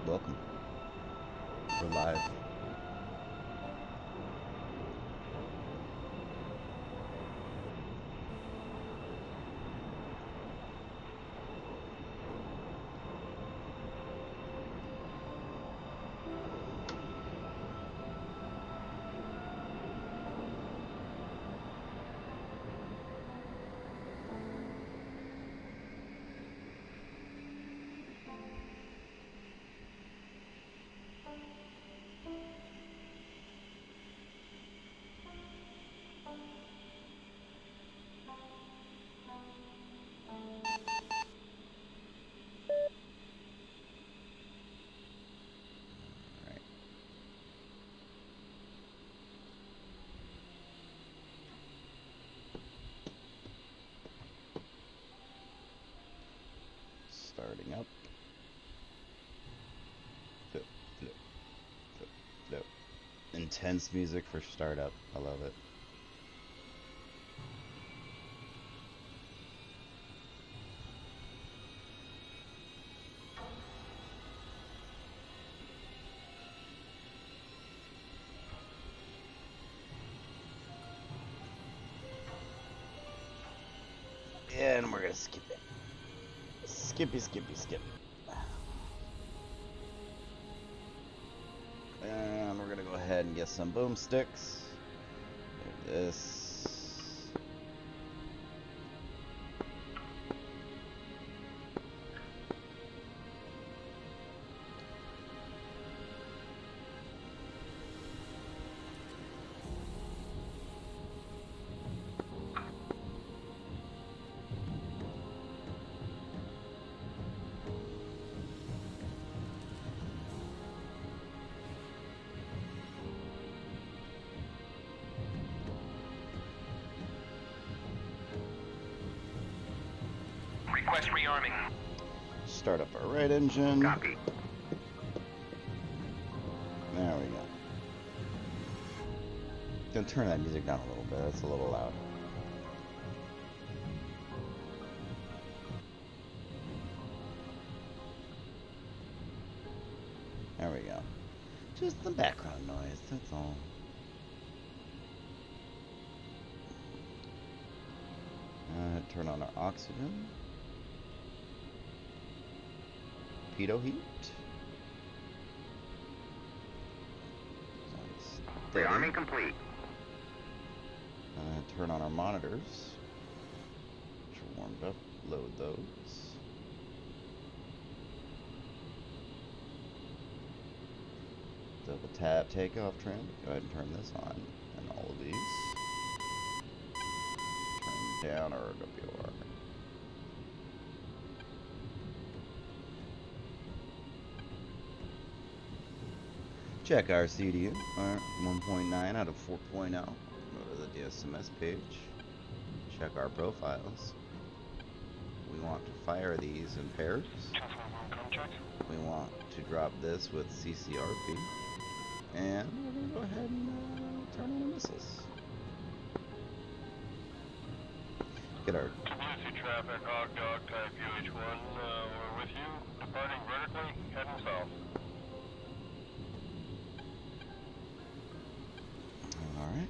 Welcome. We're live. Starting up. Flip, flip, flip, flip. Intense music for startup. I love it. And we're gonna skip it. Skippy, skippy, skip. And we're gonna go ahead and get some boomsticks. This. Request rearming. Start up our right engine. Copy. There we go. Gonna turn that music down a little bit. That's a little loud. There we go. Just the background noise, that's all. Turn on our oxygen. Pitot heat. Rearming complete. Turn on our monitors, which are warmed up. Load those. Double tap takeoff trim. Go ahead and turn this on, and all of these. Turn down our WR. Check our CDU. 1.9 out of 4.0. Go to the DCS page. Check our profiles. We want to fire these in pairs. We want to drop this with CCRP. And we're going to go ahead and turn on the missiles. Get our traffic, hog dog type UH1, we're with you, departing vertically, heading south. Alright.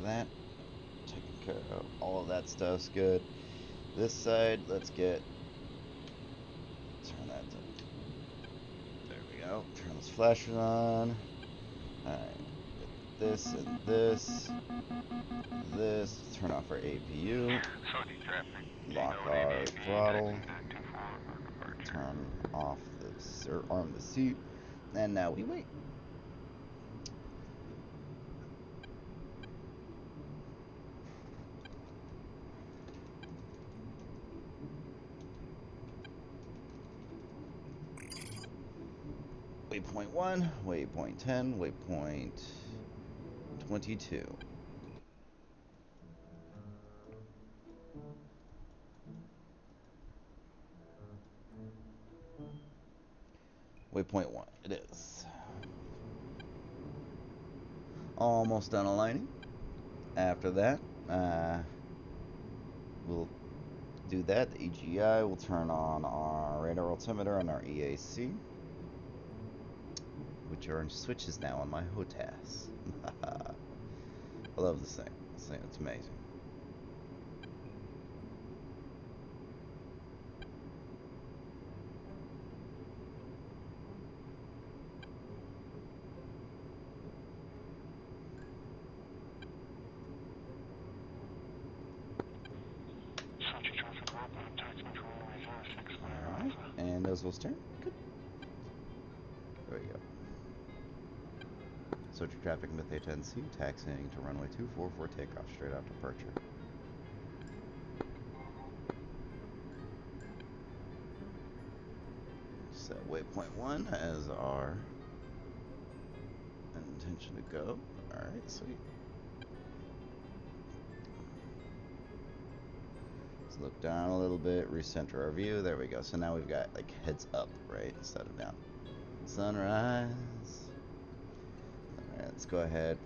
That taken care of. All of that stuff's good. This side, let's get. Turn that to. There we go. Turn those flashers on. Alright. This and this. This. Turn off our APU. Lock our throttle. Turn off this, or arm the seat. And now we wait. Waypoint 1, waypoint 10, waypoint 22. Waypoint 1, it is. Almost done aligning. After that, we'll do that. The EGI will turn on our radar altimeter and our EAC, which are switches now on my HOTAS. I love this thing. It's amazing. Alright, and nose will steer. Good. There we go. Search traffic with A10c, taxiing to runway 24 for takeoff, straight out departure. Set waypoint 1 as our intention to go. Alright, sweet. Let's look down a little bit, recenter our view. There we go. So now we've got like heads up, right, instead of down. Sunrise. Alright, let's go ahead,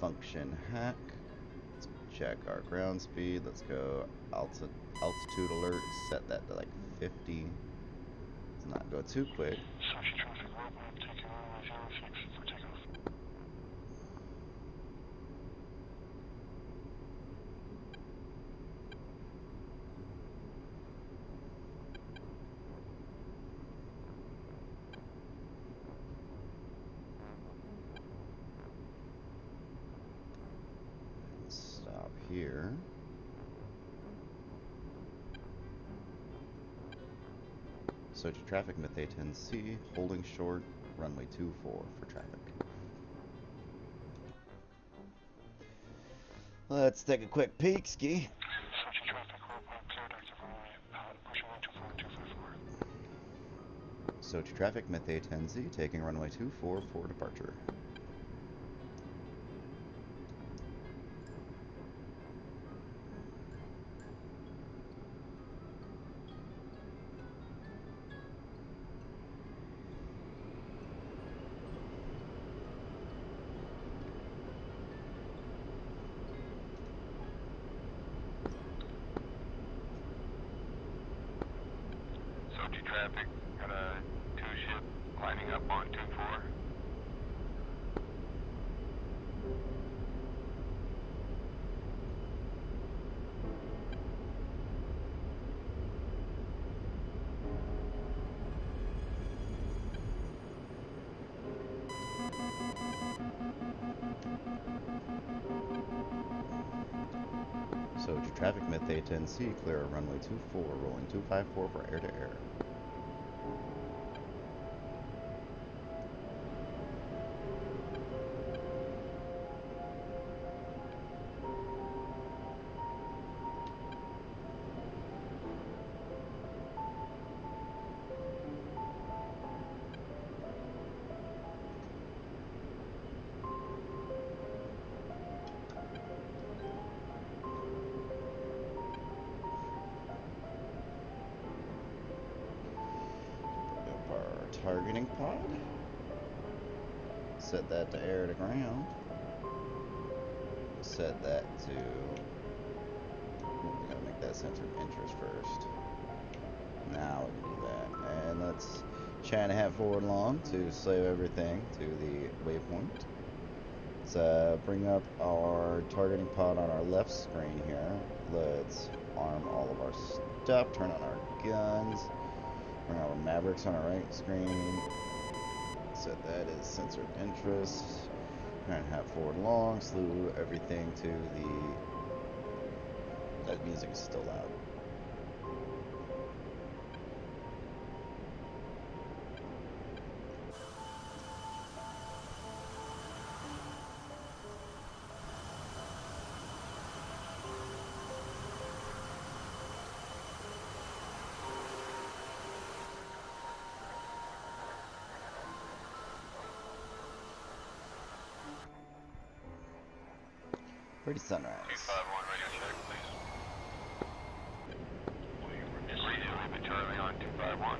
function hack. Let's check our ground speed. Let's go altitude alert, set that to like 50. Let's not go too quick. Stop here. Search traffic with A10c, holding short, runway 24 for traffic. Let's take a quick peek, ski. Search traffic with A10z, taking runway 24 for departure. Traffic, got a 2 ship lining up on 2-4. So to traffic myth A10c, clear runway 24, rolling 254 for air to air. Targeting pod. Set that to air to ground. Set that to... we gotta make that sensor of interest first. Now we can do that. And let's China hat forward long to slave everything to the waypoint. Let's bring up our targeting pod on our left screen here. Let's arm all of our stuff, turn on our guns. Bring our Mavericks on our right screen. Set that as sensor of interest. And have forward long, slew everything to the... That music is still loud. Pretty sunrise. 251 radio check, please. Leave Charlie on 251.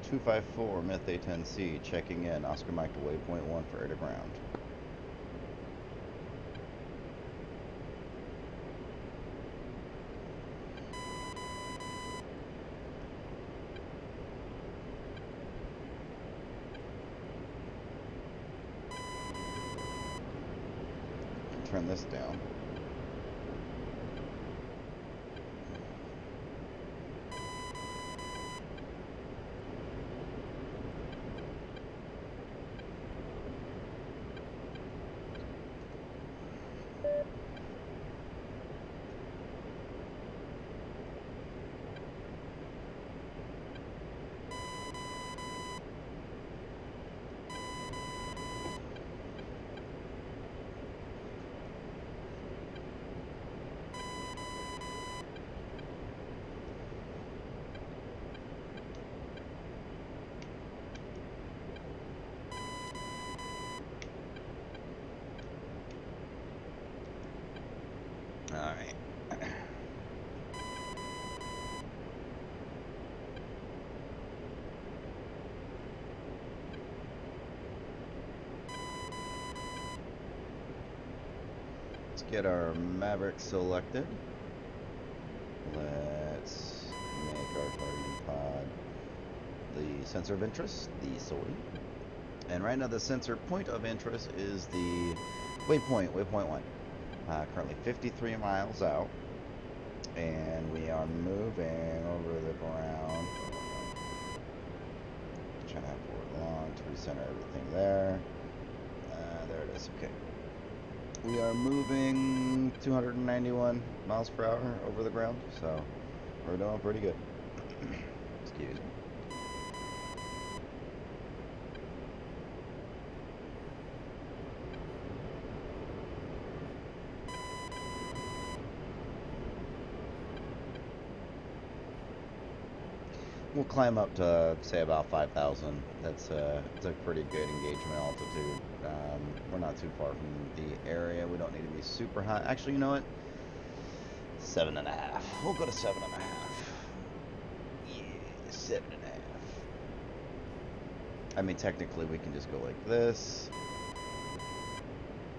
254 Myth A10C checking in. Oscar Mike to waypoint 1 for air to ground. turn this down. Alright. Let's get our Maverick selected. Let's make our targeting pod the sensor of interest, the soy. And right now the sensor point of interest is the waypoint 1. Currently 53 miles out, and we are moving over the ground. Trying to have forward long to recenter everything there. There it is. Okay. We are moving 291 miles per hour over the ground, so we're doing pretty good. Excuse me. We'll climb up to, say, about 5,000. That's it's a pretty good engagement altitude. We're not too far from the area. We don't need to be super high. Actually, you know what? 7.5. We'll go to 7.5. Yeah, 7.5. I mean, technically, we can just go like this.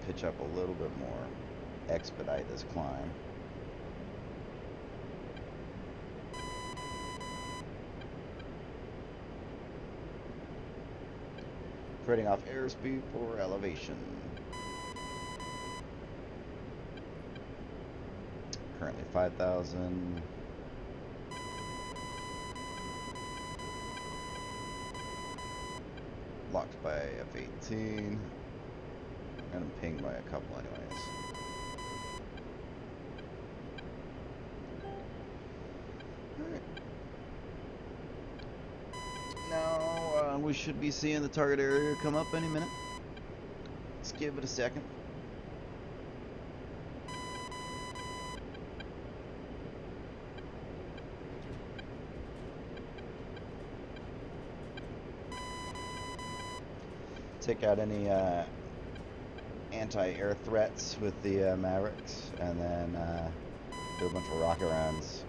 Pitch up a little bit more. Expedite this climb. Trading off airspeed for elevation. Currently 5,000. Locked by F-18. And I'm pinged by a couple anyways. Alright. Now, we should be seeing the target area come up any minute. Let's give it a second. Take out any anti-air threats with the Mavericks, and then do a bunch of rocket runs.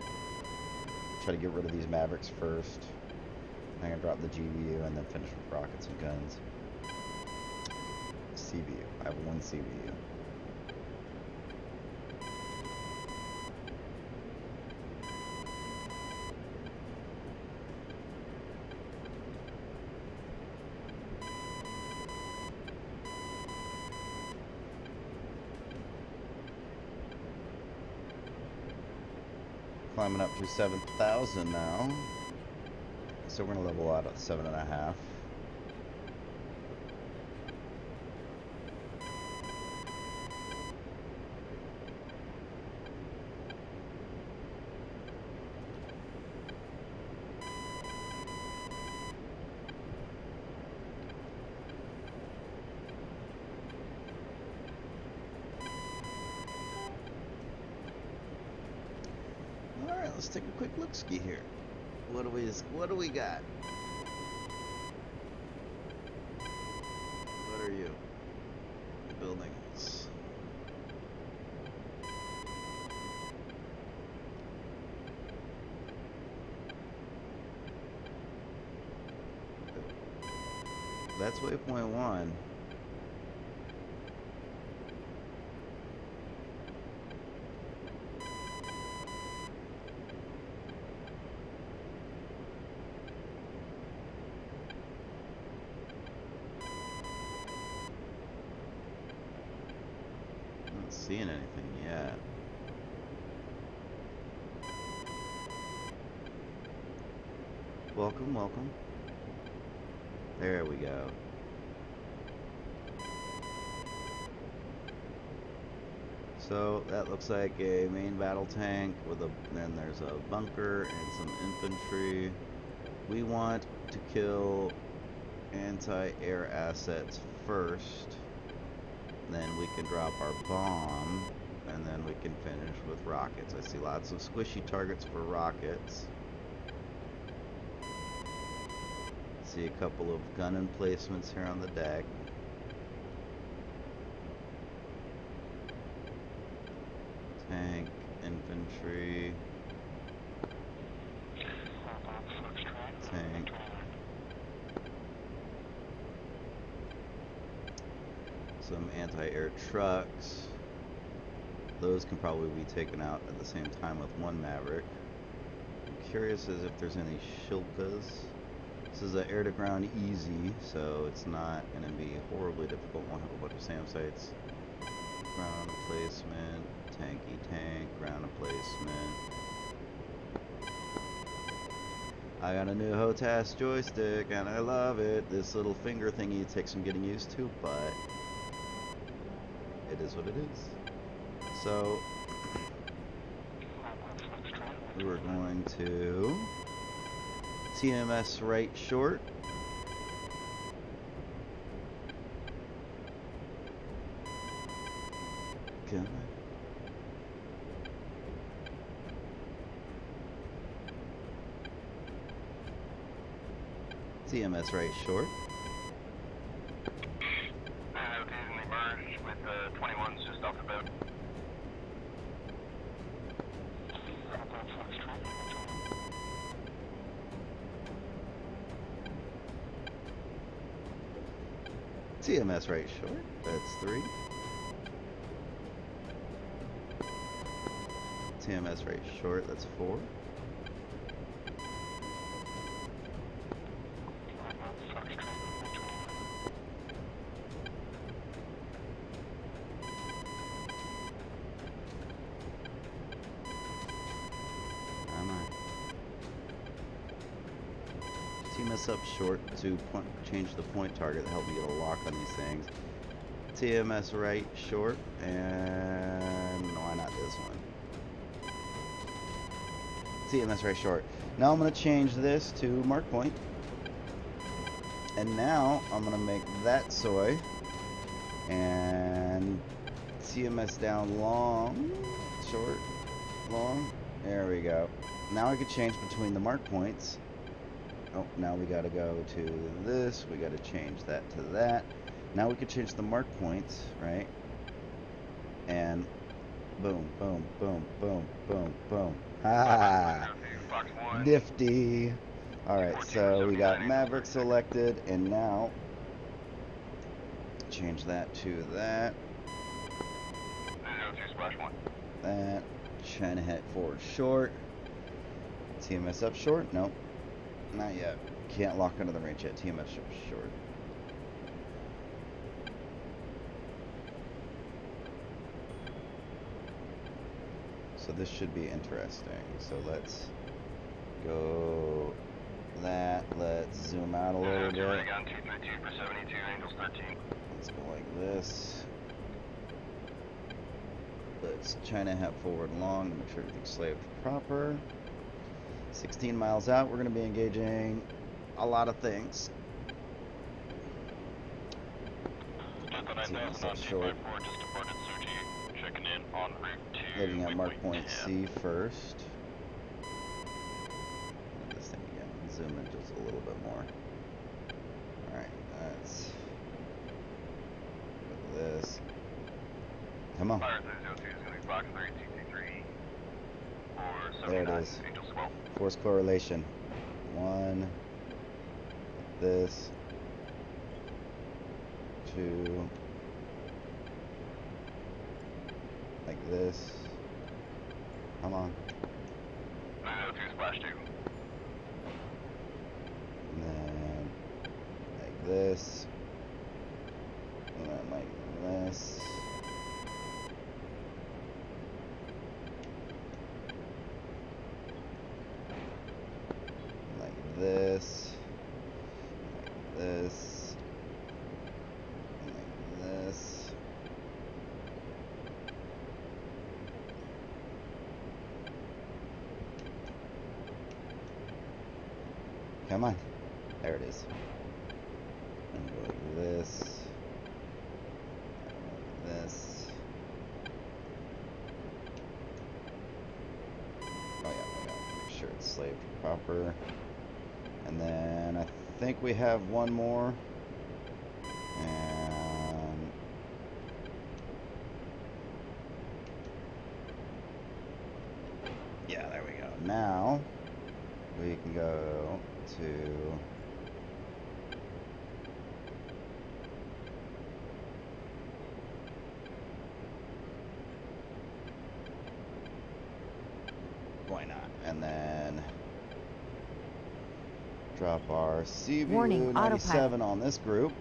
Try to get rid of these Mavericks first. I'm gonna drop the GBU and then finish with rockets and guns. CBU. I have one CBU. Climbing up to 7,000 now. So we're gonna level out at 7.5. All right, let's take a quick look-ski here. What do we got? What are you? Buildings. That's waypoint 1. Let's seeing anything yet. Welcome, welcome. There we go. So that looks like a main battle tank with a, then there's a bunker and some infantry. We want to kill anti-air assets first, then we can drop our bomb, and then we can finish with rockets. I see lots of squishy targets for rockets. See a couple of gun emplacements here on the deck. Tank, infantry, tank. Some anti-air trucks. Those can probably be taken out at the same time with one Maverick. I'm curious as if there's any Shilkas. This is an air-to-ground easy, so it's not going to be horribly difficult. We'll have a bunch of SAM sites. Ground emplacement, tanky tank, ground emplacement. I got a new HOTAS joystick and I love it. This little finger thingy takes some getting used to, but it is what it is. So we're going to TMS right short. Come on. TMS right short. Occasionally merged with 21's just off the boat. TMS right short. That's 3. TMS right short. That's 4. TMS up short to change the point target to help me get a lock on these things. TMS right short, and why not this one? TMS right short. Now I'm going to change this to mark point, and now I'm going to make that soy, and TMS down long, short, long. There we go. Now I can change between the mark points. Oh, now we gotta go to this. We gotta change that to that. Now we can change the mark points, right? And boom, boom, boom, boom, boom, boom. Ha! Nifty. Alright, so we got Maverick selected, and now change that to that. That. China hat forward short. TMS up short? Nope. Not yet. Can't lock under the range yet. TMS short. So this should be interesting. So let's go that. Let's zoom out a little bit. Let's go like this. Let's China hat forward long to make sure everything's slaved proper. 16 miles out, we're going to be engaging a lot of things. Short. Looking at mark point C first. This thing again. Zoom in just a little bit more. Alright, let's look at this. Come on. There it is. Force correlation. 1. This. 2. Like this. Come on. And then like this. And then like this. Come on. There it is. And go like this. This. Oh yeah, we gotta make sure it's slaved proper. And then I think we have one more. And yeah, there we go. Now we can go to why not? And then drop our Warning, CVU 97 autopilot. on this group.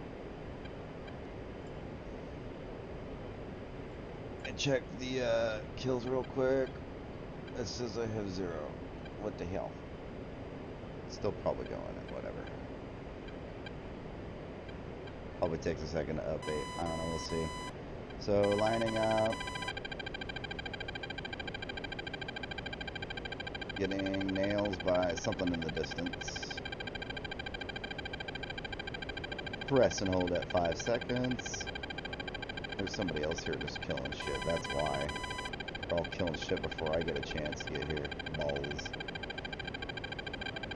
And check the kills real quick. It says I have 0. What the hell? Still probably going and whatever. Probably takes a second to update. I don't know, we'll see. So lining up. Getting nails by something in the distance. Press and hold at 5 seconds. There's somebody else here just killing shit. That's why. They're all killing shit before I get a chance to get here. Balls.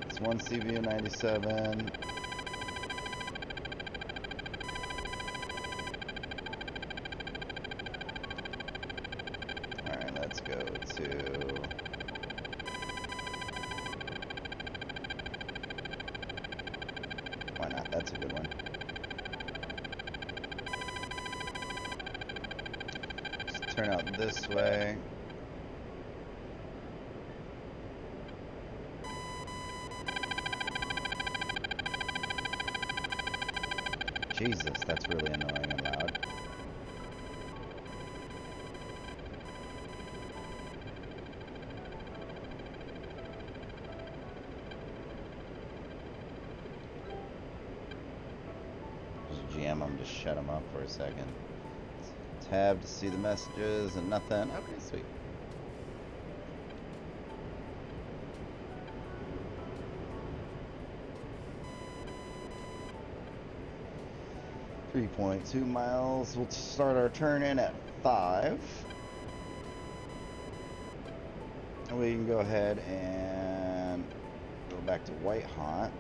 It's one CVU 97. Alright, let's go to... Why not? That's a good one. Just turn out this way. Jesus, that's really annoying and loud. Just jam them, just shut them up for a second. Tab to see the messages and nothing. Okay, sweet. .2 miles. We'll start our turn in at 5. And we can go ahead and go back to White Hot.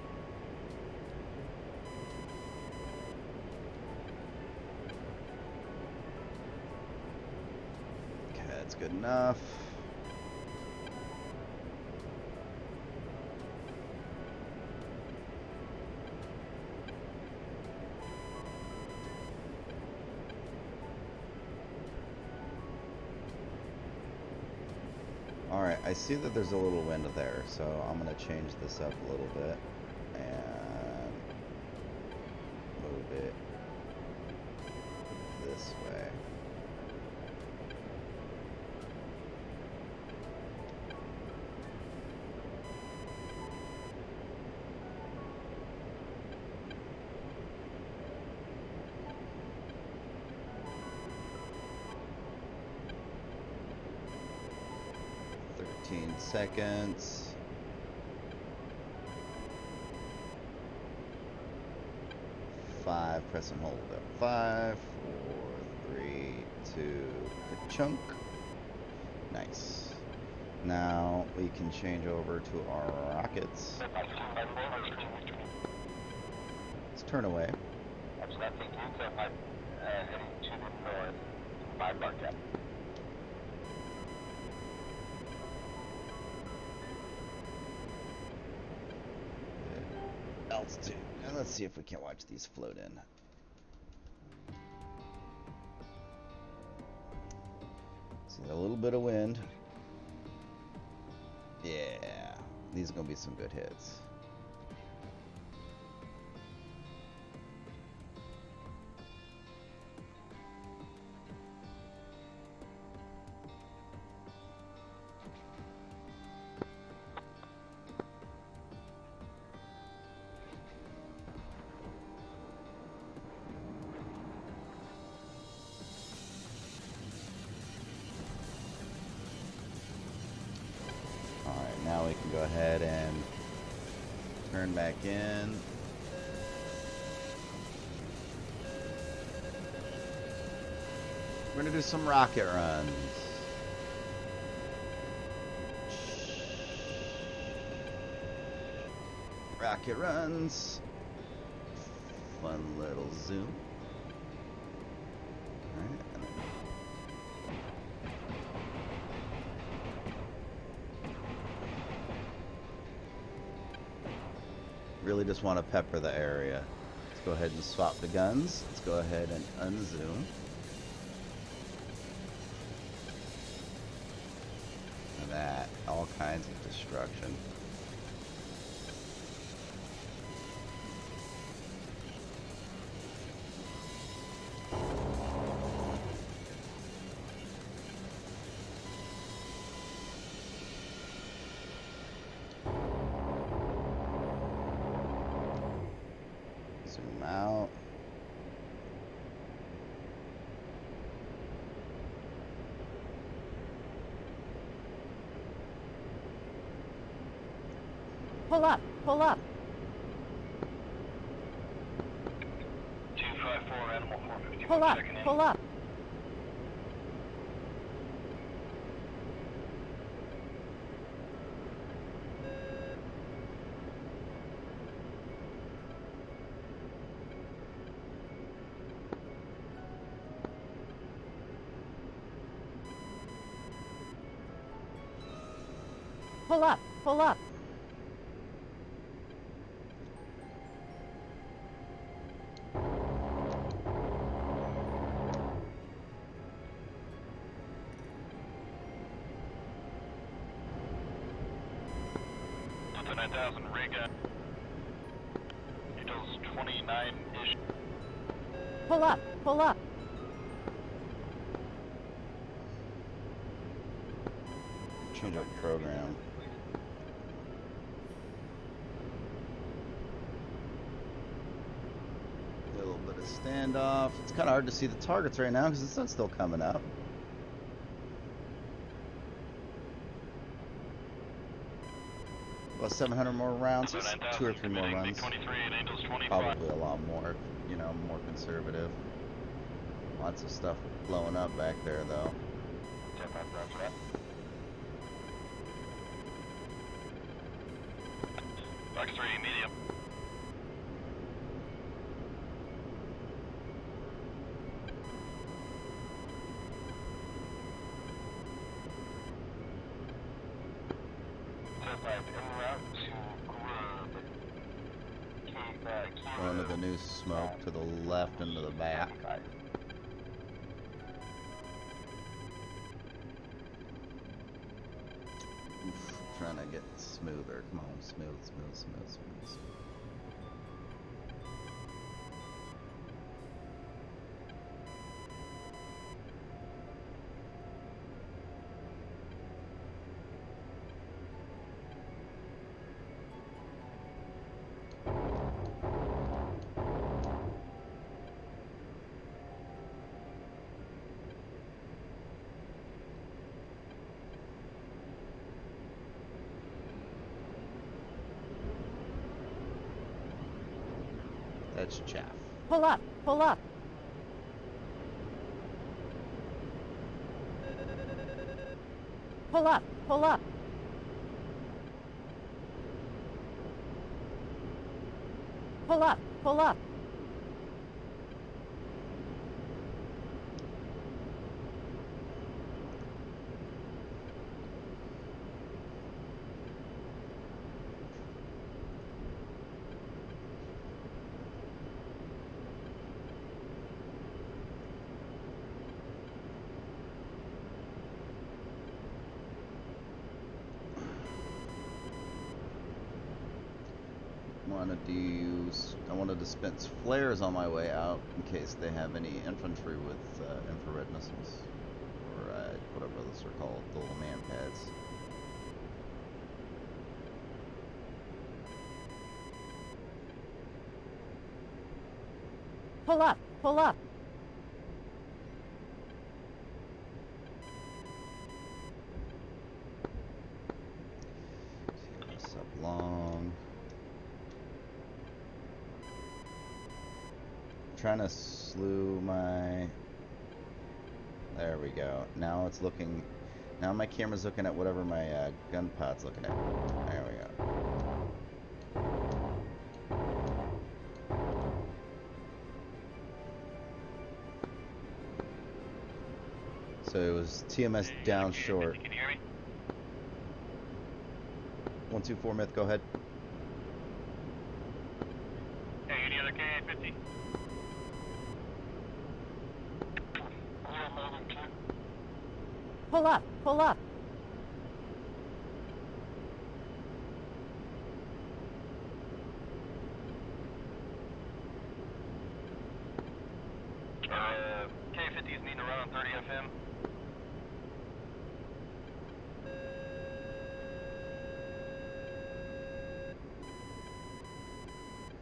Okay, that's good enough. Alright, I see that there's a little wind there, so I'm going to change this up a little bit and move it this way. Seconds. Five, press and hold up. 5, 4, 3, 2, a chunk. Nice. Now we can change over to our rockets. Let's turn away. Heading to the north. 5 bar gap. Altitude. And let's see if we can watch these float in. See a little bit of wind. Yeah, these are gonna be some good hits. Now we can go ahead and Turn back in. We're gonna do some rocket runs. Rocket runs. Fun little zoom. Alright, and then really just want to pepper the area. Let's go ahead and swap the guns. Let's go ahead and unzoom. And that, all kinds of destruction. Zoom out. Pull up, pull up. 254 animal 451 Pull up, checking in. pull up. Pull up, pull up. Delta 9000 rig at Eagles 29-ish. Pull up, pull up. Change up program. A little bit of standoff. It's kind of hard to see the targets right now because the sun's still coming up. About 700 more rounds. Just 2 or 3 more runs. 23 and Angels 25. Probably a lot more, you know, more conservative. Lots of stuff blowing up back there, though. 10-5, roger that. Box 3, medium. Going to the new smoke to the left and to the back. Oof, trying to get smoother. Come on, smooth, smooth, smooth, smooth, smooth. That's chaff. Pull up, pull up. Pull up, pull up. Pull up, pull up. I want to dispense flares on my way out in case they have any infantry with infrared missiles, or whatever those are called, the little man pads. Pull up, pull up. TRS up long. trying to slew my... There we go. Now it's looking... Now my camera's looking at whatever my gun pod's looking at. There we go. So it was TMS down short. Can you hear me? 124 Myth, go ahead. Hey, any other KA-50? Pull up, pull up. K-50 is needing to run on 30 FM.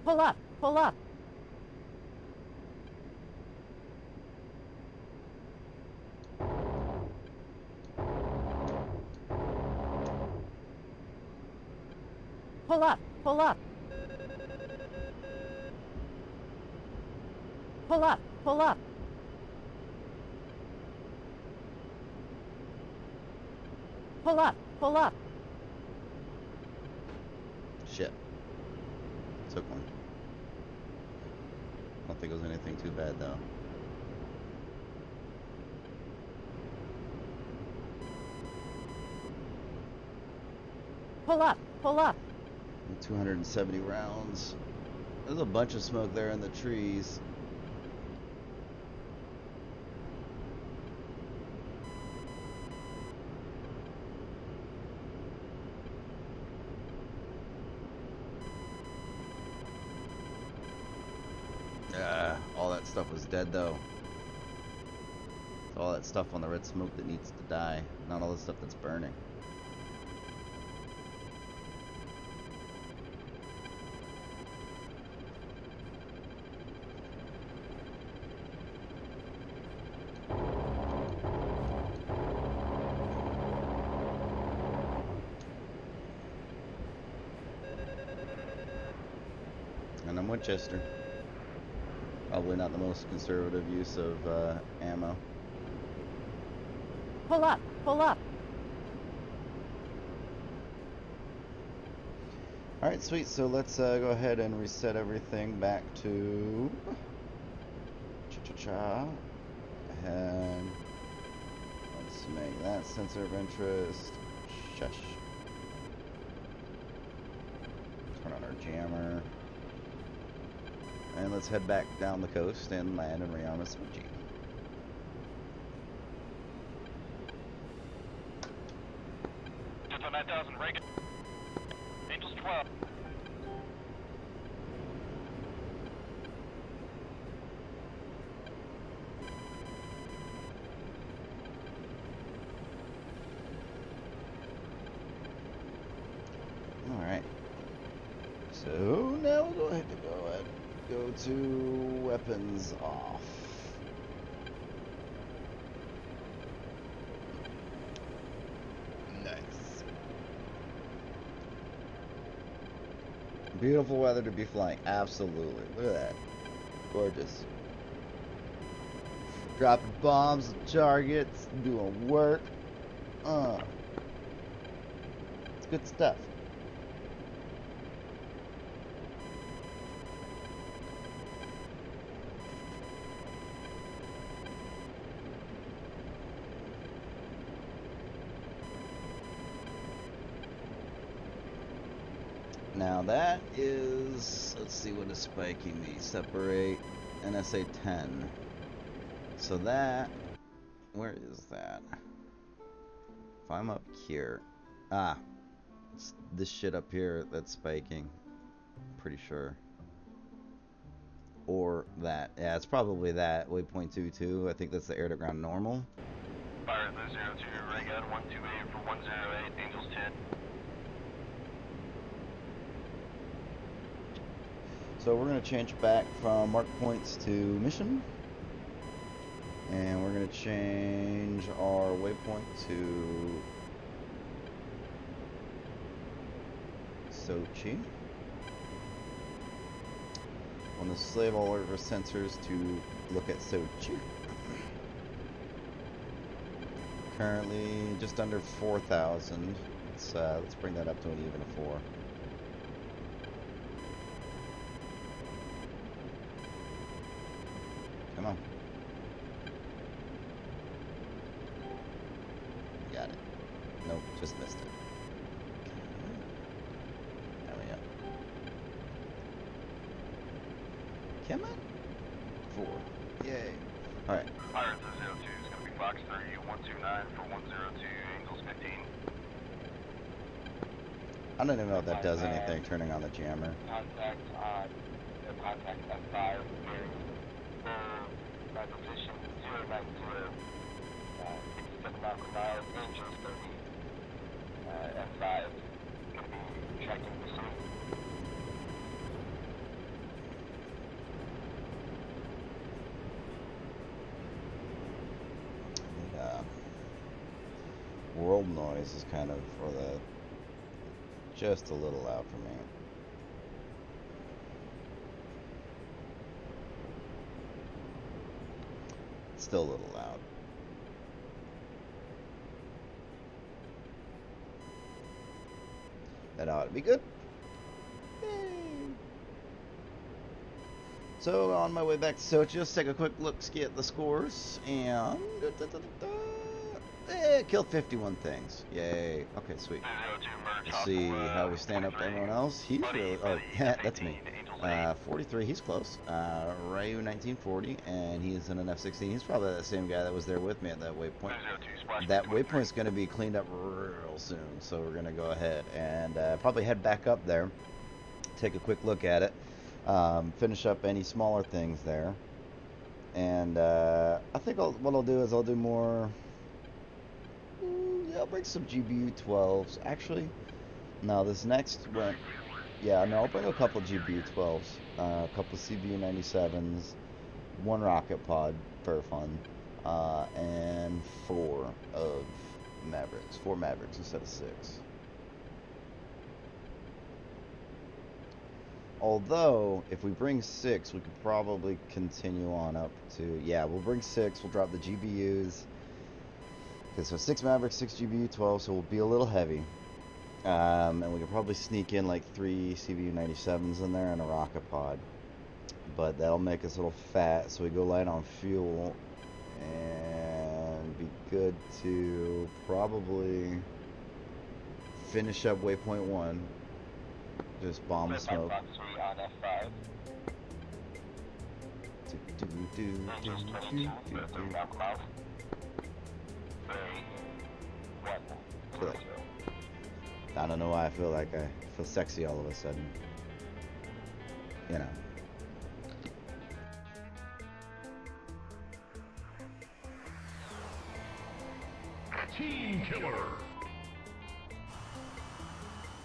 Pull up, pull up. Pull up, pull up. Pull up, pull up. Pull up, pull up. Shit. Took one. I don't think it was anything too bad though. Pull up, pull up. 270 rounds. There's a bunch of smoke there in the trees. All that stuff was dead though. It's all that stuff on the red smoke that needs to die, not all the stuff that's burning. And I'm Winchester. Probably not the most conservative use of ammo. Pull up, pull up. Alright, sweet. So let's go ahead and reset everything back to... Cha-cha-cha. And let's make that sensor of interest. Shush. Turn on our jammer. And let's head back down the coast and land and rearm a Smoochie. Just on 9,000, Reagan. Angels 12. Alright. So now we'll go ahead and go to weapons off. Nice. Beautiful weather to be flying. Absolutely. Look at that. Gorgeous. Dropping bombs on targets, doing work. It's good stuff. Now that is, let's see what is spiking me. Separate NSA 10. So that, where is that? If I'm up here, it's this shit up here that's spiking. Pretty sure. Or that, yeah, it's probably that, waypoint 22. I think that's the air to ground normal. Fire 02, Reagan 128 for 108, Angels 10. So we're going to change back from mark points to mission. And we're going to change our waypoint to Sochi. Want to slave all of our sensors to look at Sochi. Currently just under 4,000. Let's bring that up to an even of 4. Come on. Got it. Nope, just missed it. There we go. Come on. 4. Yay. Alright. Fire to 02 is going to be Fox 3129 for 102, Angels 15. I don't even know if that does anything, turning on the jammer. Contact on the contact F5 bearing my position 090, 57 nautical miles, Angels 30, F5, going to be tracking the city. World noise is kind of, or the, just a little loud for me. Still a little loud. That ought to be good. Yay. So on my way back to Sochi, let's take a quick look-ski at the scores, and killed 51 51 Yay. Okay, sweet. Let's see how we stand up to everyone else. He's really, oh, yeah, that's me. 43, he's close. Ryu 1940, and he's in an F-16. He's probably the same guy that was there with me at that waypoint. That waypoint's going to be cleaned up real soon, so we're going to go ahead and probably head back up there, take a quick look at it, finish up any smaller things there, and I think what I'll do is I'll do more. Yeah, I'll bring some GBU 12s. Actually, no, this next one. Yeah, no, I'll bring a couple GBU 12s, a couple CBU 97s, one rocket pod for fun, and 4 of Mavericks. 4 Mavericks instead of 6. Although, if we bring 6, we could probably continue on up to, yeah, we'll bring 6, we'll drop the GBUs. Okay, so 6 Mavericks, 6 GBU 12, so we'll be a little heavy. And we could probably sneak in like 3 CBU 97s in there and a rocket pod. But that'll make us a little fat, so we go light on fuel. And be good to probably finish up waypoint 1. Just bomb the smoke. I don't know why I feel like I feel sexy all of a sudden. You know. Team killer.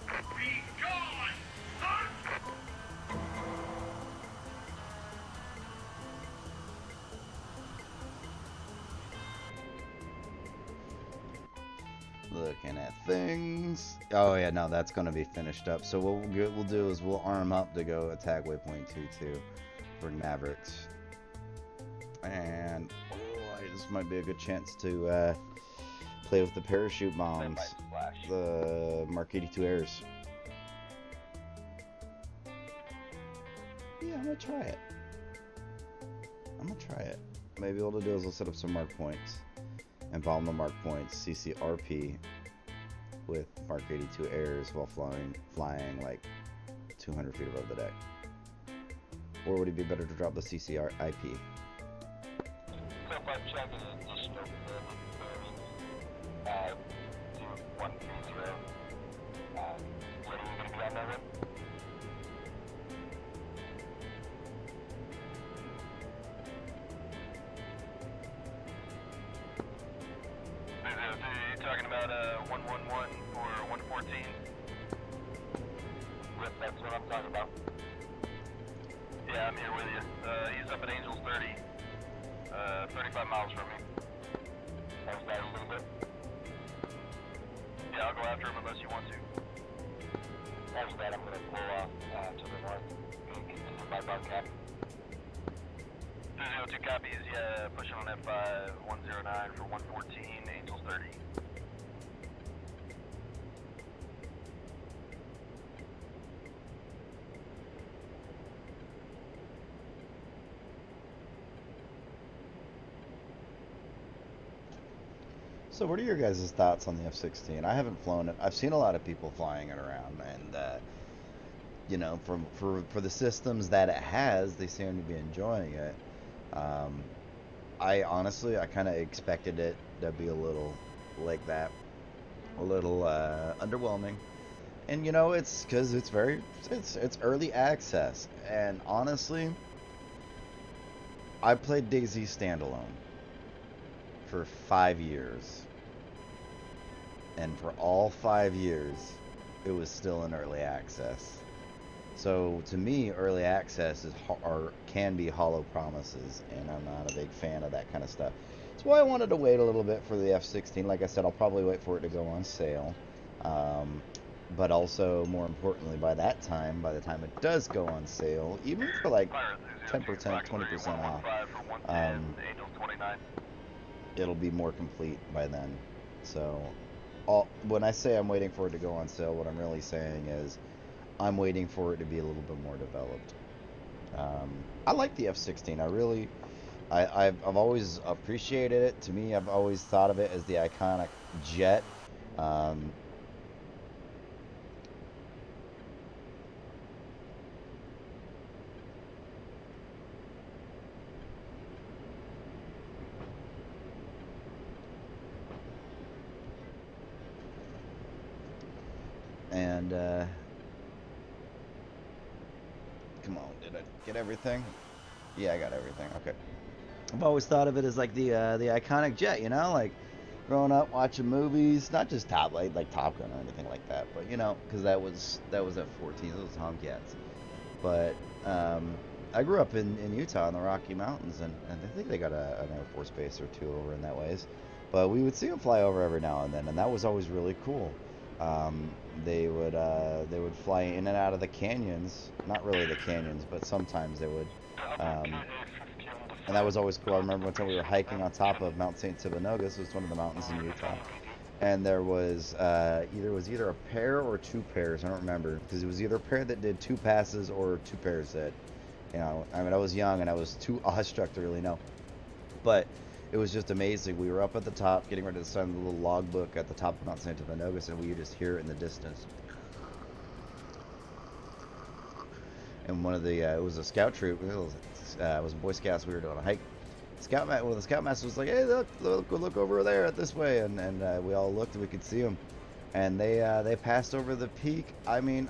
Be gone, son! Looking at things. Oh yeah, no, that's gonna be finished up. So what we'll do is we'll arm up to go attack waypoint 2 for Mavericks. And this might be a good chance to play with the parachute bombs, the Mark 82 Airs. Yeah, I'm gonna try it. Maybe what we'll do is we'll set up some mark points and bomb the mark points, CCRP with Mark 82 Airs while flying like 200 feet above the deck. Or would it be better to drop the CCRIP? So if I'm checking an additional bearing to 130, when are you going to be on that one? You're talking about 111 or 114? That's what I'm talking about. Yeah, I'm here with you. He's up at Angels 30, 35 miles from me. How's that a little bit? Yeah, I'll go after him unless you want to. After that, I'm going to pull off to the north and continue my bar cap. 202 copies, yeah, pushing on F5, 109 for 114, Angels 30. So, what are your guys' thoughts on the F-16? I haven't flown it. I've seen a lot of people flying it around, and you know, for the systems that it has, they seem to be enjoying it. Um, I honestly, I kind of expected it to be a little like that, a little underwhelming. And you know, it's because it's early access, and honestly, I played DayZ standalone for 5 years, and for all 5 years, it was still in early access. So to me, early access can be hollow promises, and I'm not a big fan of that kind of stuff. That's why I wanted to wait a little bit for the F-16. Like I said, I'll probably wait for it to go on sale. But also, more importantly, by the time it does go on sale, even for like 10%, 20% off, Angels 29. it'll be more complete by then. So, when I say I'm waiting for it to go on sale, what I'm really saying is I'm waiting for it to be a little bit more developed. I like the F-16. I've always appreciated it. To me, I've always thought of it as the iconic jet. And come on, did I get everything? Yeah, I got everything. Okay. I've always thought of it as like the iconic jet, you know, like growing up watching movies, not just like Top Gun or anything like that, but you know, because that was F-14, those Tomcats. But I grew up in Utah in the Rocky Mountains, and I think they got an Air Force base or two over in that ways. But we would see them fly over every now and then, and that was always really cool. They would fly in and out of the canyons, not really the canyons, but sometimes they would. And that was always cool. I remember one time we were hiking on top of Mount St. Sabinogus, which was one of the mountains in Utah, and there was either a pair or two pairs. I don't remember, because it was either a pair that did two passes or two pairs that, you know. I mean, I was young and I was too awestruck to really know, but it was just amazing. We were up at the top, getting ready to sign the little logbook at the top of Mount St. Sabinogus, and we could just hear it in the distance. And one of the it was a scout troop. It was Boy Scouts. We were doing a hike. One of the scoutmasters was like, "Hey, look over there at this way," and we all looked and we could see them. And they passed over the peak. I mean,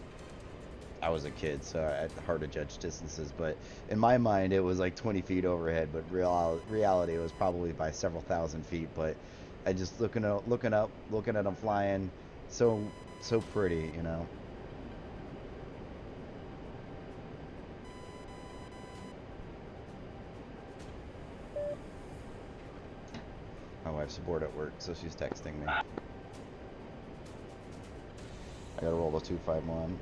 I was a kid, so it's hard to judge distances, but in my mind, it was like 20 feet overhead. But reality, it was probably by several thousand feet. But I just looking at them flying, so pretty, you know. My wife's bored at work, so she's texting me. I gotta roll the 251.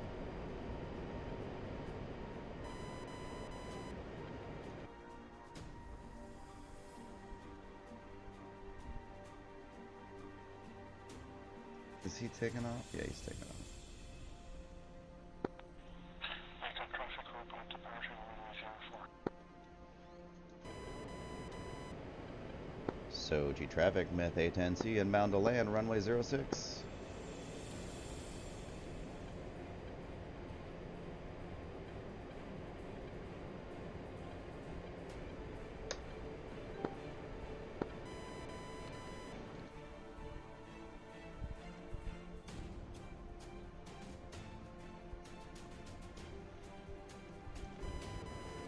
Is he taking off? Yeah, he's taking off. So, G traffic, Myth A10c, inbound to land, runway 06.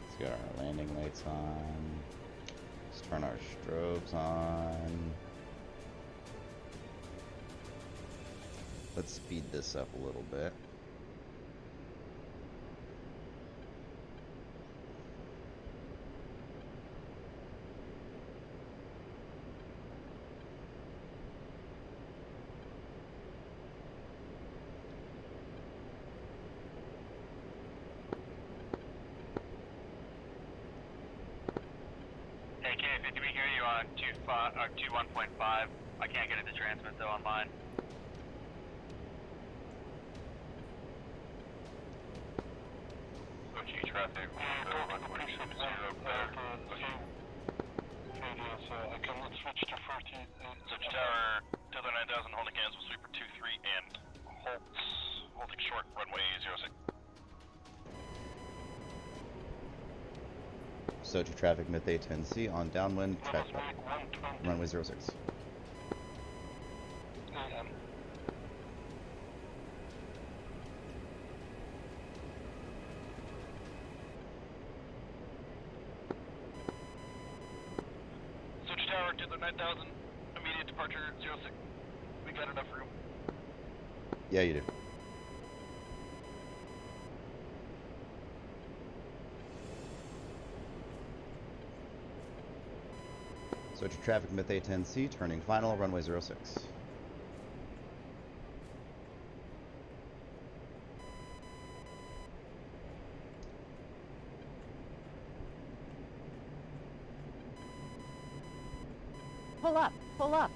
Let's get our landing lights on. Let's turn our strobes on. Let's speed this up a little bit. 21.5. I can't get it to transmit though online. OG traffic. I cannot switch to 40. Switch tower, Tether 9000, holding hands with Sweeper 23 and Holtz, holding short, runway 06. Soju traffic mid A10c on downwind, track runway 06. Switch tower, Tether 9000, immediate departure 06. We got enough room. Yeah, you do. Soju traffic mid A10c, turning final, runway 06. Pull up. Pull up.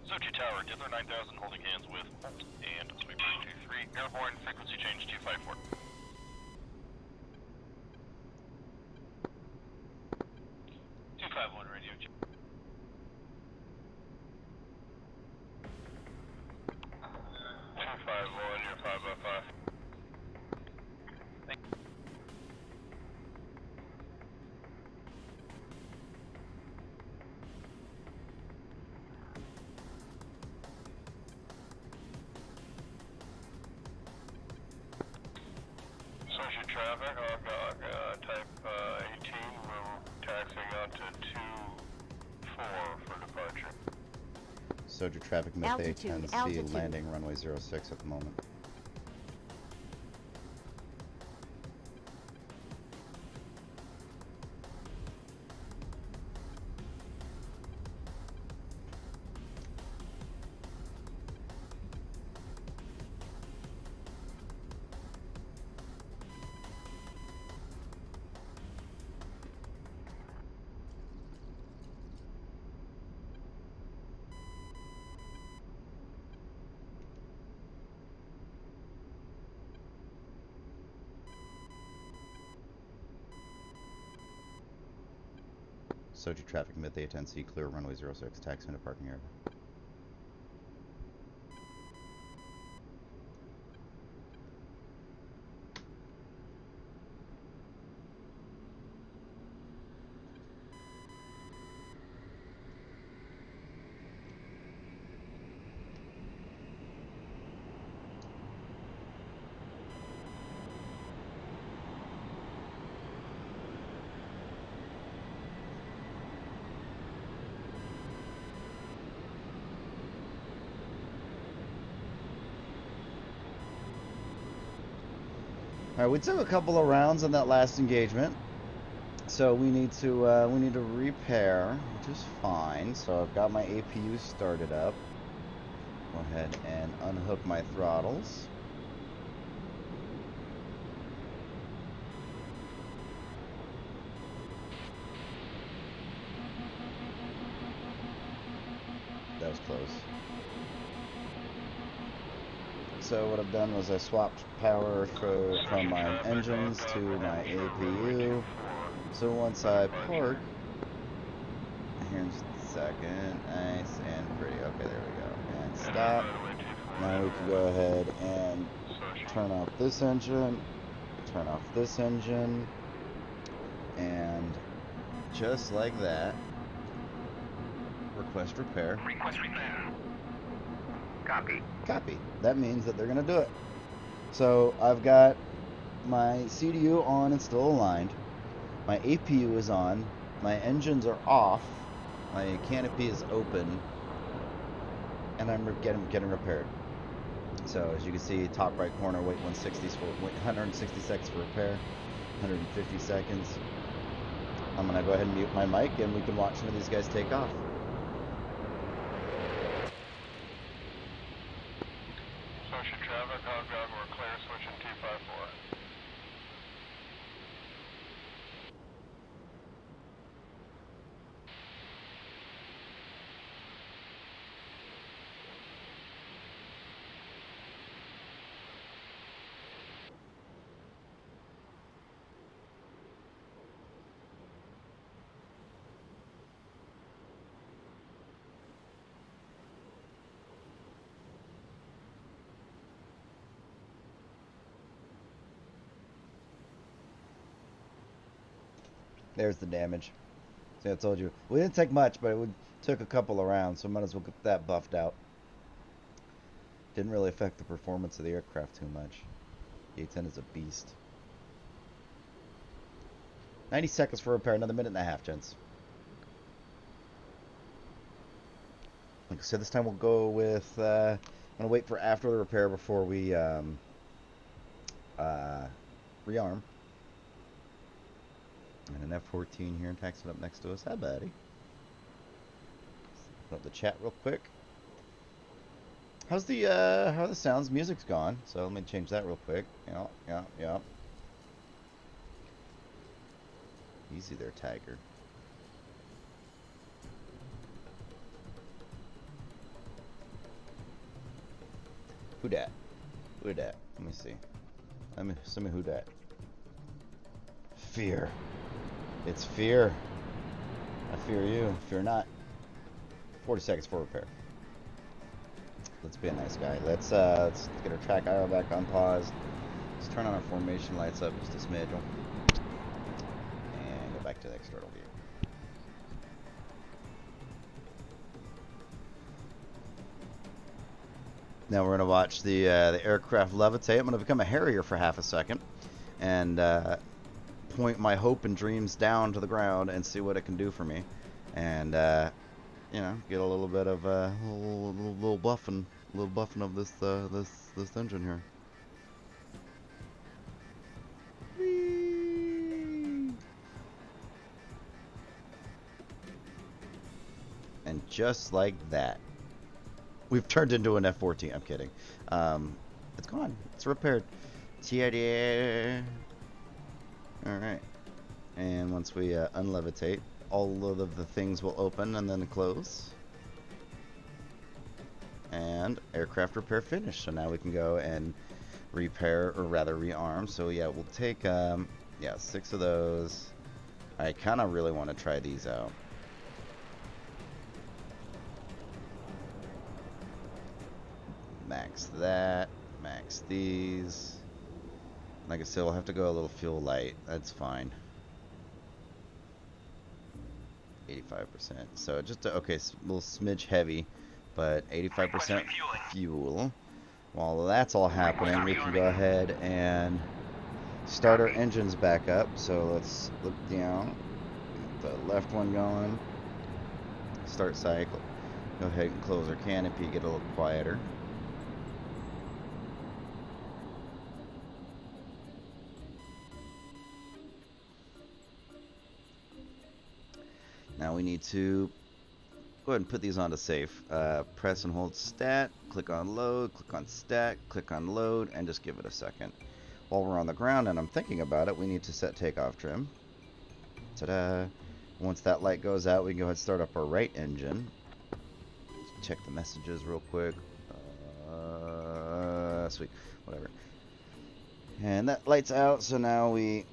Sochi Tower, Tether 9000, holding hands with Holt and Sweeper 23, airborne, frequency change 254. Radio check. 251, you're 505. Thank you. Social traffic, type 18, we're taxiing out to 24 for departure. Soju traffic mid Altitude, A10c, altitude. landing runway 06 at the moment. Soju traffic mid A10c, clear runway 06, taxi into parking area. Alright, we took a couple of rounds on that last engagement, so we need to repair, which is fine. So I've got my APU started up. Go ahead and unhook my throttles. That was close. So what I've done was I swapped power from my engines to my APU. So once I park, here in just a second, nice and pretty. Okay, there we go. And stop. Now we can go ahead and turn off this engine, turn off this engine, and just like that, request repair. Request repair. Copy. Copy. That means that they're going to do it. So I've got my CDU on and still aligned. My APU is on my engines are off, my canopy is open, and I'm getting repaired. So as you can see, top right corner, wait 160 seconds for repair, 150 seconds. I'm gonna go ahead and mute my mic, and we can watch some of these guys take off. Social traffic, hog dog, we're clear, switching 254. There's the damage. See, I told you. We didn't take much, but it took a couple of rounds, so might as well get that buffed out. Didn't really affect the performance of the aircraft too much. The A10 is a beast. 90 seconds for repair, another minute and a half, gents. Like I said, this time we'll go with, I'm going to wait for after the repair before we rearm. And an F-14 here, taxiing up next to us. Hi, buddy. Put up the chat real quick. How's the, how are the sounds? Music's gone, so let me change that real quick. Yeah. Easy there, Tiger. Who dat? Who dat? Let me see. Send me who dat. Fear. It's fear. I fear you. Fear not. 40 seconds for repair. Let's be a nice guy. Let's get our track IR back on pause. Let's turn on our formation lights up just a smidge. And go back to the external view. Now we're going to watch the aircraft levitate. I'm going to become a Harrier for half a second. And point my hope and dreams down to the ground and see what it can do for me, and you know, get a little bit of a little buffing of this this engine here. Whee! And just like that, we've turned into an F-14. I'm kidding. It's gone. It's repaired. TTI. Alright, and once we unlevitate, all of the things will open and then close. And aircraft repair finished. So now we can go and repair, or rather rearm. So yeah, we'll take, yeah, 6 of those. I kind of really want to try these out. Max that, max these. Like I said, we'll have to go a little fuel light. That's fine. 85%. So just a, okay, a little smidge heavy, but 85% fuel. While that's all happening, we can go ahead and start our engines back up. So let's look down. Get the left one going. Start cycle. Go ahead and close our canopy, get a little quieter. Now we need to go ahead and put these onto safe. Press and hold stat, click on load, click on stat, click on load, and just give it a second. While we're on the ground and I'm thinking about it, we need to set takeoff trim. Ta-da! Once that light goes out, we can go ahead and start up our right engine. Let's check the messages real quick. Sweet, whatever. And that light's out, so now we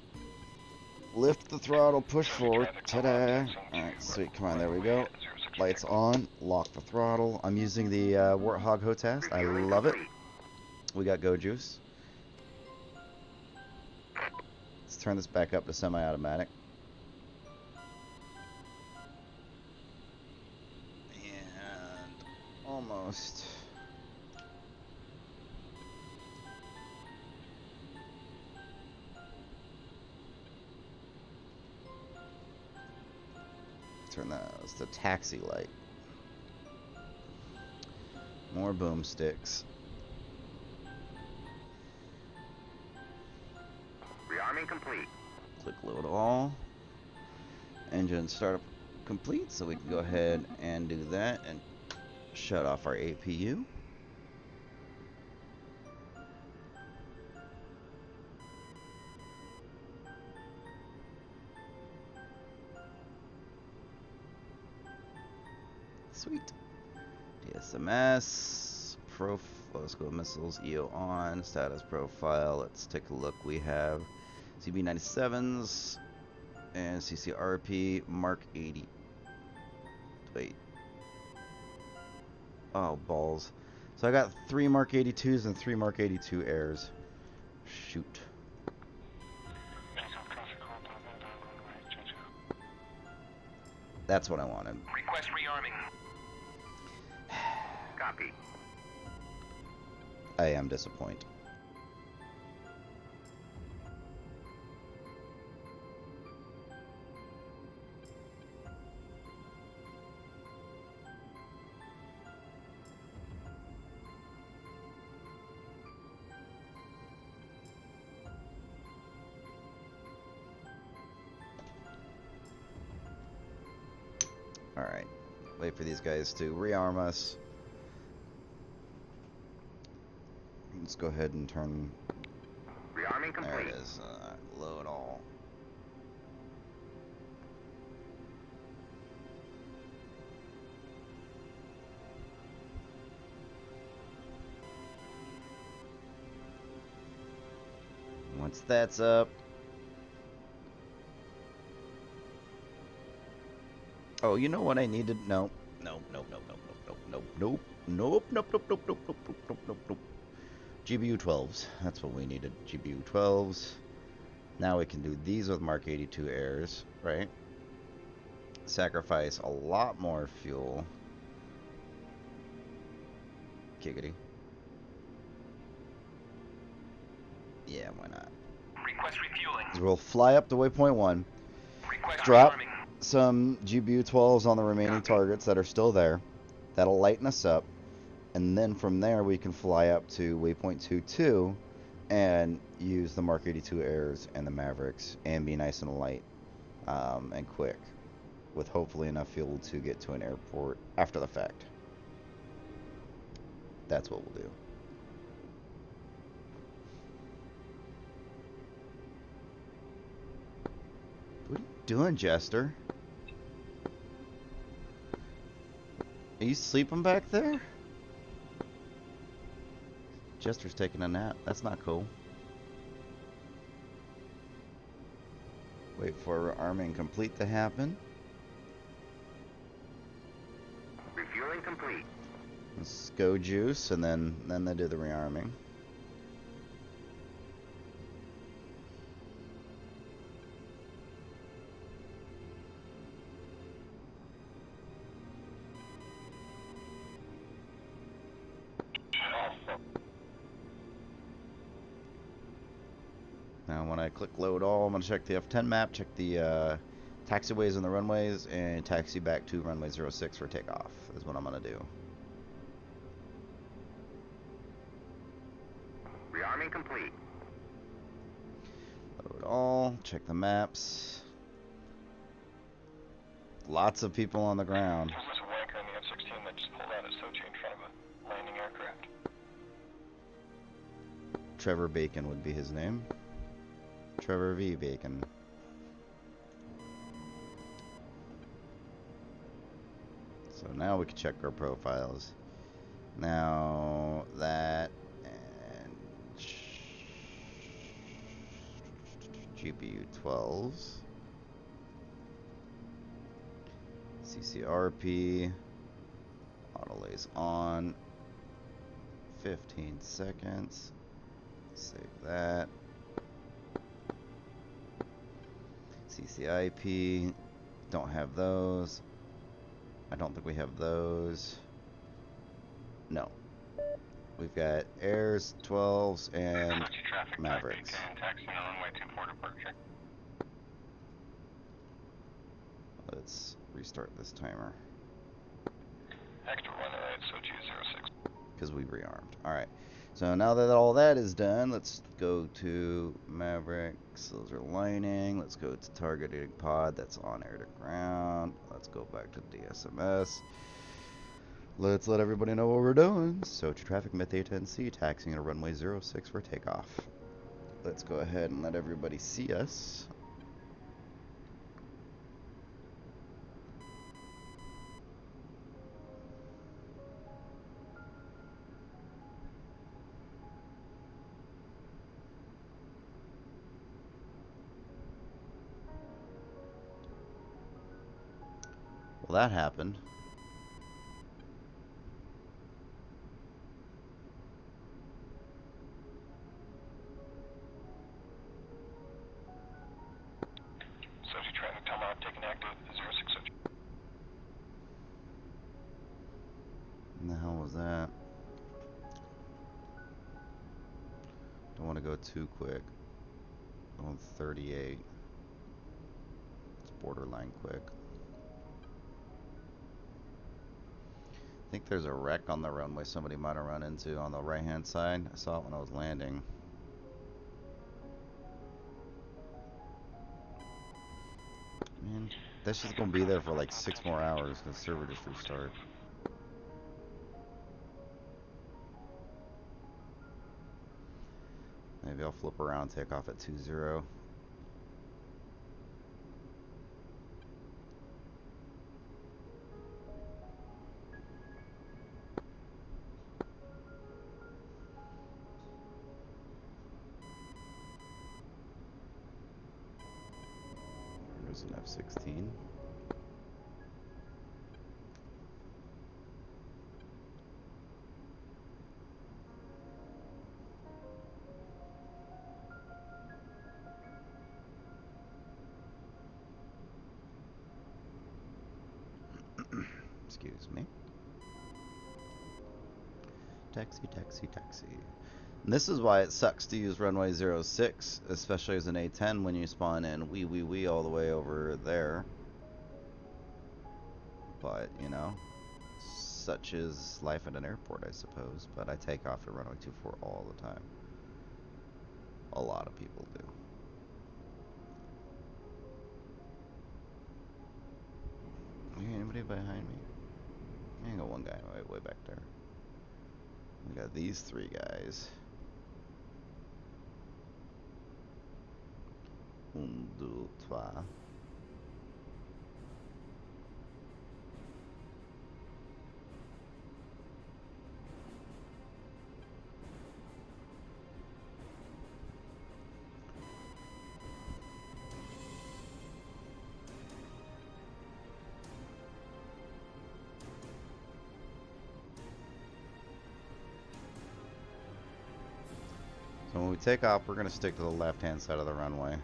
lift the throttle, push forward. Ta-da! Alright, sweet. Come on, there we go. Lights on. Lock the throttle. I'm using the Warthog HOTAS. I love it. We got go juice. Let's turn this back up to semi-automatic. And almost. turn that. It's the taxi light. More boomsticks. Rearming complete. Click load all. Engine startup complete, so we can go ahead and do that and shut off our APU. Sweet. DSMS, let's go missiles, EO on, status profile. Let's take a look. We have CB-97s and CCRP Mark 80. Wait. Oh, balls. So I got 3 Mark 82s and 3 Mark 82 airs. Shoot. That's what I wanted. Request rearming. Copy. I am disappointed. Alright. Wait for these guys to rearm us. Let's go ahead and turn. Rearming complete. There it is. Load all. Once that's up. Oh, you know what I needed? No. Nope. GBU 12s. That's what we needed. GBU 12s. Now we can do these with Mark 82 airs, right? Sacrifice a lot more fuel. Giggity. Yeah, why not? Request refueling. We'll fly up to waypoint 1. Request Drop rearming. some GBU 12s on the remaining targets that are still there. That'll lighten us up. And then from there we can fly up to waypoint 2-2 and use the Mark 82 airs and the Mavericks and be nice and light and quick with hopefully enough fuel to get to an airport after the fact. That's what we'll do. What are you doing, Jester? Are you sleeping back there? Jester's taking a nap. That's not cool. Wait for rearming complete to happen. Refueling complete. Let's go juice, and then they do the rearming. Now when I click load all, I'm going to check the F10 map, check the taxiways and the runways, and taxi back to runway 06 for takeoff is what I'm going to do. Rearming complete. Load all, check the maps. Lots of people on the ground. There's a wanker on the F-16 that just pulled out at Sochi in front of a landing aircraft. Trevor Bacon would be his name. Trevor V. Bacon. So now we can check our profiles. Now that and GPU 12s. CCRP. Autolays on. 15 seconds. Save that. CCIP, don't have those. I don't think we have those. No. We've got airs, 12s, and Sochi traffic, Mavericks. taxi on runway 24 departure. Let's restart this timer. Hector 1, Sochi 06. Because we rearmed. Alright. So now that all that is done, let's go to Mavericks. Those are lining. Let's go to targeting pod. That's on air to ground. Let's go back to DSMS. Let's let everybody know what we're doing. Sochi traffic Myth A10c taxiing at runway 06 for takeoff. Let's go ahead and let everybody see us. Well, that happened. Sochi traffic, Tomahawk taking active 06 Sochi. What the hell was that? Don't want to go too quick. Going 38. It's borderline quick. I think there's a wreck on the runway somebody might have run into on the right hand side. I saw it when I was landing. Man, that's just gonna be there for like 6 more hours because the server just restart. Maybe I'll flip around, take off at 2-0. There's an F-16. Excuse me. Taxi, taxi, taxi. And this is why it sucks to use runway 06, especially as an A10 when you spawn in wee all the way over there. But, you know, such is life at an airport, I suppose. But I take off at runway 24 all the time. A lot of people do. Anybody behind me? I got one guy way back there. We got these 3 guys. 1, 2, 3. So when we take off, we're going to stick to the left-hand side of the runway.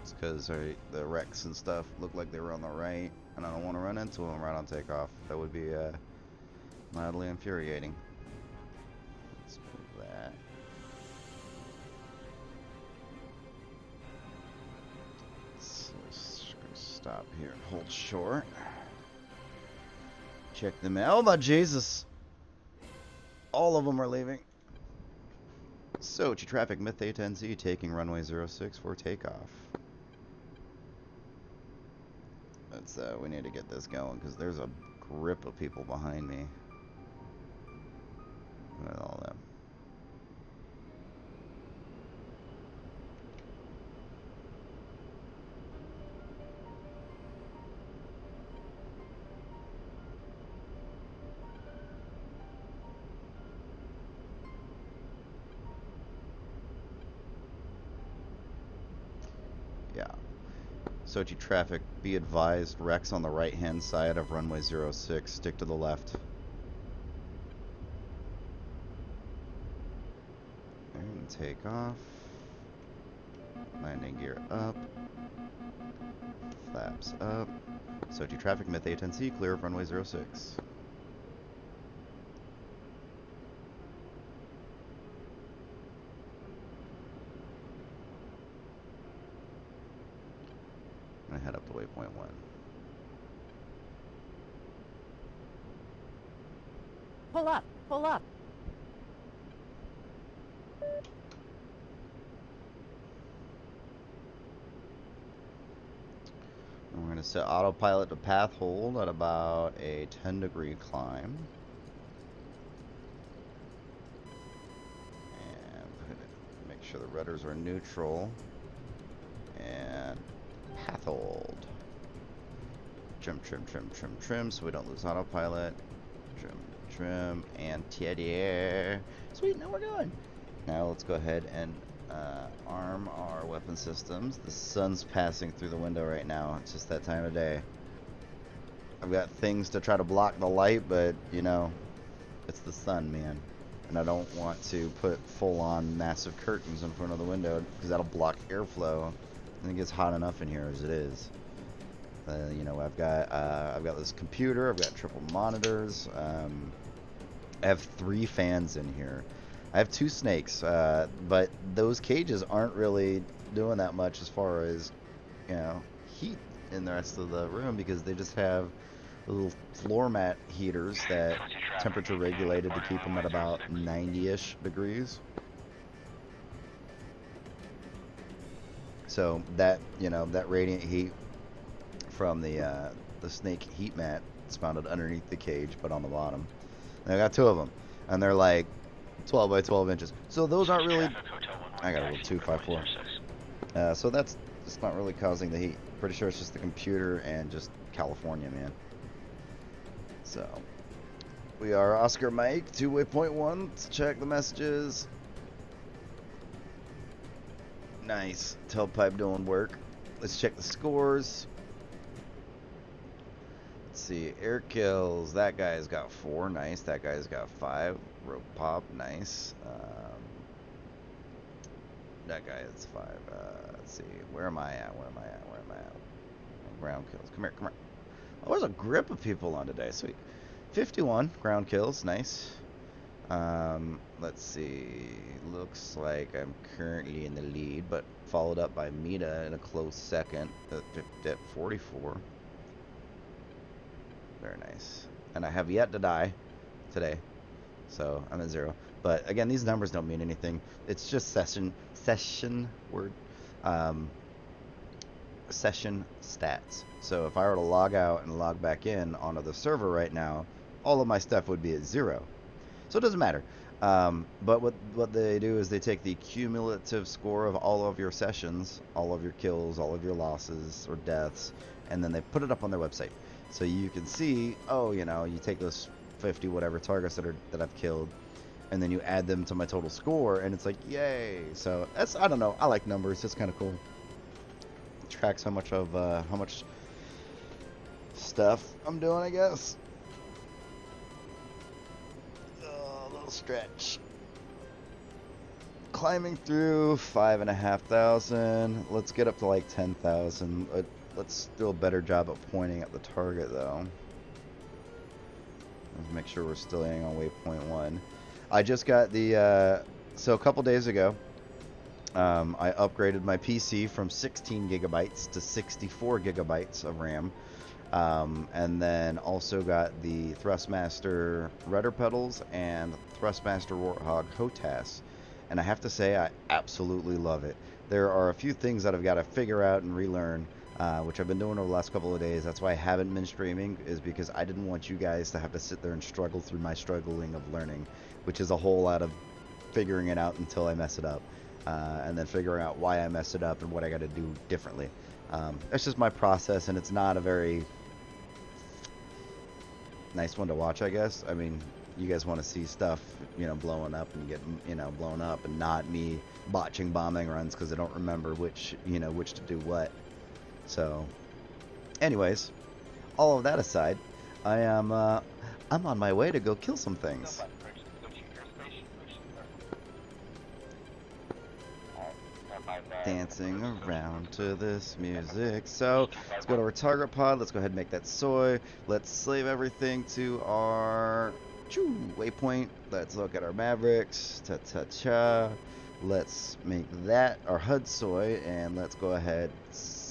It's because the wrecks and stuff look like they were on the right, and I don't want to run into them right on takeoff. That would be mildly infuriating. Let's move that. So let's just gonna stop here and hold short. Check them out. Oh my Jesus! All of them are leaving. Sochi traffic Myth A10c taking runway 06 for takeoff. Let's we need to get this going because there's a grip of people behind me. Look at all them. Yeah. Sochi traffic, be advised, wrecks on the right-hand side of runway 06. Stick to the left. And take off. Landing gear up. Flaps up. Sochi traffic, Myth A10c, clear of runway 06. waypoint 1. Pull up. Pull up. And we're going to set autopilot to path hold at about a 10-degree climb. And make sure the rudders are neutral. And path hold. Trim, trim, trim, trim, trim, so we don't lose autopilot. Trim, trim, and TTI. Sweet, now we're going. Now let's go ahead and arm our weapon systems. The sun's passing through the window right now. It's just that time of day. I've got things to try to block the light, but, you know, it's the sun, man. And I don't want to put full-on massive curtains in front of the window because that'll block airflow. And it gets hot enough in here as it is. You know, I've got this computer. I've got triple monitors. I have 3 fans in here. I have 2 snakes, but those cages aren't really doing that much as far as, you know, heat in the rest of the room because they just have little floor mat heaters that temperature regulated to keep them at about 90-ish degrees. So that, you know, that radiant heat from the snake heat mat is mounted underneath the cage, but on the bottom. And I got 2 of them, and they're like 12 by 12 inches. So those aren't really. I got a little 254. So that's just not really causing the heat. Pretty sure it's just the computer and just California, man. So we are Oscar Mike 2 waypoint 1. Let's check the messages. Nice. Tailpipe doing work. Let's check the scores. Let's see. Air kills. That guy's got 4. Nice. That guy's got 5. Rope pop. Nice. That guy is 5. Let's see. Where am I at? Where am I at? Where am I at? Ground kills. Come here. Come here. Oh, there's a grip of people on today. Sweet. 51 ground kills. Nice. Let's see. Looks like I'm currently in the lead, but followed up by Mita in a close second at 44. Very nice. And I have yet to die today, so I'm at 0. But again, these numbers don't mean anything. It's just session stats. So if I were to log out and log back in onto the server right now, all of my stuff would be at 0. So it doesn't matter. But what they do is they take the cumulative score of all of your sessions, all of your kills, all of your losses or deaths, and then they put it up on their website. So you can see, oh, you know, you take those 50 whatever targets that I've killed, and then you add them to my total score, and it's like, yay. So that's, I don't know, I like numbers. It's kind of cool. It tracks how much stuff I'm doing, I guess. Stretch. Climbing through 5,500. Let's get up to like 10,000. Let's do a better job of pointing at the target though. Let's make sure we're still aiming on waypoint 1. I just got the so a couple days ago I upgraded my PC from 16 gigabytes to 64 gigabytes of RAM. And then also got the Thrustmaster rudder pedals and Thrustmaster Warthog HOTAS. And I have to say, I absolutely love it. There are a few things that I've got to figure out and relearn, which I've been doing over the last couple of days. That's why I haven't been streaming, is because I didn't want you guys to have to sit there and struggle through my struggling of learning, which is a whole lot of figuring it out until I mess it up. And then figuring out why I messed it up and what I got to do differently. That's just my process, and it's not a very nice one to watch, I guess. I mean, you guys want to see stuff, you know, blowing up and get, you know, blown up, and not me botching bombing runs because I don't remember which to do what. So, anyways, all of that aside, I'm on my way to go kill some things. Dancing around to this music. So let's go to our target pod. Let's go ahead and make that soy. Let's slave everything to our waypoint. Let's look at our Mavericks. Let's make that our HUD soy, and let's go ahead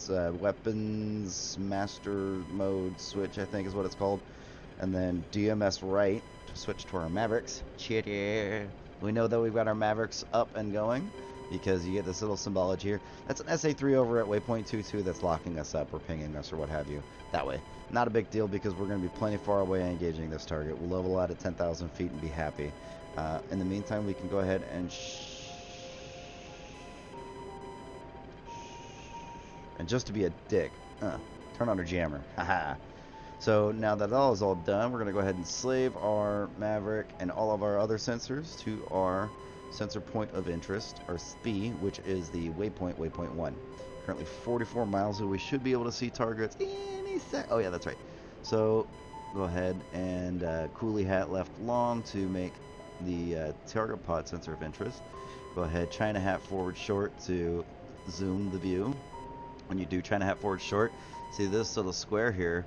weapons master mode switch, I think is what it's called. And then DMS right to switch to our Mavericks. Chitty. We know that we've got our Mavericks up and going because you get this little symbology here. That's an SA3 over at waypoint 22 that's locking us up or pinging us or what have you that way. Not a big deal because we're going to be plenty far away engaging this target. We'll level out at 10,000 feet and be happy. In the meantime, we can go ahead and just to be a dick, turn on our jammer. Haha. So now that all is all done, we're going to go ahead and slave our Maverick and all of our other sensors to our sensor point of interest, or SPI, which is the waypoint 1. Currently 44 miles, so we should be able to see targets any sec. Oh yeah, that's right. So go ahead and coolie hat left long to make the target pod sensor of interest. Go ahead, China hat forward short to zoom the view. When you do China hat forward short, see this little square here,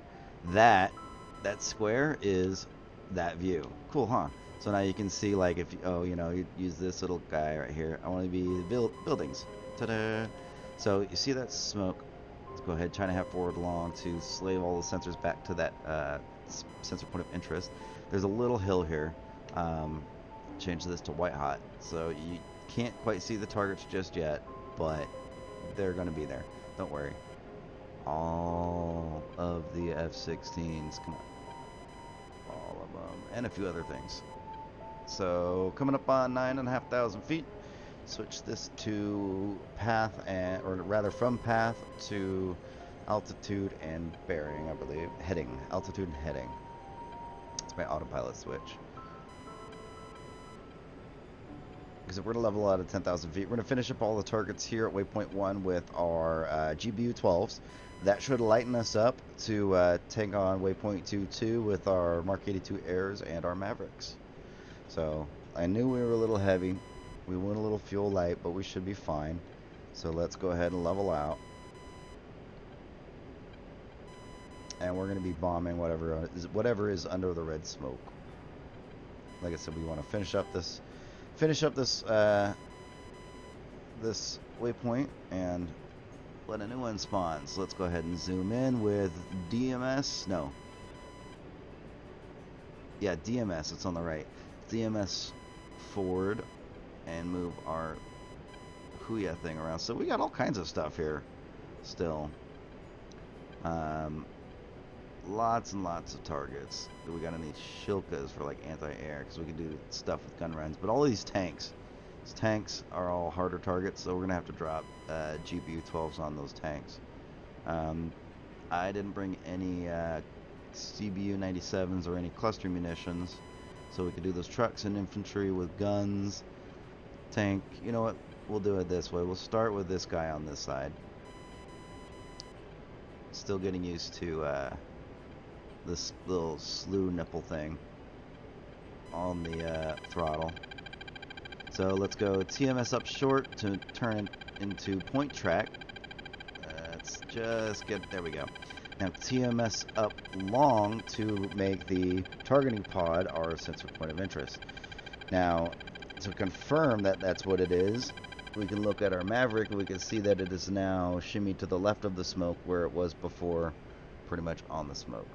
that square is that view. Cool, huh? So now you can see, like, if you use this little guy right here. I want to be the buildings. Ta-da! So you see that smoke. Let's go ahead, China hat forward long to slave all the sensors back to that sensor point of interest. There's a little hill here. Change this to white hot. So you can't quite see the targets just yet, but they're going to be there. Don't worry. All of the F-16s, come on. All of them, and a few other things. So coming up on 9,500 feet, switch this to path, or rather from path to altitude and bearing, I believe. Heading, altitude and heading. It's my autopilot switch. Because if we're going to level out at 10,000 feet, we're going to finish up all the targets here at waypoint 1 with our GBU-12s. That should lighten us up to take on waypoint 2 with our Mark 82 Airs and our Mavericks. So I knew we were a little heavy. We went a little fuel light, but we should be fine. So let's go ahead and level out. And we're going to be bombing whatever is under the red smoke. Like I said, we want to finish up this this waypoint and let a new one spawn. So let's go ahead and zoom in with DMS. No. Yeah, DMS. It's on the right. DMS forward and move our Huya thing around. So we got all kinds of stuff here still. Lots and lots of targets. We got any shilkas for like anti-air because we can do stuff with gun runs. But all these tanks are all harder targets, so we're gonna have to drop GBU-12s on those tanks. I didn't bring any CBU-97s or any cluster munitions, so we could do those trucks and infantry with guns. Tank. You know what? We'll do it this way. We'll start with this guy on this side. Still getting used to this little slew nipple thing on the throttle. So let's go TMS up short to turn into point track. Let's just get, there we go. Now TMS up long to make the targeting pod our sensor point of interest. Now to confirm that that's what it is, we can look at our Maverick and we can see that it is now shimmied to the left of the smoke where it was before, pretty much on the smoke.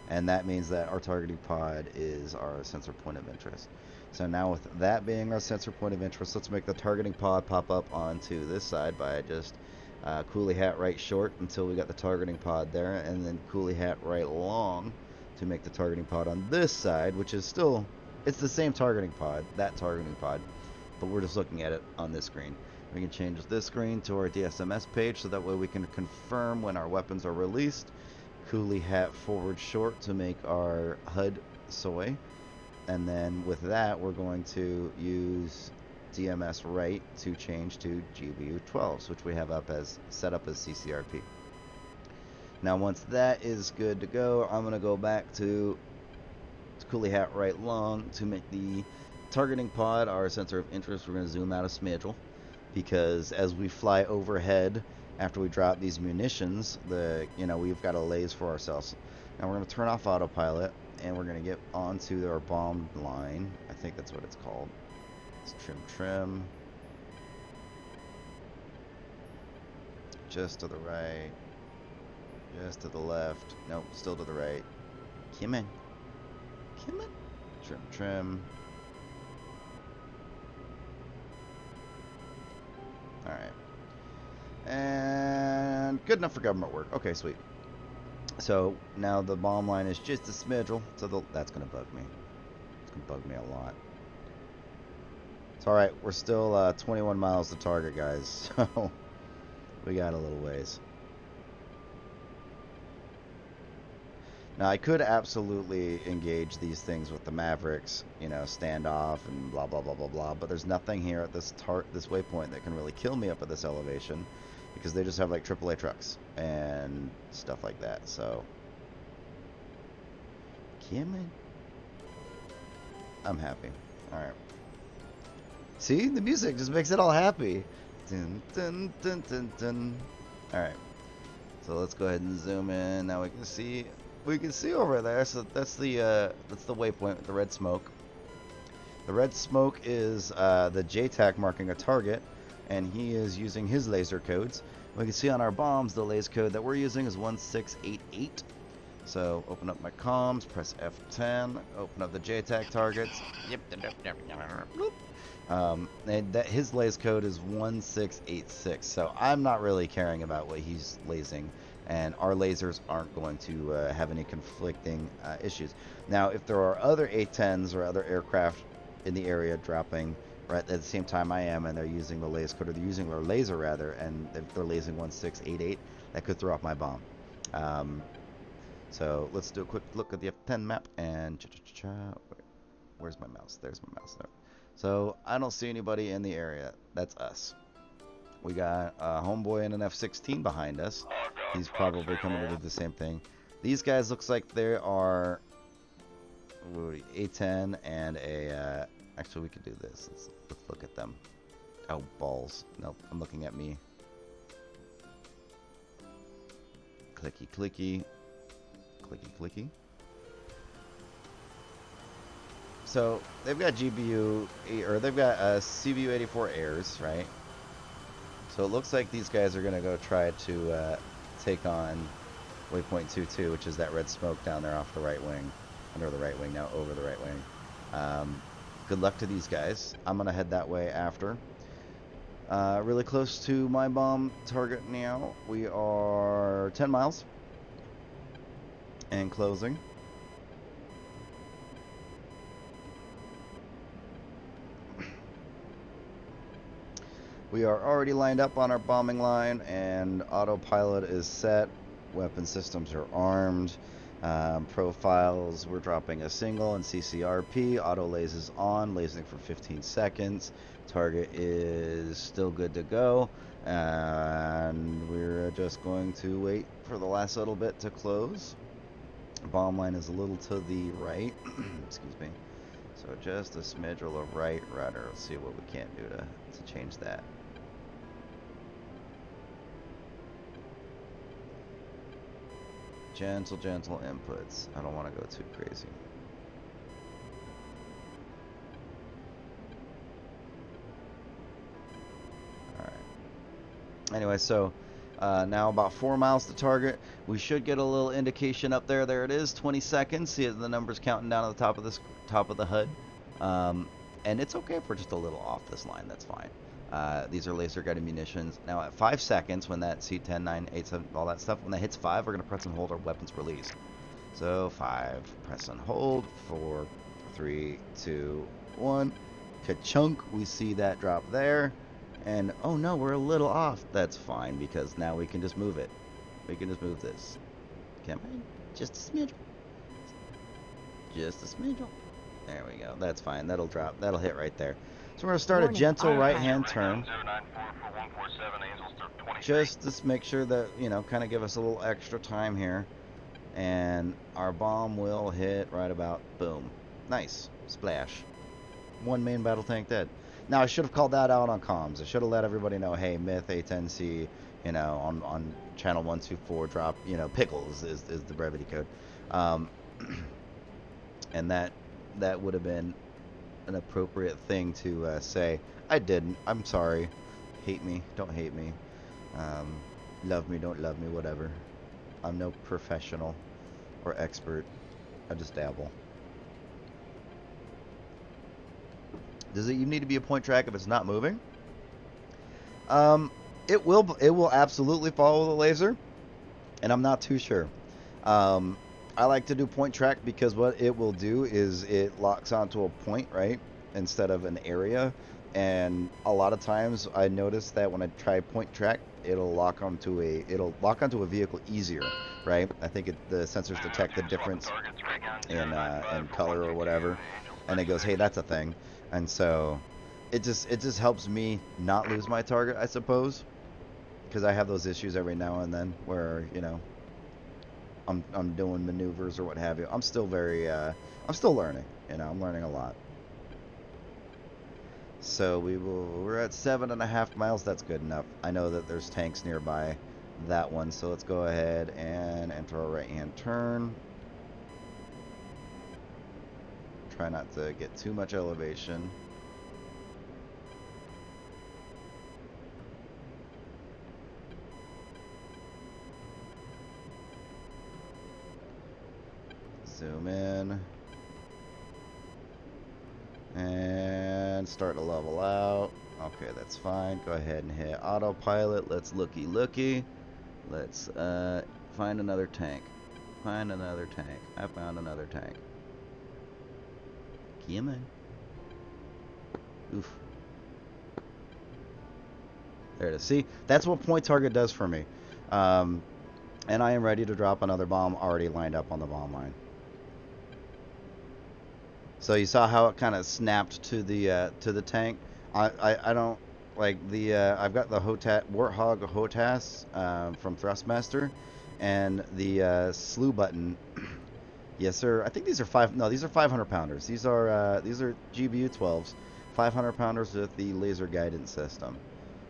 And that means that our targeting pod is our sensor point of interest. So now with that being our sensor point of interest, let's make the targeting pod pop up onto this side by just coolie hat right short until we got the targeting pod there, and then coolie hat right long to make the targeting pod on this side, which is still, it's the same targeting pod, that targeting pod, but we're just looking at it on this screen. We can change this screen to our DSMS page so that way we can confirm when our weapons are released. Coolie hat forward short to make our HUD soy, and then with that we're going to use DMS right to change to GBU-12s, which we have set up as CCRP. Now once that is good to go, I'm going to go back to coolie hat right long to make the targeting pod our sensor of interest. We're going to zoom out a smidge because as we fly overhead after we drop these munitions, we've got a laze for ourselves. Now we're going to turn off autopilot and we're going to get onto our bomb line. I think that's what it's called. It's trim. just to the right, just to the left. Nope, still to the right. Come in. Come in. Trim, trim. Alright. And good enough for government work. Okay, sweet. So now the bomb line is just a smidgel. So that's going to bug me. It's going to bug me a lot. It's alright. We're still 21 miles to target, guys. So we got a little ways. Now, I could absolutely engage these things with the Mavericks, you know, stand off and blah, blah, blah, blah, blah. But there's nothing here at this waypoint that can really kill me up at this elevation because they just have, like, AAA trucks and stuff like that. So, Kim, I'm happy. All right. See? The music just makes it all happy. Dun, dun, dun, dun, dun. All right. So let's go ahead and zoom in. Now we can see over there. So that's the waypoint with the red smoke. The red smoke is the JTAC marking a target, and he is using his laser codes. We can see on our bombs the laser code that we're using is 1688. So open up my comms, press F10, open up the JTAC targets. And that his laser code is 1686. So I'm not really caring about what he's lasing, and our lasers aren't going to have any conflicting issues. Now, if there are other A10s or other aircraft in the area dropping right at the same time I am, and they're using the laser code, or they're using their laser rather, and if they're lasing 1688, that could throw off my bomb. So let's do a quick look at the F10 map, and where's my mouse? There's my mouse there. So I don't see anybody in the area. That's us. We got a homeboy and an F-16 behind us. He's probably coming to do the same thing. These guys looks like they are A10 and a. Actually, we could do this. Let's look at them. Oh, balls. Nope, I'm looking at me. Clicky, clicky. Clicky, clicky. So they've got GBU, or they've got CBU 84 airs, right? So it looks like these guys are gonna go try to take on waypoint 22, which is that red smoke down there off the right wing, under the right wing, now over the right wing. Good luck to these guys. I'm gonna head that way after. Really close to my bomb target now. We are 10 miles and closing. We are already lined up on our bombing line, and autopilot is set. Weapon systems are armed. Profiles, we're dropping a single and CCRP. Auto lays is on, lasing for 15 seconds. Target is still good to go, and we're just going to wait for the last little bit to close. Bomb line is a little to the right. Excuse me. So just a smidgel of right rudder. Let's see what we can't do to change that. Gentle inputs. I don't want to go too crazy. Alright. Anyway, so now about 4 miles to target. We should get a little indication up there. There it is, 20 seconds. See the numbers counting down at the top of the HUD. And it's okay if we're just a little off this line. That's fine. These are laser guided munitions. Now at 5 seconds, when that C10, 9, 8, 7, all that stuff, when that hits 5, we're going to press and hold our weapons release. So 5, press and hold, 4, 3, 2, 1. Ka-chunk, we see that drop there. And, oh no, we're a little off. That's fine, because now we can just move it. We can just move this. Come on, just a smidge. Just a smidge. There we go. That's fine. That'll drop. That'll hit right there. So we're going to start a gentle right-hand turn. Just to make sure that, you know, kind of give us a little extra time here. And our bomb will hit right about, boom. Nice. Splash. One main battle tank dead. Now, I should have called that out on comms. I should have let everybody know, hey, Myth, A10c, you know, on channel 124, drop, you know, pickles is the brevity code. And that would have been an appropriate thing to say. I didn't. I'm sorry. Hate me. Don't hate me. Love me, don't love me, whatever. I'm no professional or expert. I just dabble. Does it even need to be a point track if it's not moving? It will absolutely follow the laser, and I'm not too sure. I like to do point track because what it will do is it locks onto a point, right, instead of an area. And a lot of times I notice that when I try point track, it'll lock onto a vehicle easier, right? I think the sensors detect the difference in color or whatever, and it goes, hey, that's a thing. And so it just helps me not lose my target, I suppose, because I have those issues every now and then where, you know, I'm doing maneuvers or what have you. I'm still learning, you know, I'm learning a lot. So we're at 7.5 miles. That's good enough. I know that there's tanks nearby that one, so let's go ahead and enter our right-hand turn. Try not to get too much elevation. Zoom in. And start to level out. Okay, that's fine. Go ahead and hit autopilot. Let's looky. Let's find another tank. Find another tank. I found another tank. Come on. Oof. There it is. See, that's what point target does for me. And I am ready to drop another bomb already lined up on the bomb line. So you saw how it kind of snapped to the tank. I don't like the I've got the Warthog HOTAS from Thrustmaster, and the slew button. Yes, sir. I think these are 500 pounders. These are GBU 12s, 500 pounders with the laser guidance system.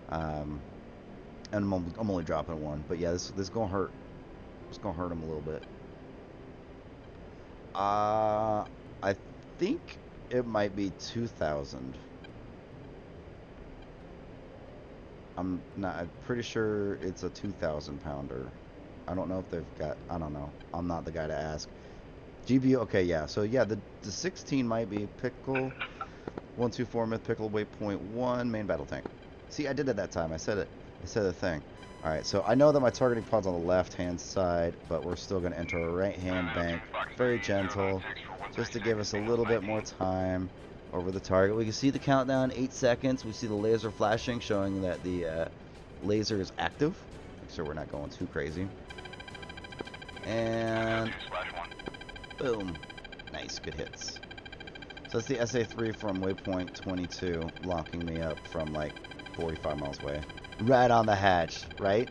And I'm only dropping one, but yeah, this gonna hurt. It's gonna hurt him a little bit. I think it might be 2,000. I'm pretty sure it's a 2,000 pounder. I don't know if they've got, I don't know. I'm not the guy to ask. GBU, okay, yeah. So yeah, the 16 might be Pickle 124 Myth Pickle waypoint 1 main battle tank. See, I did it that time. I said it. I said the thing. All right, so I know that my targeting pod's on the left-hand side, but we're still going to enter a right-hand bank, very gentle, just to give us a little bit more time over the target. We can see the countdown, 8 seconds. We see the laser flashing, showing that the laser is active. Make sure we're not going too crazy. And boom. Nice, good hits. So that's the SA-3 from waypoint 22, locking me up from like 45 miles away. Right on the hatch, right?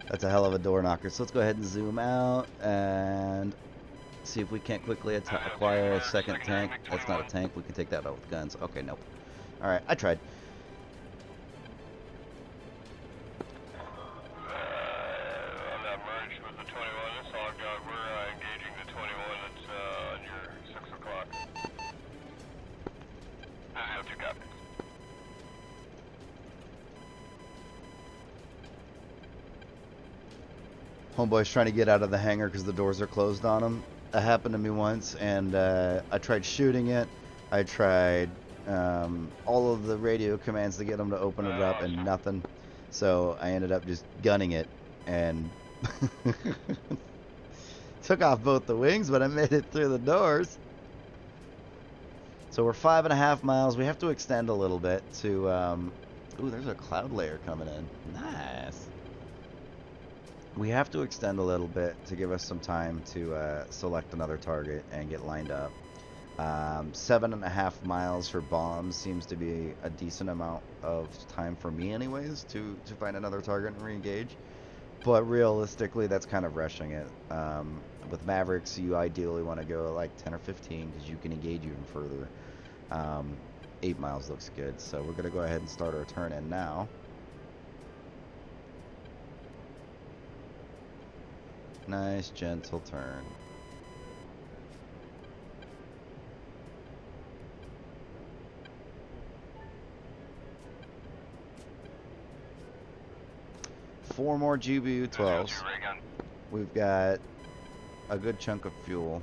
That's a hell of a door knocker. So let's go ahead and zoom out and see if we can't quickly acquire a second tank. That's not a tank. We can take that out with guns. Okay, nope. Alright, I tried. On that merge with the 21, that's all I've got. We're engaging the 21 that's on your 6 o'clock. That's you got. Homeboy's trying to get out of the hangar because the doors are closed on him. That happened to me once, and I tried shooting it. I tried all of the radio commands to get him to open it up, and nothing. So I ended up just gunning it, and took off both the wings, but I made it through the doors. So we're 5.5 miles. We have to extend a little bit to... ooh, there's a cloud layer coming in. Nice. We have to extend a little bit to give us some time to select another target and get lined up. 7.5 miles for bombs seems to be a decent amount of time for me anyways to find another target and re-engage. But realistically, that's kind of rushing it. With Mavericks, you ideally want to go like 10 or 15 because you can engage even further. 8 miles looks good. So we're going to go ahead and start our turn in now. Nice, gentle turn. 4 more GBU 12s. Two ray gun. We've got a good chunk of fuel.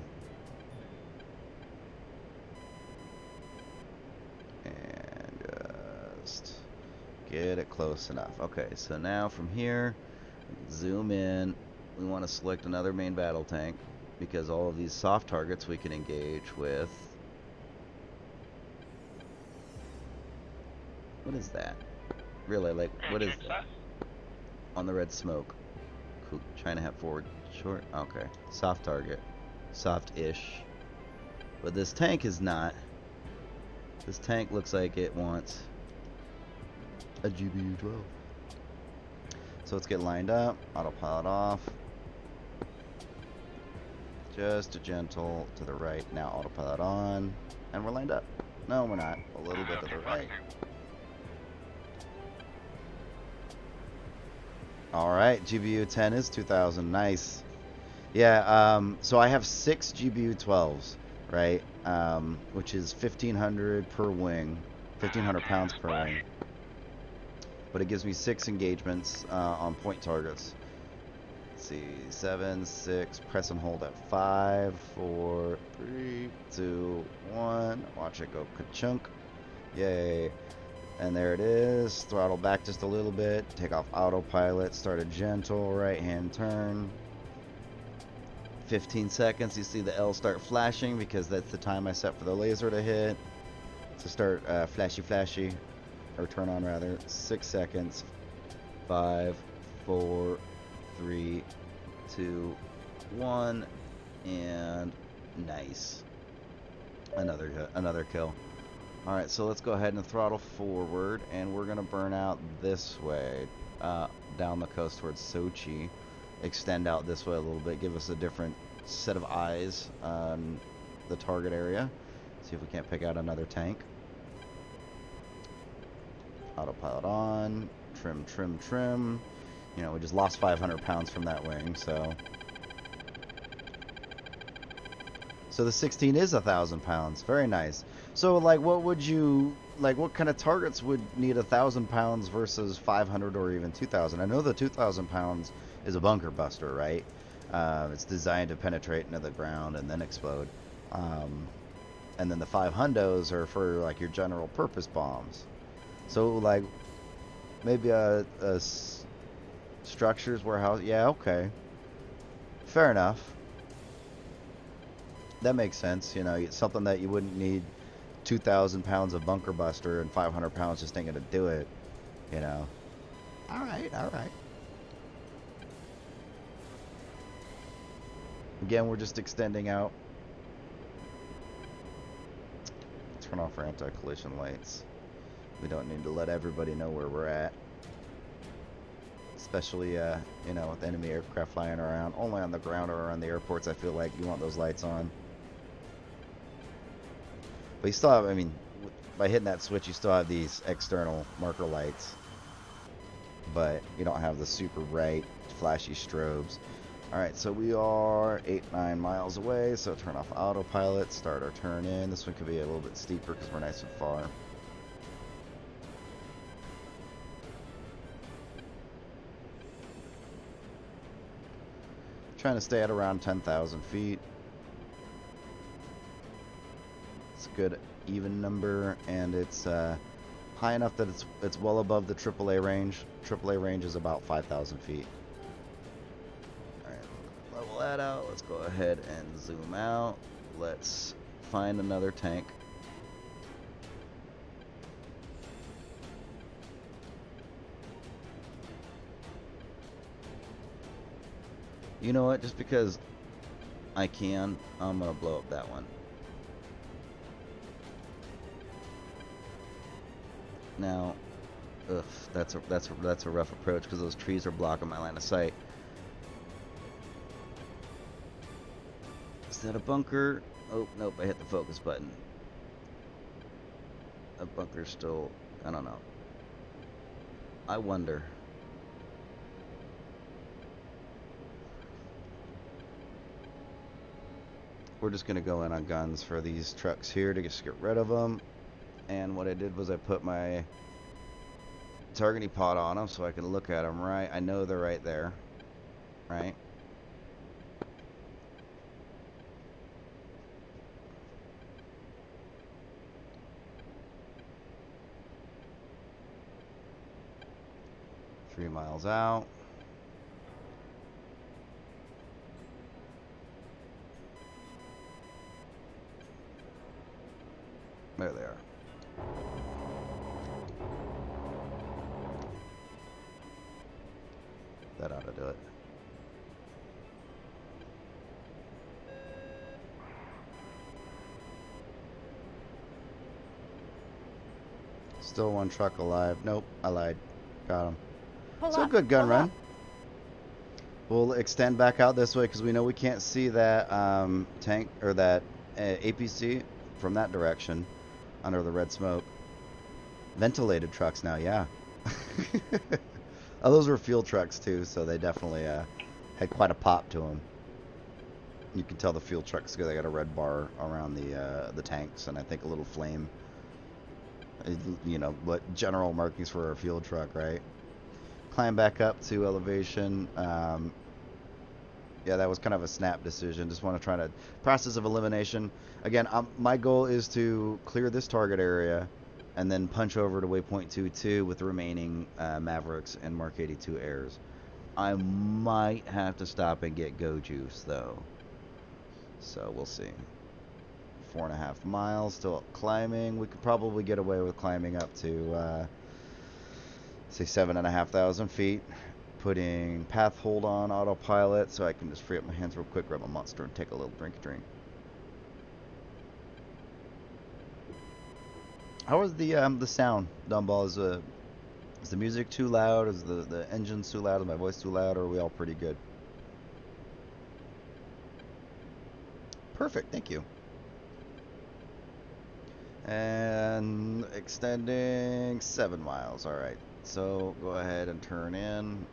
And just get it close enough. Okay, so now from here, zoom in. We want to select another main battle tank because all of these soft targets we can engage with. What is that? Really, like, what is that? On the red smoke. Cool. Trying to have forward short. Okay. Soft target. Soft-ish. But this tank is not. This tank looks like it wants a GBU 12. So let's get lined up. Autopilot off. Just a gentle to the right. Now autopilot on. And we're lined up. No, we're not. A little bit to the right. Alright, GBU 10 is 2,000. Nice. Yeah, so I have 6 GBU 12s, right? Which is 1,500 per wing. 1,500 pounds per wing. But it gives me 6 engagements on point targets. Let's see, 7, 6, press and hold at 5, 4, 3, 2, 1. Watch it go ka-chunk. Yay. And there it is. Throttle back just a little bit. Take off autopilot. Start a gentle right-hand turn. 15 seconds. You see the L start flashing because that's the time I set for the laser to hit. To start flashy. Or turn on rather. 6 seconds. 5, 4, 3, 2, 1. And nice. Another kill. Alright, so let's go ahead and throttle forward, and we're going to burn out this way, down the coast towards Sochi. Extend out this way a little bit, give us a different set of eyes on the target area. See if we can't pick out another tank. Autopilot on, trim. You know, we just lost 500 pounds from that wing, so... So the 16 is 1,000 pounds. Very nice. So, like, what would you... Like, what kind of targets would need 1,000 pounds versus 500 or even 2,000? I know the 2,000 pounds is a bunker buster, right? It's designed to penetrate into the ground and then explode. And then the 500s are for, like, your general purpose bombs. So, like, maybe a structures, warehouse... Yeah, okay. Fair enough. That makes sense, you know, something that you wouldn't need 2,000 pounds of bunker buster and 500 pounds just ain't gonna do it, you know. Alright. Again, we're just extending out. Turn off our anti-collision lights. We don't need to let everybody know where we're at. Especially, you know, with enemy aircraft flying around. Only on the ground or around the airports, I feel like you want those lights on. But you still have, I mean, by hitting that switch, you still have these external marker lights. But you don't have the super bright, flashy strobes. Alright, so we are 8-9 miles away, so turn off autopilot, start our turn in. This one could be a little bit steeper because we're nice and far. Trying to stay at around 10,000 feet. It's a good even number, and it's high enough that it's well above the AAA range. AAA range is about 5,000 feet. Alright, level that out. Let's go ahead and zoom out. Let's find another tank. You know what? Just because I can, I'm gonna blow up that one. Now, ugh, that's a rough approach because those trees are blocking my line of sight. Is that a bunker? Oh nope, I hit the focus button. A bunker's still, I don't know. I wonder. We're just gonna go in on guns for these trucks here to just get rid of them. And what I did was I put my targeting pod on them so I can look at them right. I know they're right there, right? Three miles out. There they are. That ought to do it. Still one truck alive. Nope, I lied. Got him. Pull So up. good gun pull run. up. We'll extend back out this way because we know we can't see that tank or that APC from that direction under the red smoke. Ventilated trucks now, yeah. Oh, those were fuel trucks too, so they definitely had quite a pop to them. You can tell the fuel trucks because they got a red bar around the tanks and I think a little flame. You know what general markings for a fuel truck, right? Climb back up to elevation. Yeah, that was kind of a snap decision. Just want to try to process of elimination. Again, my goal is to clear this target area and then punch over to waypoint 22 with the remaining Mavericks and Mark 82 airs. I might have to stop and get Go Juice though, so we'll see. 4.5 miles, still up climbing. We could probably get away with climbing up to say 7,500 feet. Putting path hold on autopilot so I can just free up my hands real quick, grab a monster, and take a little drink. How was the sound, Dumbball? Is the music too loud? Is the engine too loud? Is my voice too loud? Or are we all pretty good? Perfect, thank you. And extending 7 miles. All right, so go ahead and turn in.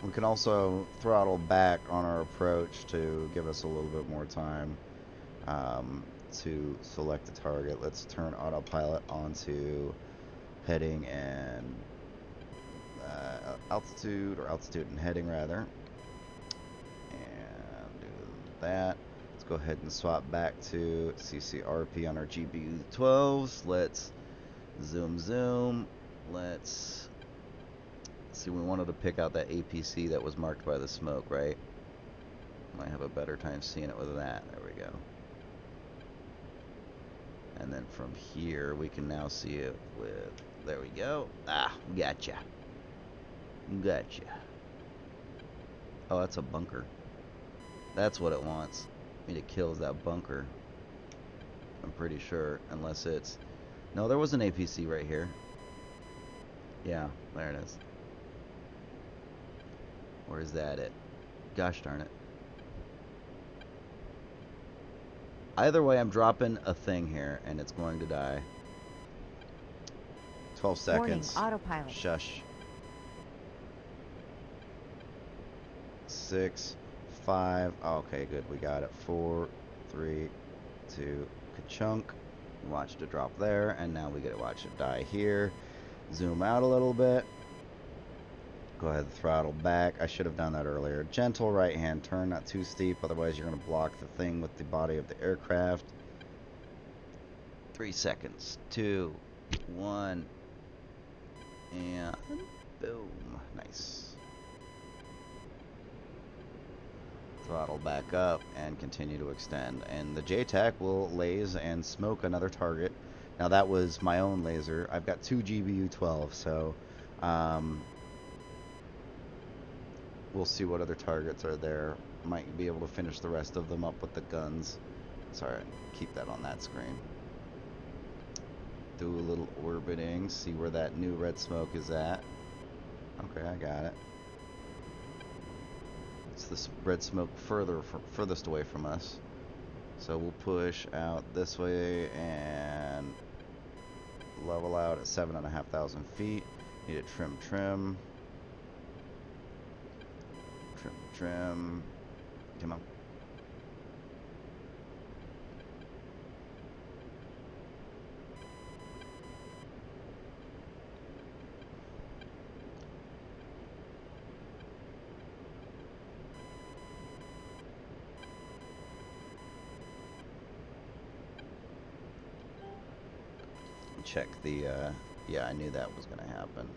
We can also throttle back on our approach to give us a little bit more time to select a target. Let's turn autopilot onto heading and altitude and heading rather. And do that. Let's go ahead and swap back to CCRP on our GBU-12s. Let's zoom. Let's see, we wanted to pick out that APC that was marked by the smoke, right? Might have a better time seeing it with that. There we go. And then from here, we can now see it with... There we go. Ah, gotcha. Oh, that's a bunker. That's what it wants me to kill, is that bunker. I'm pretty sure, unless it's... No, there was an APC right here. Yeah, there it is. Or is that it? Gosh darn it. Either way, I'm dropping a thing here, and it's going to die. 12 seconds. Warning, autopilot. Shush. 6, 5. Oh, okay, good. We got it. 4, 3, 2. Ka-chunk. Watch it drop there, and now we get to watch it die here. Zoom out a little bit. Go ahead and throttle back. I should have done that earlier. Gentle right hand turn, not too steep, otherwise you're going to block the thing with the body of the aircraft. 3 seconds. 2, 1, and boom. Nice. Throttle back up and continue to extend. And the JTAC will laze and smoke another target. Now that was my own laser. I've got 2 GBU-12, so we'll see what other targets are there. Might be able to finish the rest of them up with the guns. Sorry, keep that on that screen. Do a little orbiting, see where that new red smoke is at. Okay, I got it. It's this red smoke furthest away from us. So we'll push out this way and level out at 7,500 feet. Need to trim. Come on. check the, yeah, I knew that was gonna happen.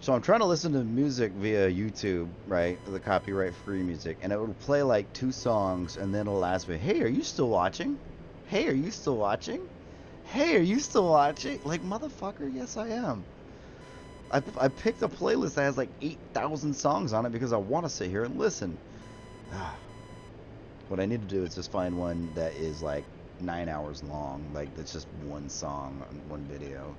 So I'm trying to listen to music via YouTube, right? The copyright-free music, and it will play like 2 songs, and then it'll ask me, "Hey, are you still watching? Hey, are you still watching? Hey, are you still watching?" Like, motherfucker, yes I am. I picked a playlist that has like 8,000 songs on it because I want to sit here and listen. What I need to do is just find one that is like 9 hours long, like that's just one song on one video.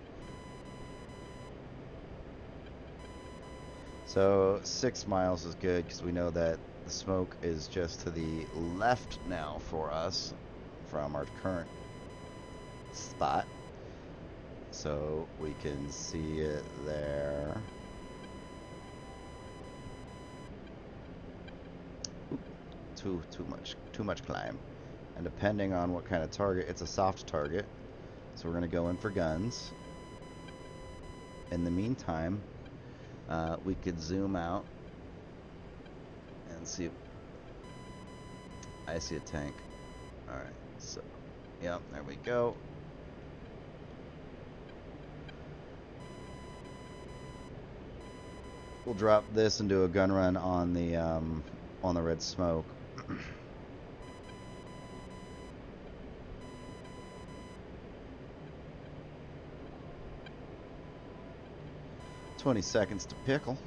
So 6 miles is good because we know that the smoke is just to the left now for us from our current spot. So we can see it there. Oop, too much climb. And depending on what kind of target, it's a soft target. So we're gonna go in for guns. In the meantime, we could zoom out and see. I see a tank. Alright, so, yep, there we go. We'll drop this and do a gun run on the red smoke. 20 seconds to pickle.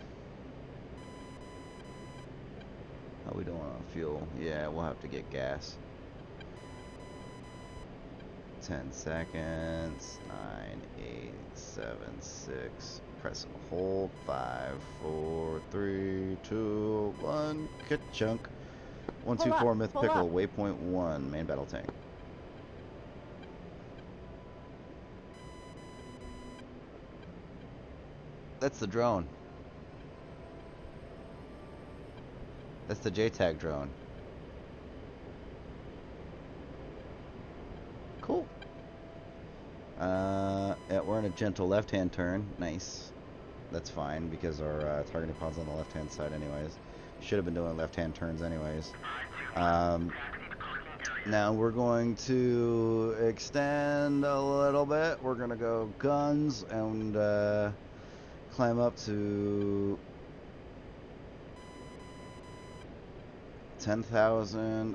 How we doing on fuel? Yeah, we'll have to get gas. 10 seconds. 9, 8, 7, 6. Press and hold. 5, 4, 3, 2, 1. Ka-chunk. 124 Myth pull Pickle. up. Waypoint 1. Main battle tank. That's the drone. That's the JTAG drone. Cool. Yeah, we're in a gentle left-hand turn. Nice. That's fine because our targeting pod's on the left-hand side anyways. Should have been doing left-hand turns anyways. Now we're going to extend a little bit. We're going to go guns and climb up to 10,000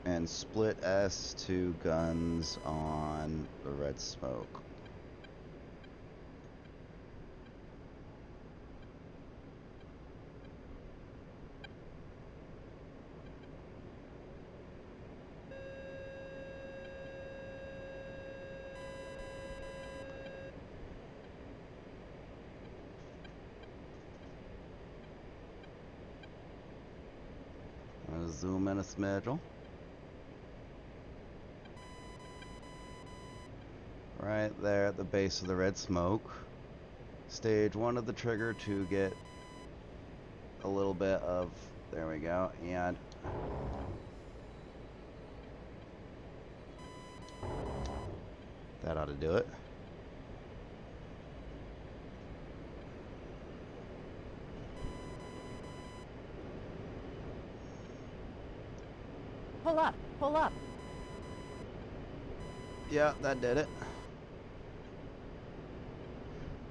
and split S to guns on the red smoke. Zoom in a smidge. Right there at the base of the red smoke. Stage 1 of the trigger to get a little bit of, there we go, and that ought to do it. Pull up, pull up. Yeah, that did it.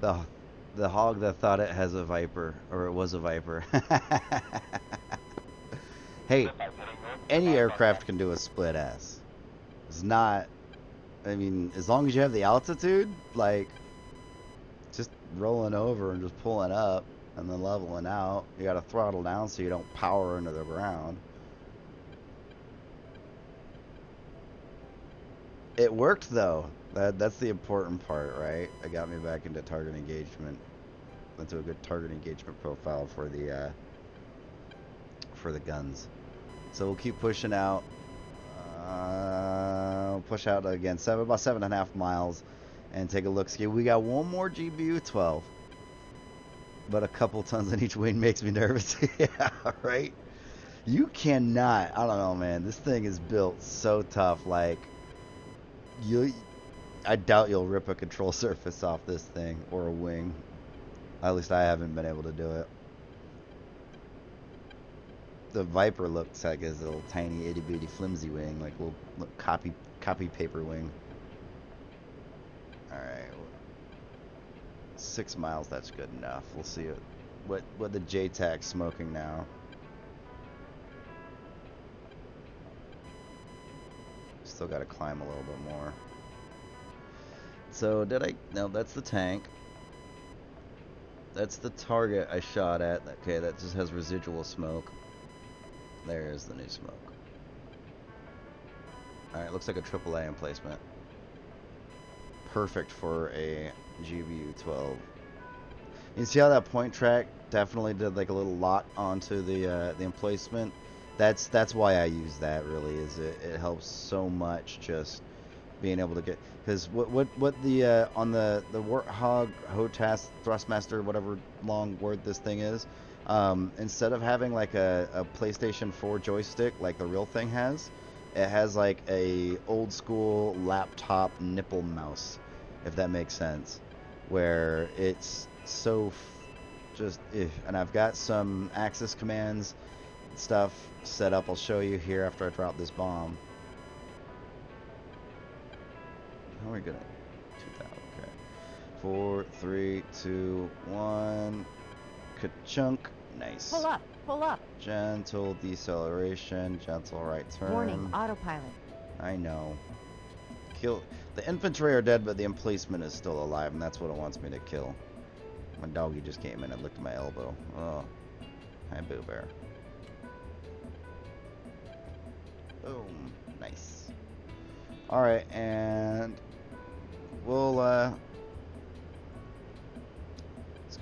The hog that thought it has a Viper, or it was a Viper. Hey, any aircraft can do a split S. It's not, I mean, as long as you have the altitude, like, just rolling over and just pulling up and then leveling out. You gotta throttle down so you don't power into the ground. It worked though. That's the important part, right? It got me back into target engagement. Into a good target engagement profile for the guns. So we'll keep pushing out. Push out again, about 7.5 miles, and take a look. See, we got one more GBU 12, but a couple tons on each wing makes me nervous. Yeah, right. You cannot. I don't know, man. This thing is built so tough. Like, I doubt you'll rip a control surface off this thing or a wing. At least I haven't been able to do it. The Viper looks like his little tiny itty bitty flimsy wing, like little Copy paper wing. Alright. 6 miles, that's good enough. We'll see what the JTAC's smoking now. Still got to climb a little bit more. So no, that's the tank. That's the target I shot at. Okay, that just has residual smoke. There's the new smoke. Alright, looks like a AAA emplacement. Perfect for a GBU-12. You see how that point track definitely did like a little lock onto the emplacement? That's why I use that, really, is it helps so much just being able to get, because what the on the Warthog, HOTAS, Thrustmaster, whatever long word this thing is, instead of having like a PlayStation 4 joystick like the real thing has, it has like a old school laptop nipple mouse, if that makes sense, where it's so and I've got some Axis commands stuff set up. I'll show you here after I drop this bomb. How are we gonna do that? Okay. 4, 3, 2, 1. Ka-chunk. Nice. Pull up, pull up. Gentle deceleration, gentle right turn. Warning, autopilot. I know. Kill. The infantry are dead, but the emplacement is still alive, and that's what it wants me to kill. My doggy just came in and looked at my elbow. Oh. Hi, Boo Bear. Boom. Nice. Alright, and we'll, let's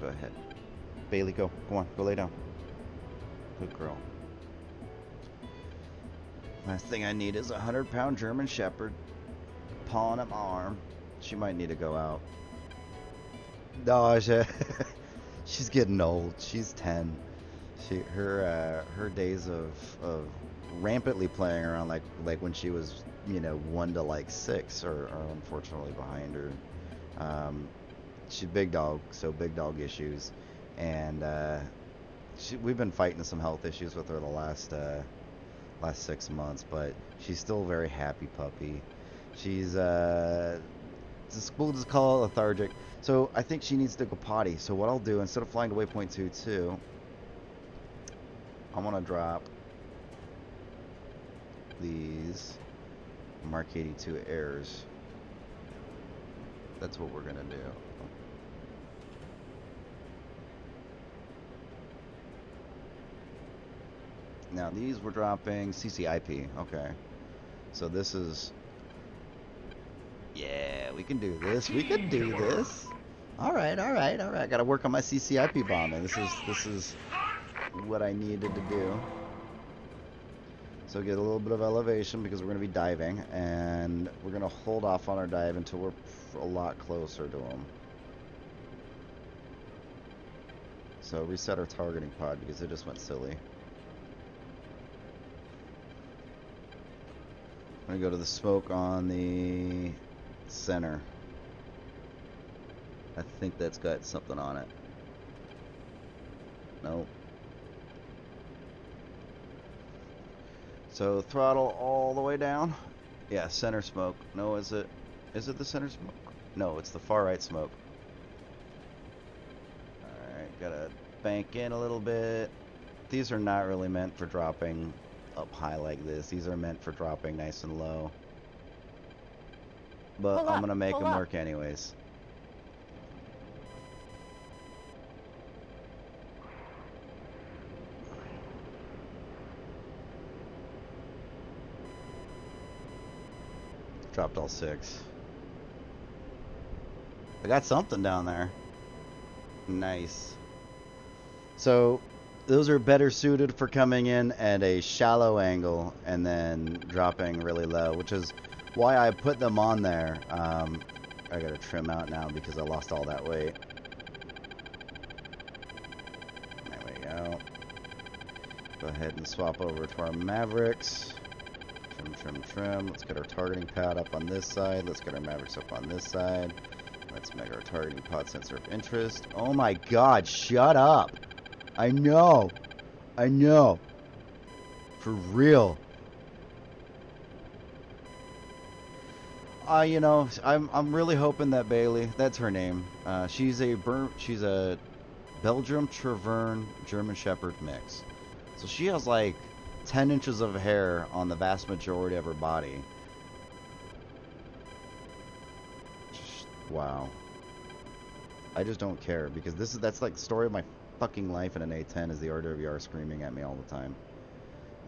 go ahead. Bailey, go. Go on. Go lay down. Good girl. Last thing I need is a 100-pound German Shepherd pawing at my arm. She might need to go out. No, she's getting old. She's 10. Her days of rampantly playing around like when she was, you know, 1 to like 6 are unfortunately behind her. She's big dog, so big dog issues, and we've been fighting some health issues with her the last 6 months, but she's still a very happy puppy. She's we'll just call it lethargic. So I think she needs to go potty. So what I'll do, instead of flying to waypoint 22, I'm gonna drop these Mark 82 airs. That's what we're gonna do. Now these we're dropping CCIP. Okay. So this is, yeah, we can do this. We can do this. All right. Got to work on my CCIP bombing. This is what I needed to do. So get a little bit of elevation because we're going to be diving, and we're going to hold off on our dive until we're a lot closer to them. So reset our targeting pod because it just went silly. I'm going to go to the smoke on the center. I think that's got something on it. Nope. So throttle all the way down. Yeah, center smoke. No, is it the center smoke? No, it's the far right smoke. Alright, gotta bank in a little bit. These are not really meant for dropping up high like this. These are meant for dropping nice and low. But I'm gonna make them work anyways. Dropped all 6. I got something down there. Nice. So those are better suited for coming in at a shallow angle and then dropping really low, which is why I put them on there. I gotta trim out now because I lost all that weight. There we go. Go ahead and swap over to our Mavericks. Trim. Let's get our targeting pad up on this side. Let's get our Mavericks up on this side. Let's make our targeting pod sensor of interest. Oh my god, shut up! I know! For real. You know, I'm really hoping that Bailey, that's her name. She's a Belgium Treverne German Shepherd mix. So she has like 10 inches of hair on the vast majority of her body. Wow. I just don't care because that's like the story of my fucking life in an A10 is the RWR screaming at me all the time.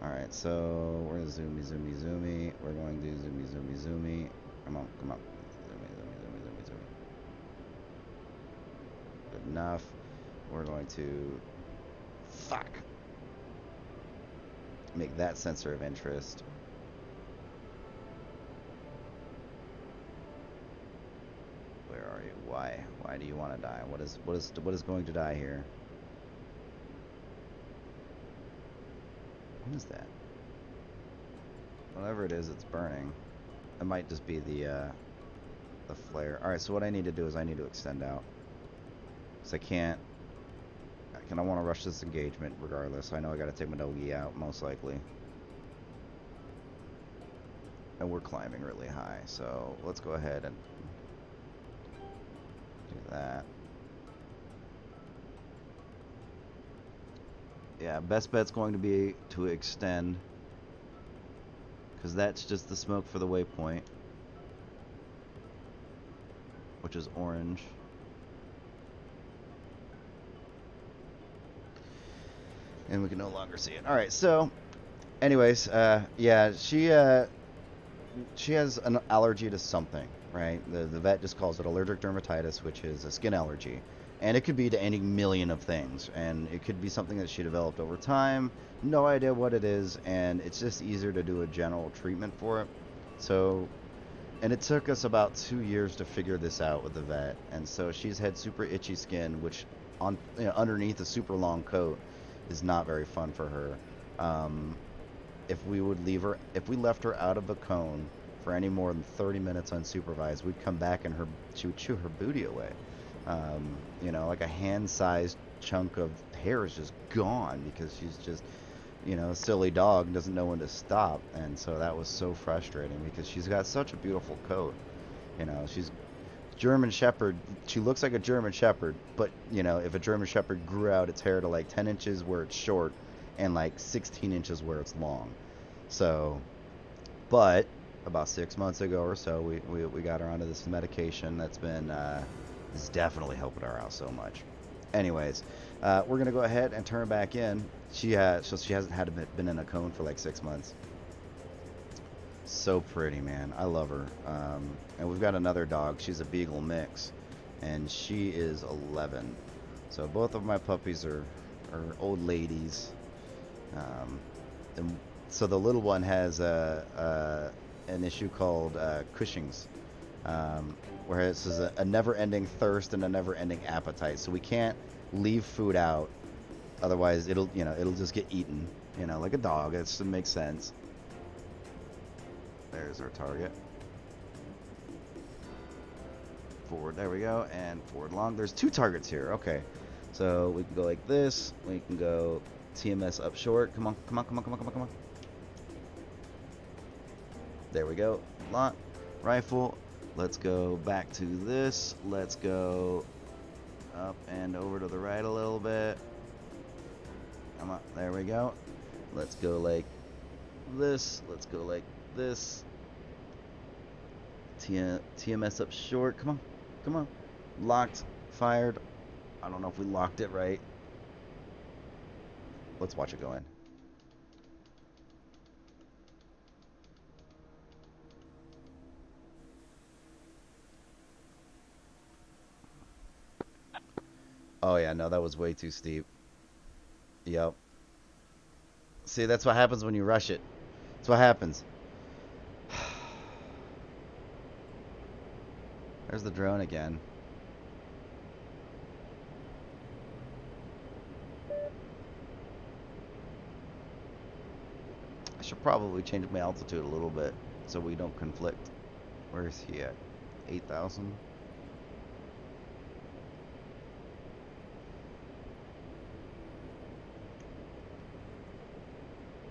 Alright, so we're gonna zoomy. We're going to zoomy. Come on. Zoomy. Good enough. We're going to make that sensor of interest. Where are you? Why? Why do you want to die? What is going to die here? What is that? Whatever it is, it's burning. It might just be the flare. All right, so what I need to do is I need to extend out. Cause I can't. I want to rush this engagement regardless. I know I got to take my Nogi out most likely. And we're climbing really high, so let's go ahead and do that. Yeah, best bet's going to be to extend, because that's just the smoke for the waypoint, which is orange. And we can no longer see it. All right, so anyways, yeah, she has an allergy to something, right? The vet just calls it allergic dermatitis, which is a skin allergy. And it could be to any million of things. And it could be something that she developed over time. No idea what it is. And it's just easier to do a general treatment for it. So, and it took us about 2 years to figure this out with the vet. And so she's had super itchy skin, which underneath a super long coat is not very fun for her. If we left her out of a cone for any more than 30 minutes unsupervised, we'd come back and she would chew her booty away. Like a hand-sized chunk of hair is just gone because she's just, a silly dog, doesn't know when to stop. And so that was so frustrating because she's got such a beautiful coat. She's German Shepherd. She looks like a German Shepherd, but, if a German Shepherd grew out its hair to like 10 inches where it's short and like 16 inches where it's long. So, but about 6 months ago or so, we got her onto this medication that's been is definitely helping her out so much. Anyways, we're gonna go ahead and turn back in. She hasn't been in a cone for like 6 months. So pretty, man. I love her. And we've got another dog. She's a Beagle mix, and she is 11. So both of my puppies are old ladies. And so the little one has an issue called Cushing's, where it says a never-ending thirst and a never-ending appetite. So we can't leave food out, otherwise it'll just get eaten, like a dog. It makes sense. There's our target. Forward, there we go, and forward long. There's 2 targets here. Okay, so we can go like this. We can go TMS up short. Come on. There we go. Lock, rifle. Let's go back to this. Let's go up and over to the right a little bit. Come on, there we go. Let's go like this. Let's go like this. TMS up short. Come on. Locked, fired. I don't know if we locked it right. Let's watch it go in. Oh yeah, no, that was way too steep. Yep. See, that's what happens when you rush it. That's what happens. There's the drone again. I should probably change my altitude a little bit so we don't conflict. Where is he at? 8,000?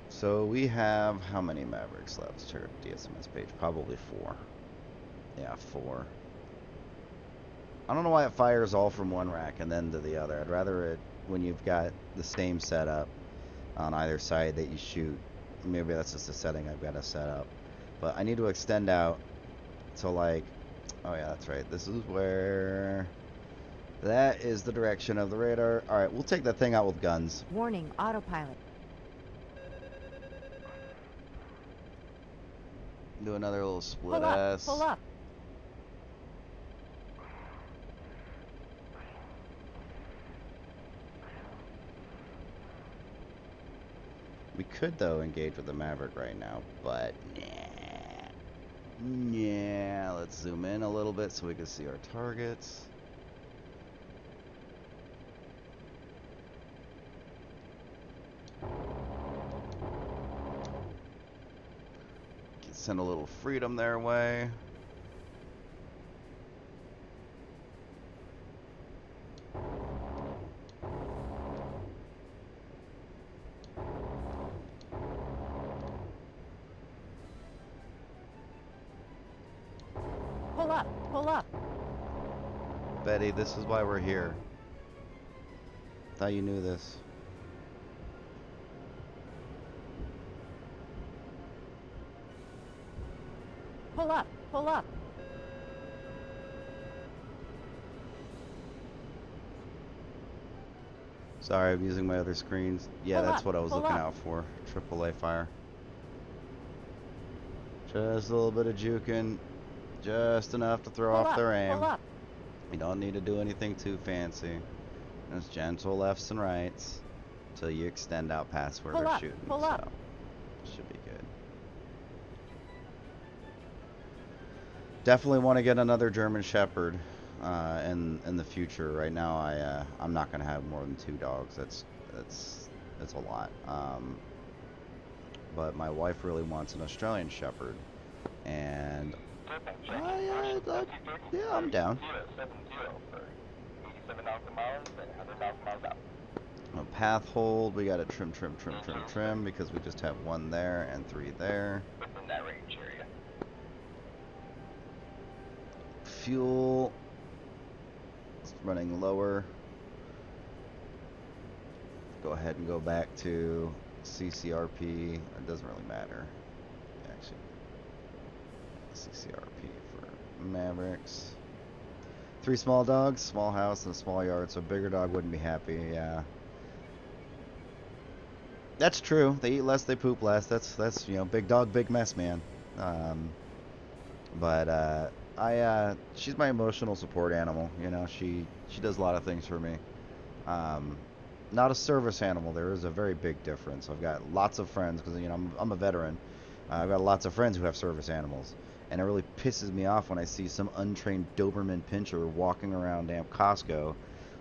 So we have how many Mavericks left? Check our DSMS page. Probably 4. Yeah, 4. I don't know why it fires all from one rack and then to the other. I'd rather it when you've got the same setup on either side that you shoot. Maybe that's just a setting I've got to set up. But I need to extend out to like, oh yeah, that's right. This is where, that is the direction of the radar. All right, we'll take that thing out with guns. Warning, autopilot. Do another little split Pull up, S. pull up. We could, though, engage with the Maverick right now, but nah. Yeah, let's zoom in a little bit so we can see our targets. Send a little freedom their way. Pull up, pull up. Betty, this is why we're here. Thought you knew this. Pull up, pull up. Sorry, I'm using my other screens. Yeah, Pull that's up, what I was pull looking up. out for. AAA fire. Just a little bit of juking. Just enough to throw Pull off up, their aim. pull up. You don't need to do anything too fancy. Just gentle lefts and rights till you extend out past where Pull they're up, shooting. pull so up. should be good. Definitely want to get another German Shepherd in the future. Right now, I'm not gonna have more than 2 dogs. That's a lot. But my wife really wants an Australian Shepherd, and yeah, I'm down. 070 for 87,000 miles and 100,000 miles out. A path hold, we got to trim because we just have 1 there and 3 there. Within that range area. Fuel, it's running lower. Go ahead and go back to CCRP. It doesn't really matter, actually. CCRP for Mavericks. 3 small dogs, small house, and a small yard, so a bigger dog wouldn't be happy. Yeah. That's true. They eat less, they poop less. That's you know, big dog, big mess, man. But she's my emotional support animal. You know, she does a lot of things for me. Not a service animal. There is a very big difference. I've got lots of friends because you know I'm a veteran. I've got lots of friends who have service animals, and it really pisses me off when I see some untrained Doberman Pinscher walking around damn Costco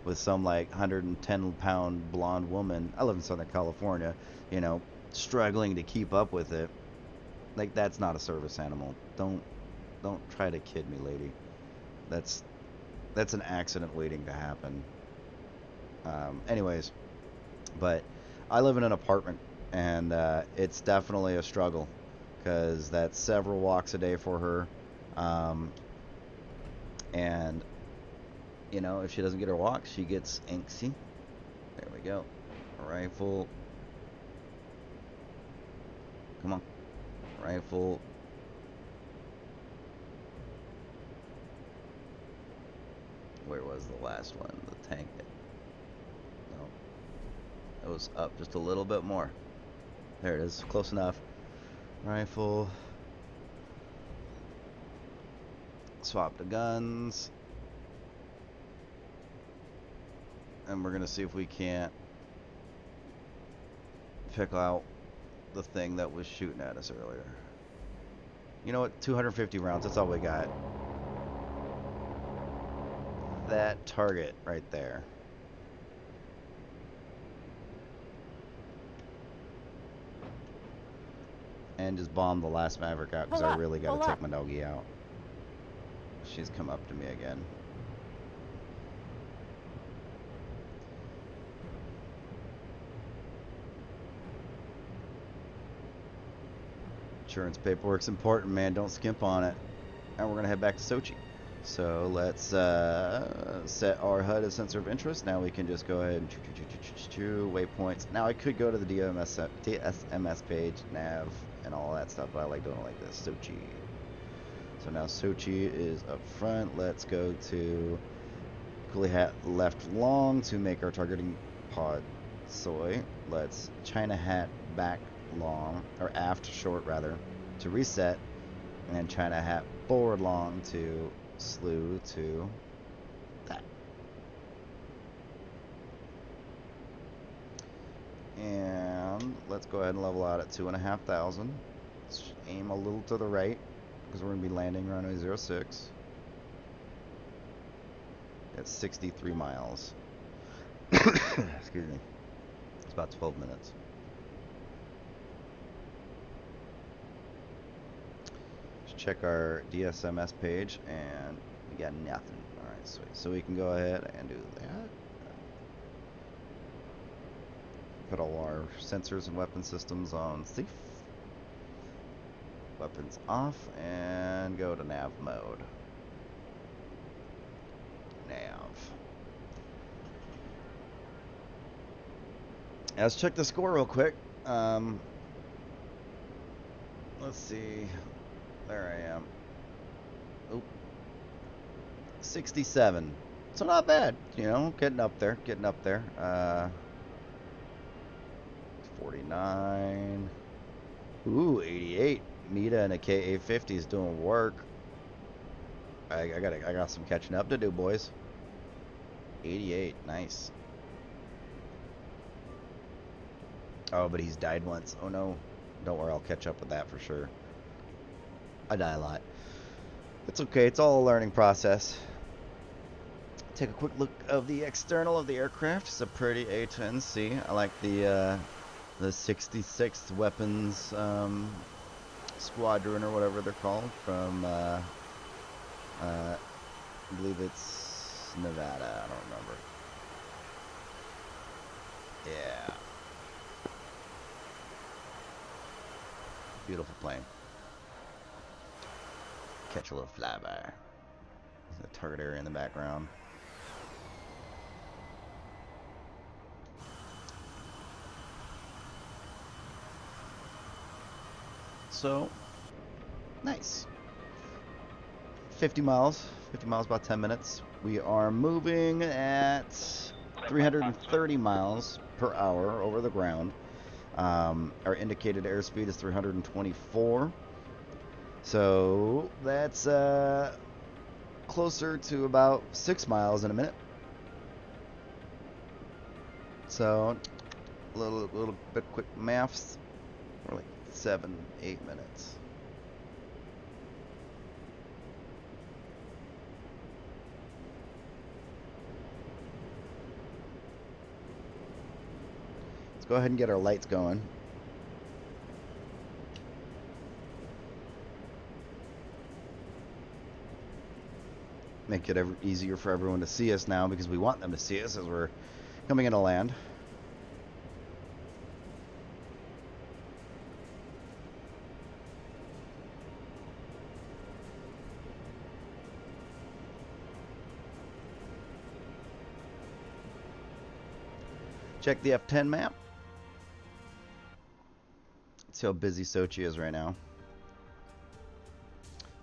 with some like 110-pound blonde woman. I live in Southern California, you know, struggling to keep up with it. Like, that's not a service animal. Don't try to kid me, lady. That's an accident waiting to happen. Anyways, but I live in an apartment, and it's definitely a struggle because that's several walks a day for her. And you know, if she doesn't get her walk, she gets anxious. There we go. Rifle. Come on. Rifle. Where was the last one? The tank. No. It was up just a little bit more. There it is. Close enough. Rifle. Swap the guns. And we're gonna see if we can't pick out the thing that was shooting at us earlier. You know what? 250 rounds. That's all we got. That target right there. And just bomb the last Maverick out because I really got to take my doggy out. She's come up to me again. Insurance paperwork's important, man. Don't skimp on it. and we're gonna head back to Sochi. So let's set our HUD as sensor of interest. Now we can just go ahead and waypoints. Now I could go to the DSMS page, nav, and all that stuff, but I like doing it like this. Sochi. So now Sochi is up front. Let's go to coolie hat left long to make our targeting pod soy. Let's China hat back long, or aft short rather, to reset, and then China hat forward long to slew to that. And let's go ahead and level out at 2,500. Let's aim a little to the right because we're going to be landing runway 06 at 63 miles. Excuse me. It's about 12 minutes. Let's check our DSMS page, and we got nothing. Alright, sweet. So we can go ahead and do that. Put all our sensors and weapon systems on safe. Weapons off, and go to nav mode. Nav. Let's check the score real quick. Let's see. There I am. Oop. 67. So not bad, you know, getting up there, 49. Ooh, 88. Mita and a KA50 is doing work. I got some catching up to do, boys. 88, nice. Oh, but he's died once. Oh no. Don't worry, I'll catch up with that for sure. I die a lot. It's okay, it's all a learning process. Take a quick look of the external of the aircraft. It's a pretty A10c. I like the 66th Weapons Squadron or whatever they're called from I believe it's Nevada. I don't remember. Yeah. Beautiful plane. Catch a little flyby. There's a target area in the background. So, nice. 50 miles, about 10 minutes. We are moving at 330 miles per hour over the ground. Our indicated airspeed is 324. So, that's closer to about 6 miles in a minute. So, a little bit quick maths. We're like 7-8 minutes. Let's go ahead and get our lights going. Make it easier for everyone to see us now because we want them to see us as we're coming into land. Check the F10 map. See how busy Sochi is right now.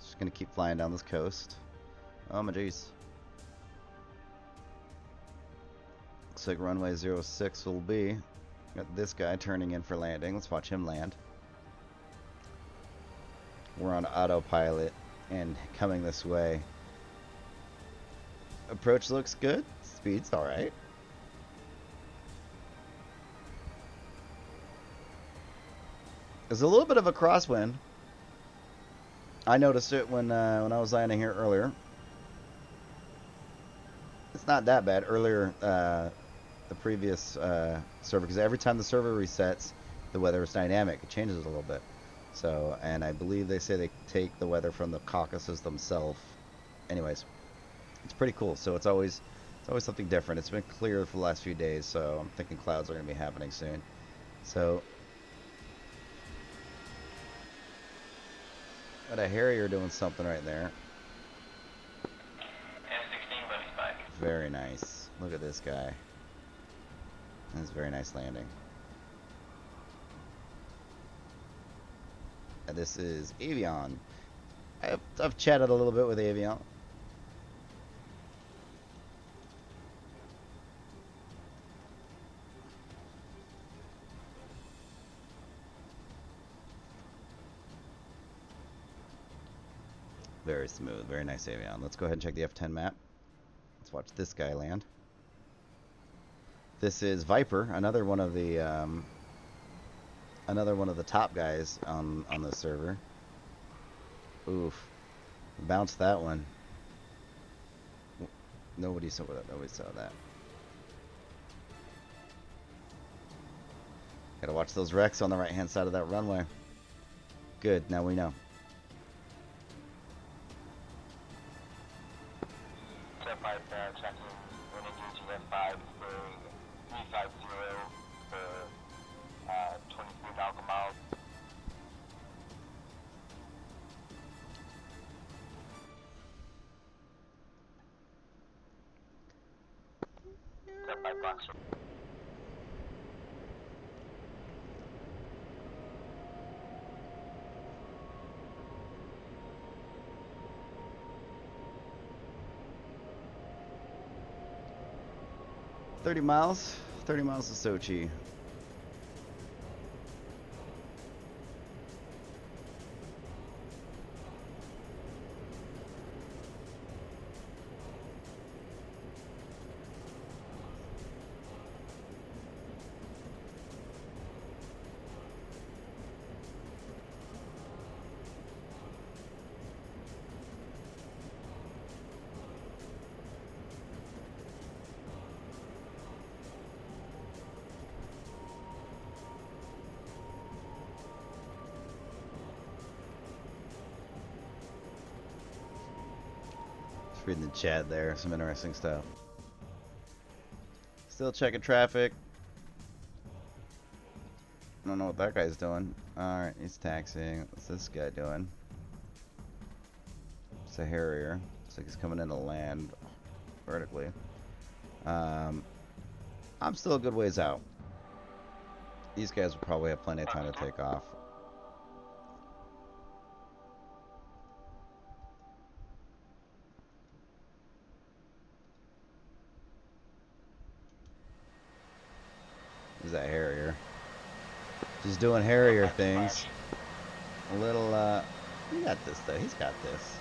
Just gonna keep flying down this coast. Oh my jeez. Looks like runway 06 will be. Got this guy turning in for landing. Let's watch him land. We're on autopilot and coming this way. Approach looks good. Speed's alright. There's a little bit of a crosswind. I noticed it when I was landing here earlier. It's not that bad. Earlier, the previous server, because every time the server resets, the weather is dynamic. It changes a little bit. So, and I believe they say they take the weather from the Caucasus themselves. Anyways, it's pretty cool. So it's always something different. It's been clear for the last few days, so I'm thinking clouds are going to be happening soon. So. Got a Harrier doing something right there. very nice. Look at this guy. That's a very nice landing. And this is Avion. I've chatted a little bit with Avion. Very smooth, very nice Avion. Let's go ahead and check the F10 map. Let's watch this guy land. This is Viper, another one of the top guys on the server. Oof, bounced that one. Nobody saw that. Nobody saw that. Gotta watch those wrecks on the right-hand side of that runway. Good. Now we know. Jet 5 checking when engaging F5 for 350 for 23 nautical miles. Jet 5 blocks. 30 miles. 30 miles to Sochi. Reading the chat there, some interesting stuff. Still checking traffic. I don't know what that guy's doing. Alright, he's taxiing. What's this guy doing? It's a Harrier. Looks like he's coming in to land vertically. I'm still a good ways out. These guys will probably have plenty of time to take off. Is that Harrier? Just doing Harrier things. A little, he got this though. He's got this.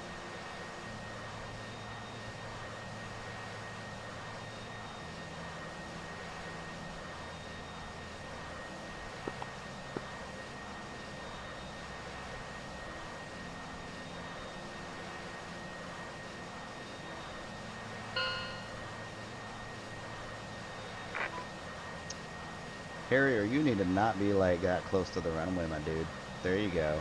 Harrier, you need to not be like that close to the runway, my dude. There you go.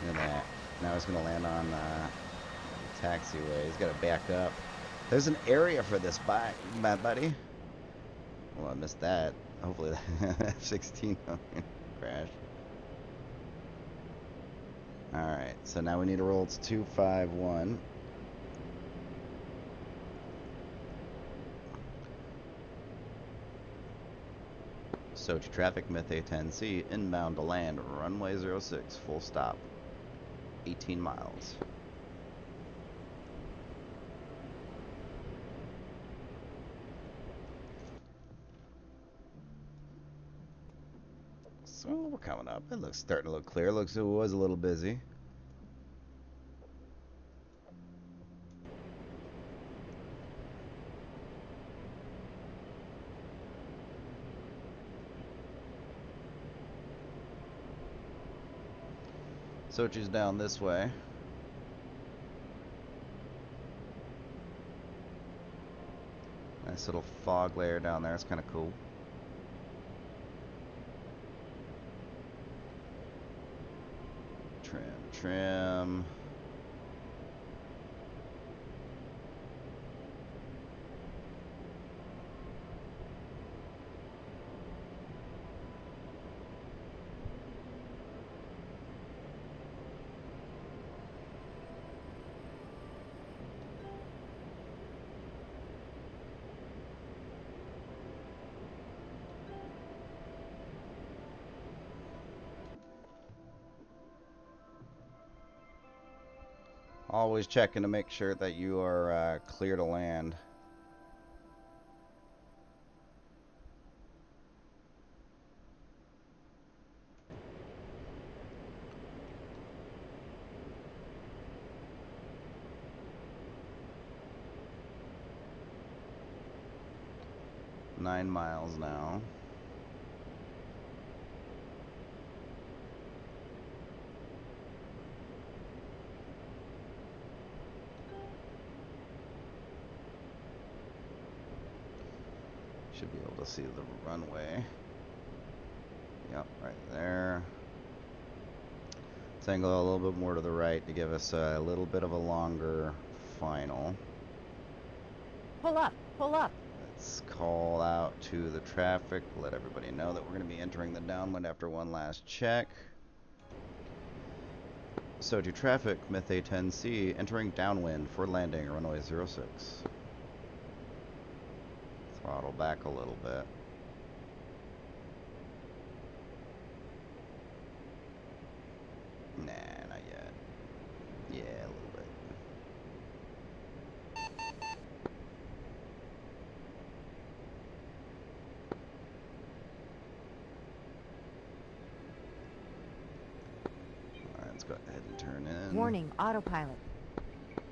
Look at that. Now he's gonna land on the taxiway. He's gotta back up. There's an area for this bike, my buddy. Well, I missed that. Hopefully that F-16 crash. Alright, so now we need to roll. It's 251. Sochi traffic, Myth A10c, inbound to land, runway 06, full stop, 18 miles. So we're coming up. It looks starting to look clear. Looks like it was a little busy. Sochi's down this way. Nice little fog layer down there. It's kind of cool. Trim. Always checking to make sure that you are clear to land. Nine miles now. Should be able to see the runway. Yep, right there. Let's angle a little bit more to the right to give us a little bit of a longer final. Pull up, pull up. Let's call out to the traffic, let everybody know that we're going to be entering the downwind after one last check. So to traffic, Myth A10c, entering downwind for landing, runway 06. Throttle back a little bit. Nah, not yet. Yeah, a little bit. Alright, let's go ahead and turn in. Warning, autopilot.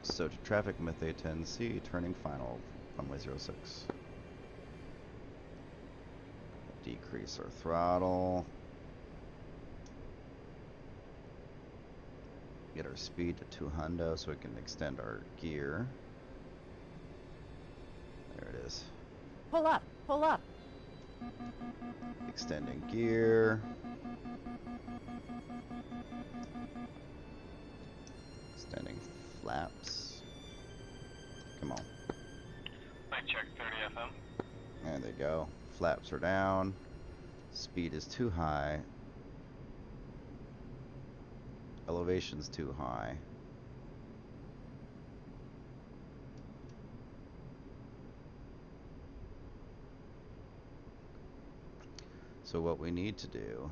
So to traffic, Myth A10c, turning final, runway 06. Decrease our throttle. Get our speed to 200 so we can extend our gear. There it is. Pull up, pull up. Extending gear. Extending flaps. Come on. Mic check 30 FM. There they go. Flaps are down. Speed is too high. Elevation's too high. So what we need to do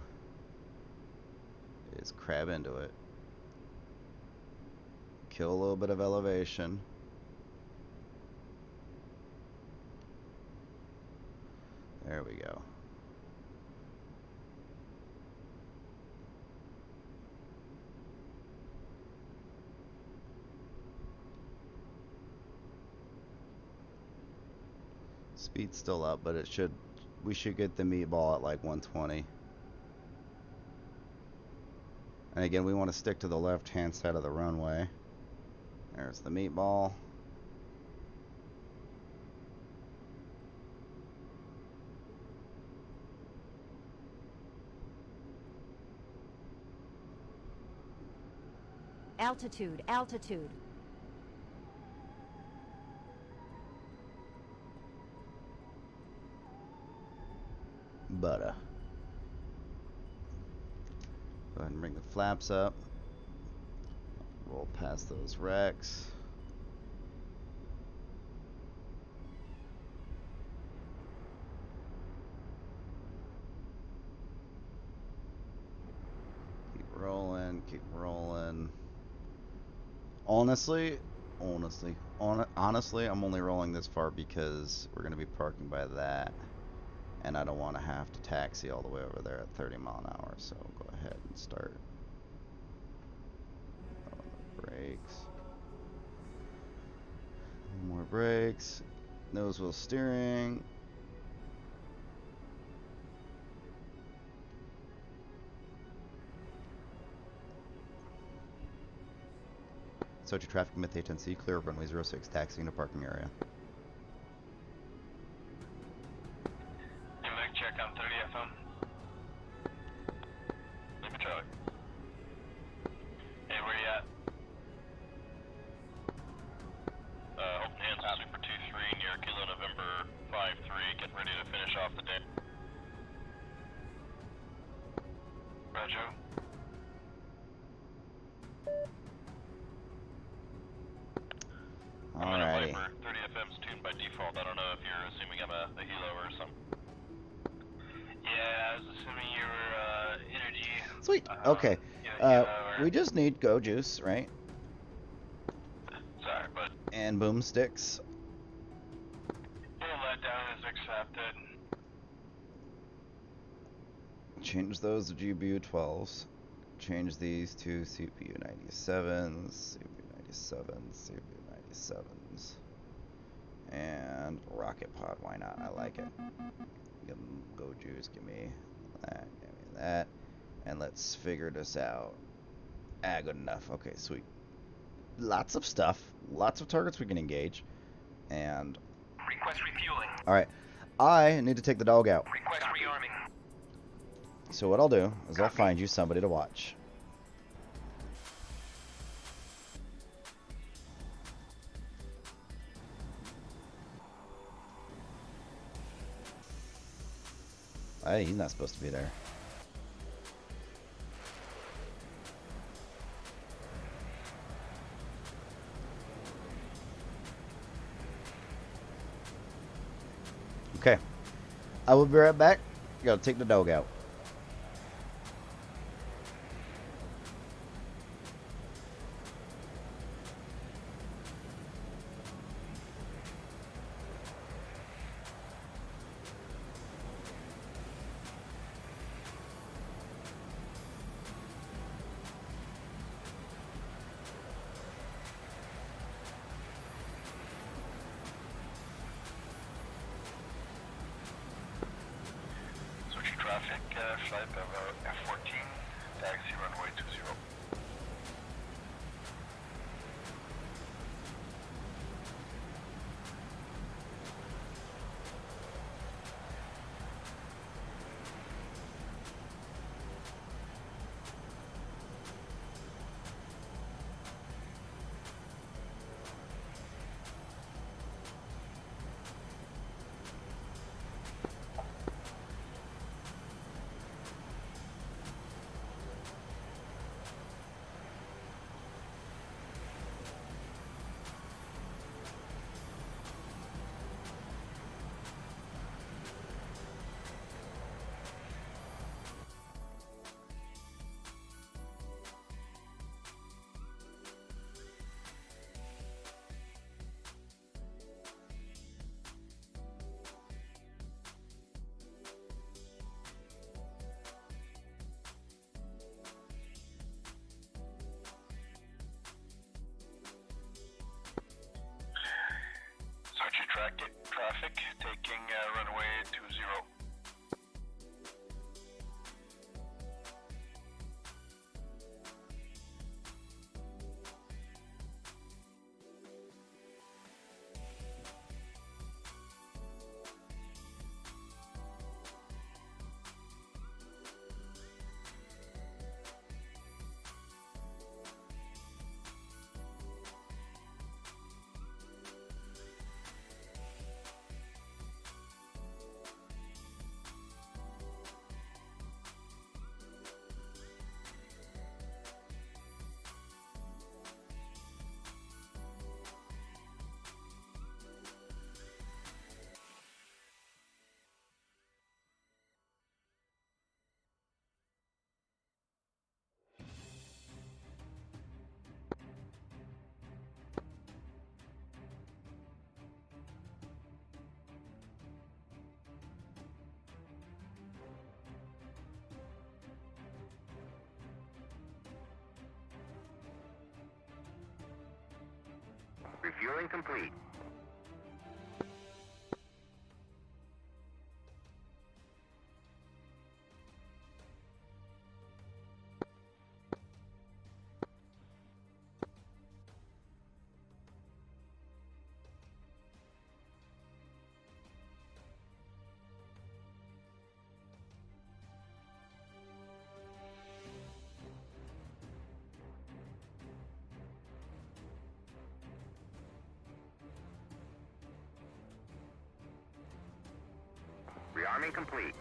is crab into it. Kill a little bit of elevation. There we go. Speed's still up, but we should get the meatball at like 120. And again, we want to stick to the left-hand side of the runway. There's the meatball. Altitude, altitude. Butter. Go ahead and bring the flaps up. Roll past those wrecks. Keep rolling, keep rolling. Honestly, I'm only rolling this far because we're going to be parking by that. And I don't want to have to taxi all the way over there at 30 mile an hour, so go ahead and start. Brakes. More brakes. Nose wheel steering. So to traffic, Myth A10c, clear of runway 06, taxiing to parking area. Mic check on 30 FM. Leave Charlie. Hey, where you at? Open hands on Super 2-3 near Kilo November 5-3. Get ready to finish off the day. Roger. Alrighty. 30 FM's tuned by default. I don't know if you're assuming I'm a helo or something. Yeah, I was assuming you were energy. Sweet. Okay. We just need go juice, right? and boomsticks. Full letdown is accepted. Change those to GBU 12s. Change these to CPU 97s, CPU 97s, CPU 97s. And rocket pod, why not? I like it. Go Jews, give me that, give me that. And let's figure this out. Ah, good enough. Okay, sweet. Lots of stuff. Lots of targets we can engage. And Request refueling. alright. I need to take the dog out. Request rearming. So what I'll do is I'll find you somebody to watch. Hey, he's not supposed to be there. Okay. I will be right back. Gotta take the dog out. Switching traffic, flight of F14, taxi runway 20. Switching traffic, taking runway 20. Refueling complete. Rearming complete.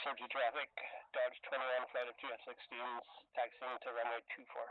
Search of traffic, Dodge 21, flight of 2 F-16s, taxiing to runway 24.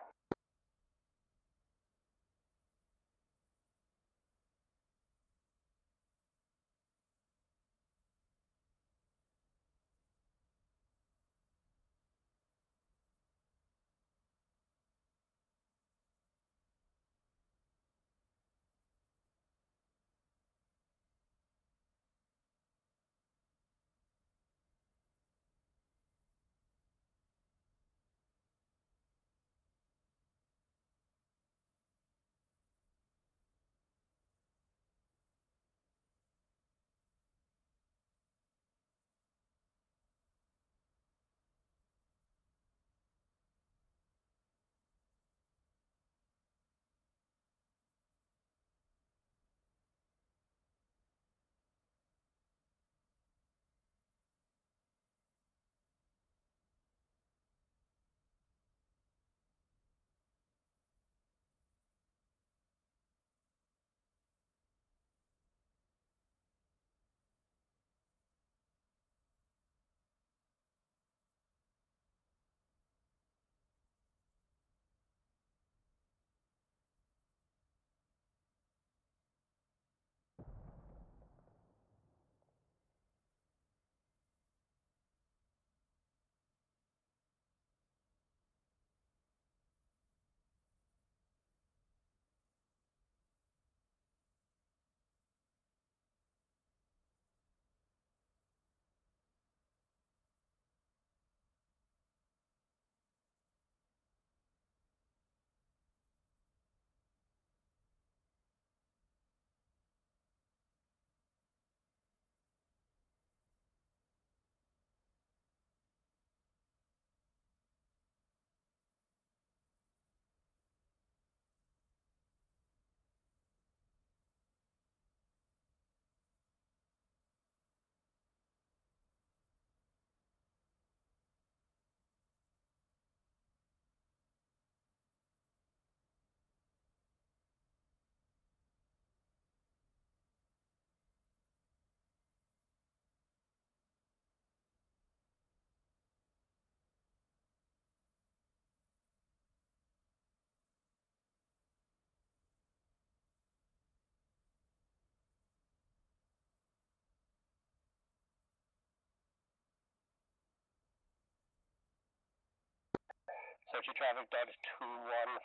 Search of traffic, Dodge 2-1,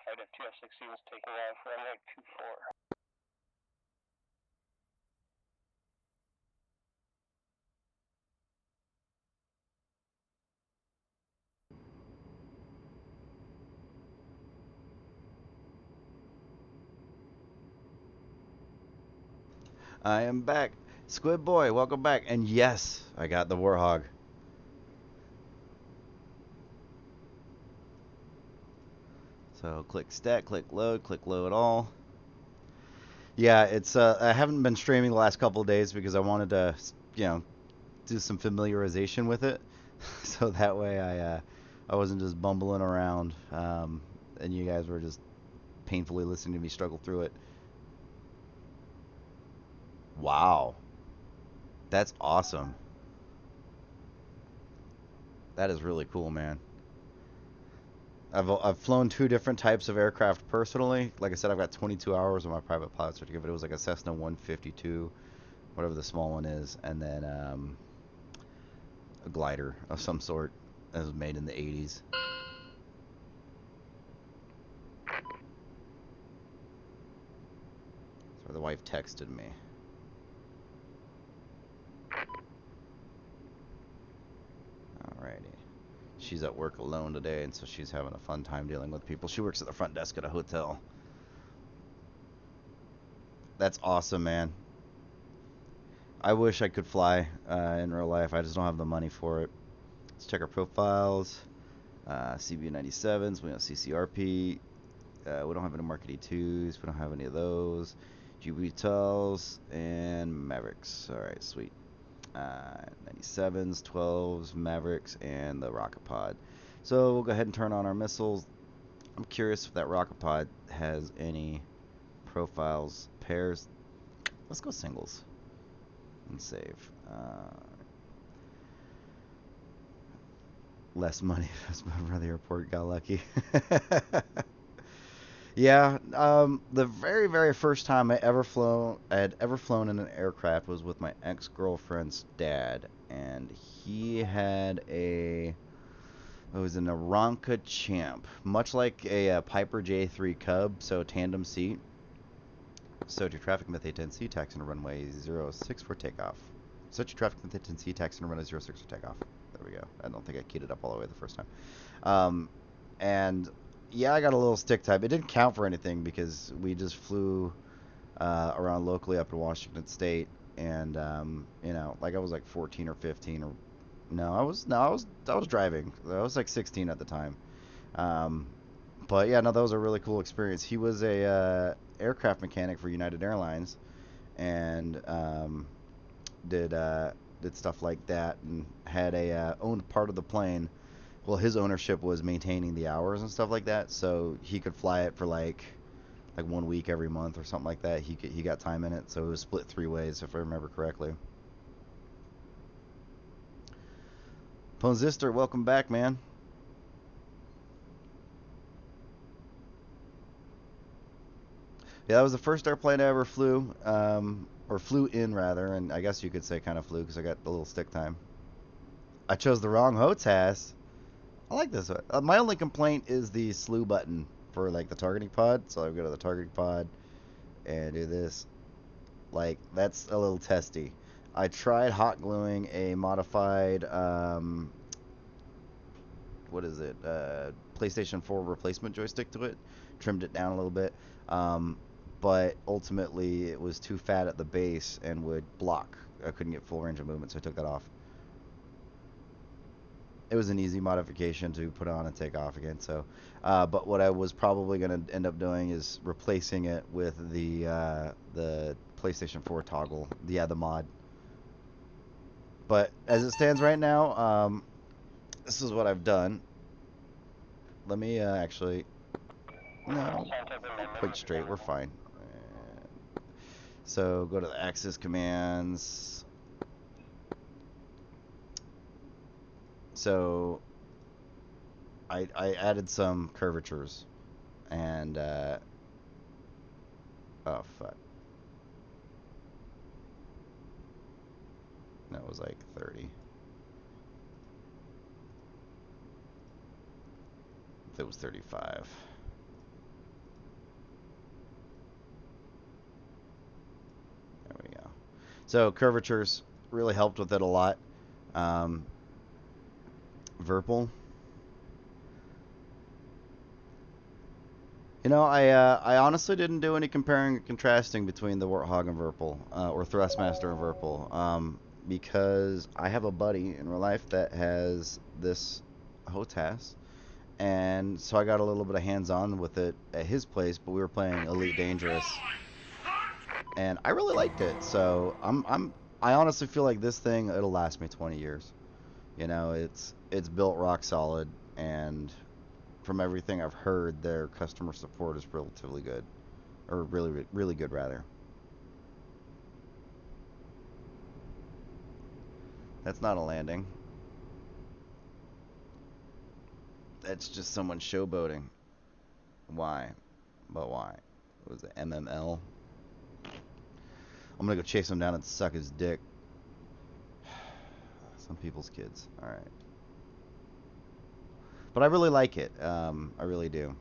flight of 2 F-16s taking off runway 24. I am back. Squid Boy, welcome back. And yes, I got the Warhog. So click stat, click load all. Yeah, it's I haven't been streaming the last couple of days because I wanted to, you know, do some familiarization with it, so that way I wasn't just bumbling around, and you guys were just painfully listening to me struggle through it. Wow, that's awesome. That is really cool, man. I've flown two different types of aircraft personally. Like I said, I've got 22 hours on my private pilot certificate. It was like a Cessna 152, whatever the small one is, and then a glider of some sort that was made in the 80s. So the wife texted me. Alrighty. She's at work alone today, and so she's having a fun time dealing with people. She works at the front desk at a hotel. That's awesome, man. I wish I could fly in real life. I just don't have the money for it. Let's check our profiles. CB97s, we don't see CRP. We don't have any Mark 82s. We don't have any of those. GBTLs and Mavericks. Alright, sweet. 97s, 12s, Mavericks, and the rocket pod. So we'll go ahead and turn on our missiles. I'm curious if that rocket pod has any profiles, pairs. Let's go singles and save. less money if I was by the airport. Got lucky. Yeah, the very, very first time I had ever flown in an aircraft was with my ex-girlfriend's dad, and he had it was an Aranca Champ, much like a, Piper J3 Cub, so tandem seat. So to traffic with A10c, taxi on runway 06 for takeoff. So to traffic with A10c, taxi on runway 06 for takeoff. There we go. I don't think I keyed it up all the way the first time. And yeah, I got a little stick type. It didn't count for anything because we just flew around locally up in Washington State, and you know, like I was like 14 or 15 or I was driving. I was like 16 at the time. Um, but yeah, no, that was a really cool experience. He was a aircraft mechanic for United Airlines, and did stuff like that, and had a owned part of the plane. Well, his ownership was maintaining the hours and stuff like that, so he could fly it for like 1 week every month or something like that. He got time in it, so it was split 3 ways if I remember correctly. Ponzister, welcome back, man. Yeah, that was the first airplane I ever flew, or flew in rather, and I guess you could say kind of flew because I got a little stick time. I chose the wrong HOTAS. I like this one. My only complaint is the slew button for like the targeting pod. So I go to the targeting pod and do this. Like, that's a little testy. I tried hot gluing a modified, what is it? PlayStation 4 replacement joystick to it. Trimmed it down a little bit. But ultimately it was too fat at the base and would block. I couldn't get full range of movement, so I took that off. It was an easy modification to put on and take off again. So, but what I was probably going to end up doing is replacing it with the PlayStation 4 toggle, the mod. But as it stands right now, this is what I've done. Let me actually, no, point straight. We're fine. So go to the Axis commands. So I added some curvatures, and oh fuck, that was like 30. That was 35. There we go. So curvatures really helped with it a lot. Verpal. You know, I honestly didn't do any comparing and contrasting between the Warthog and Verpal, or Thrustmaster and Verpal, because I have a buddy in real life that has this HOTAS, and so I got a little bit of hands-on with it at his place, but we were playing Elite Dangerous, and I really liked it. So I honestly feel like this thing, it'll last me 20 years. You know, it's built rock solid, and from everything I've heard, their customer support is relatively good, or really, really good rather. That's not a landing. That's just someone showboating. Why? But why? What was it, MML? I'm gonna go chase him down and suck his dick. Some people's kids. Alright. But I really like it. I really do.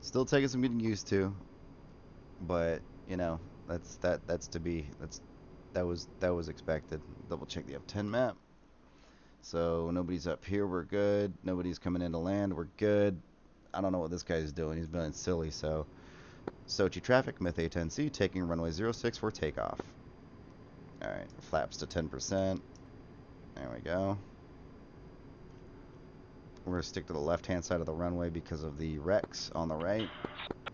Still taking some getting used to, but you know, that was expected. Double check the F10 map. So nobody's up here, we're good. Nobody's coming in to land, we're good. I don't know what this guy's doing. He's being silly. So Sochi traffic, Myth A10c, taking runway 06 for takeoff. Alright, flaps to 10%. There we go. We're going to stick to the left-hand side of the runway because of the wrecks on the right.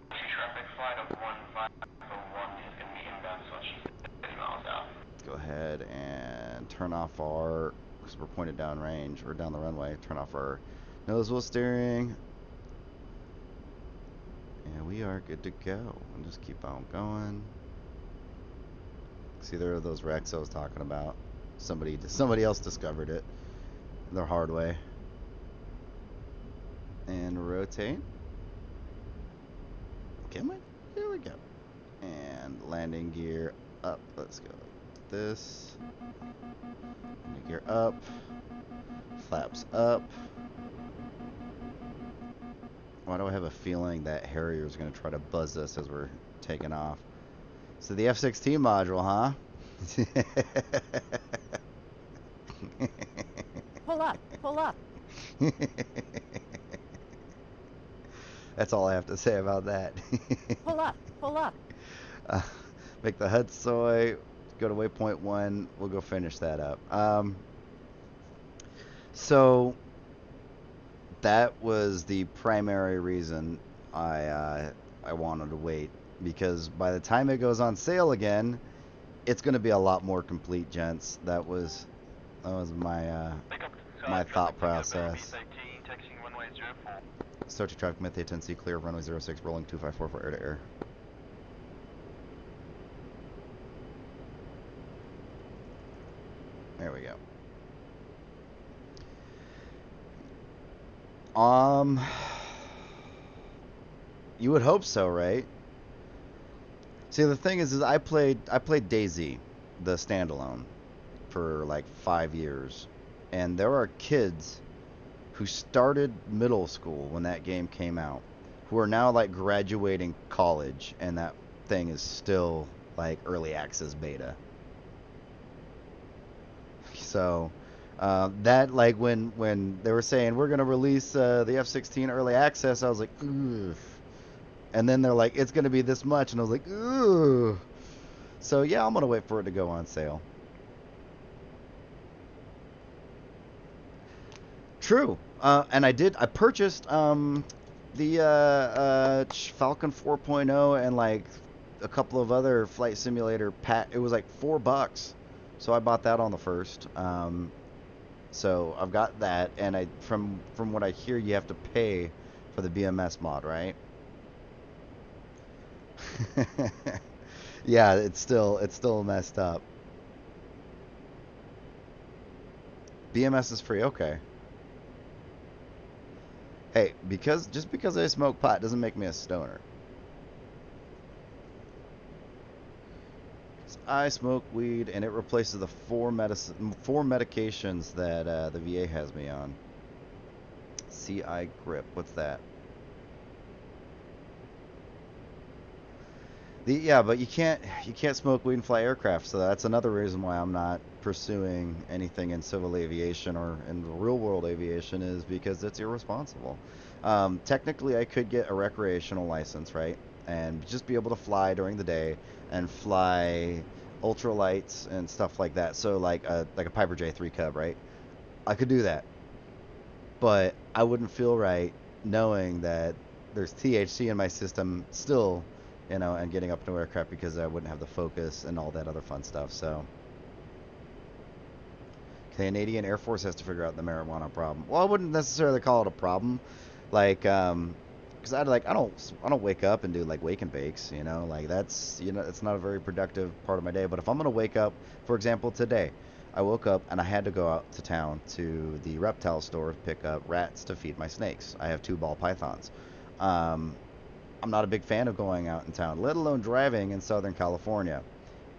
Traffic flight of 1501 is going to be inbound, so 50 miles out. Go ahead and turn off our, because we're pointed down range, or down the runway, turn off our nose wheel steering. And we are good to go. And just keep on going. See, there are those wrecks I was talking about. Somebody else discovered it the hard way. And rotate. Can we? Here we go. And landing gear up. Let's go like this. Landing gear up. Flaps up. Why do I have a feeling that Harrier's going to try to buzz us as we're taking off? So the F-16 module, huh? Pull up. Pull up. That's all I have to say about that. Pull up. Pull up. Make the HUD soy. Go to waypoint 1. We'll go finish that up. So that was the primary reason I wanted to wait, because by the time it goes on sale again, it's going to be a lot more complete, gents. That was my my thought process. Start to traffic with A10c, clear of runway 06, rolling 254 for air to air. There we go. You would hope so, right? See, the thing is I played DayZ, the standalone, for like 5 years, and there are kids who started middle school when that game came out, who are now like graduating college, and that thing is still like early access beta. So that, like, when they were saying we're gonna release the F-16 early access, I was like, ugh. And then they're like, it's gonna be this much, and I was like, ugh. So yeah, I'm gonna wait for it to go on sale. True. And I purchased the Falcon 4.0 and like a couple of other flight simulator It was like $4, so I bought that on the first. So I've got that, and from what I hear, you have to pay for the BMS mod, right? Yeah, it's still messed up. BMS is free, okay. Hey, just because I smoke pot doesn't make me a stoner. I smoke weed, and it replaces the four medications that the VA has me on. CI grip, what's that? Yeah, but you can't smoke weed and fly aircraft, so that's another reason why I'm not pursuing anything in civil aviation or in the real world aviation, is because it's irresponsible. Technically, I could get a recreational license, right, and just be able to fly during the day and fly ultralights and stuff like that. So like a Piper J3 Cub, right? I could do that, but I wouldn't feel right knowing that there's THC in my system still, you know, and getting up into aircraft, because I wouldn't have the focus and all that other fun stuff. So Canadian Air Force has to figure out the marijuana problem. Well, I wouldn't necessarily call it a problem, like, because I don't wake up and do like wake and bakes, you know, like that's, you know, it's not a very productive part of my day. But if I'm gonna wake up, for example, today, I woke up and I had to go out to town to the reptile store to pick up rats to feed my snakes. I have 2 ball pythons. I'm not a big fan of going out in town, let alone driving in Southern California.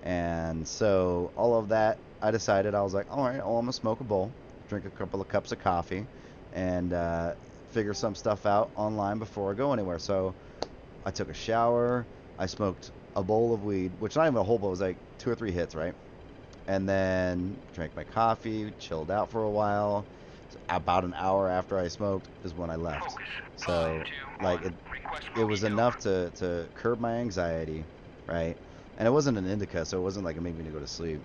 And so all of that, I decided, I was like, all right, well, I'm gonna smoke a bowl, drink a couple of cups of coffee, and figure some stuff out online before I go anywhere. So I took a shower, I smoked a bowl of weed, which not even a whole bowl, was like 2 or 3 hits, right? And then drank my coffee, chilled out for a while. So about an hour after I smoked is when I left. So like it was enough to curb my anxiety, right? And it wasn't an indica, so it wasn't like it made me to go to sleep.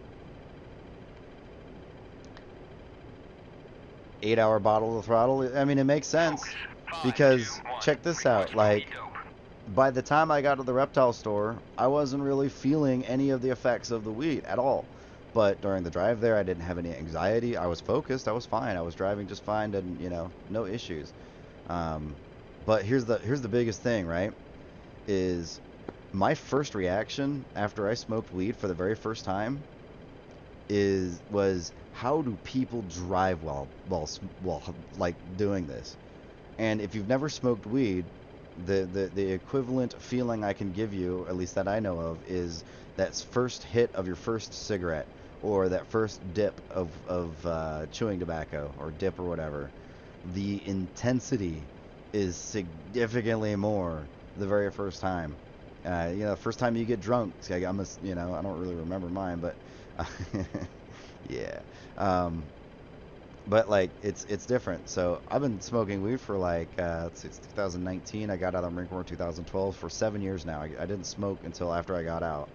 8-hour bottle of throttle. I mean, it makes sense, because check this out. Like, by the time I got to the reptile store, I wasn't really feeling any of the effects of the weed at all. But during the drive there, I didn't have any anxiety. I was focused. I was fine. I was driving just fine, and, you know, no issues. But here's the biggest thing, right? is my first reaction after I smoked weed for the very first time was how do people drive while like doing this? And if you've never smoked weed, the equivalent feeling I can give you, at least that I know of, is that first hit of your first cigarette, or that first dip of chewing tobacco, or dip or whatever. The intensity is significantly more the very first time. The first time you get drunk, I don't really remember mine, but yeah. But like it's different. So I've been smoking weed for like it's 2019. I got out of the Marine Corps in 2012. For 7 years now. I didn't smoke until after I got out.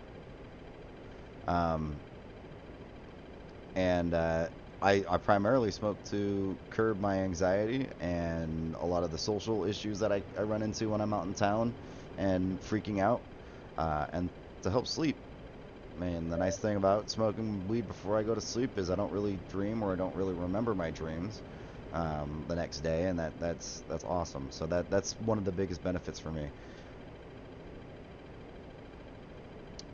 And I primarily smoke to curb my anxiety and a lot of the social issues that I run into when I'm out in town and freaking out, and to help sleep. Man, the nice thing about smoking weed before I go to sleep is I don't really dream, or I don't really remember my dreams the next day, and that's awesome. So that's one of the biggest benefits for me.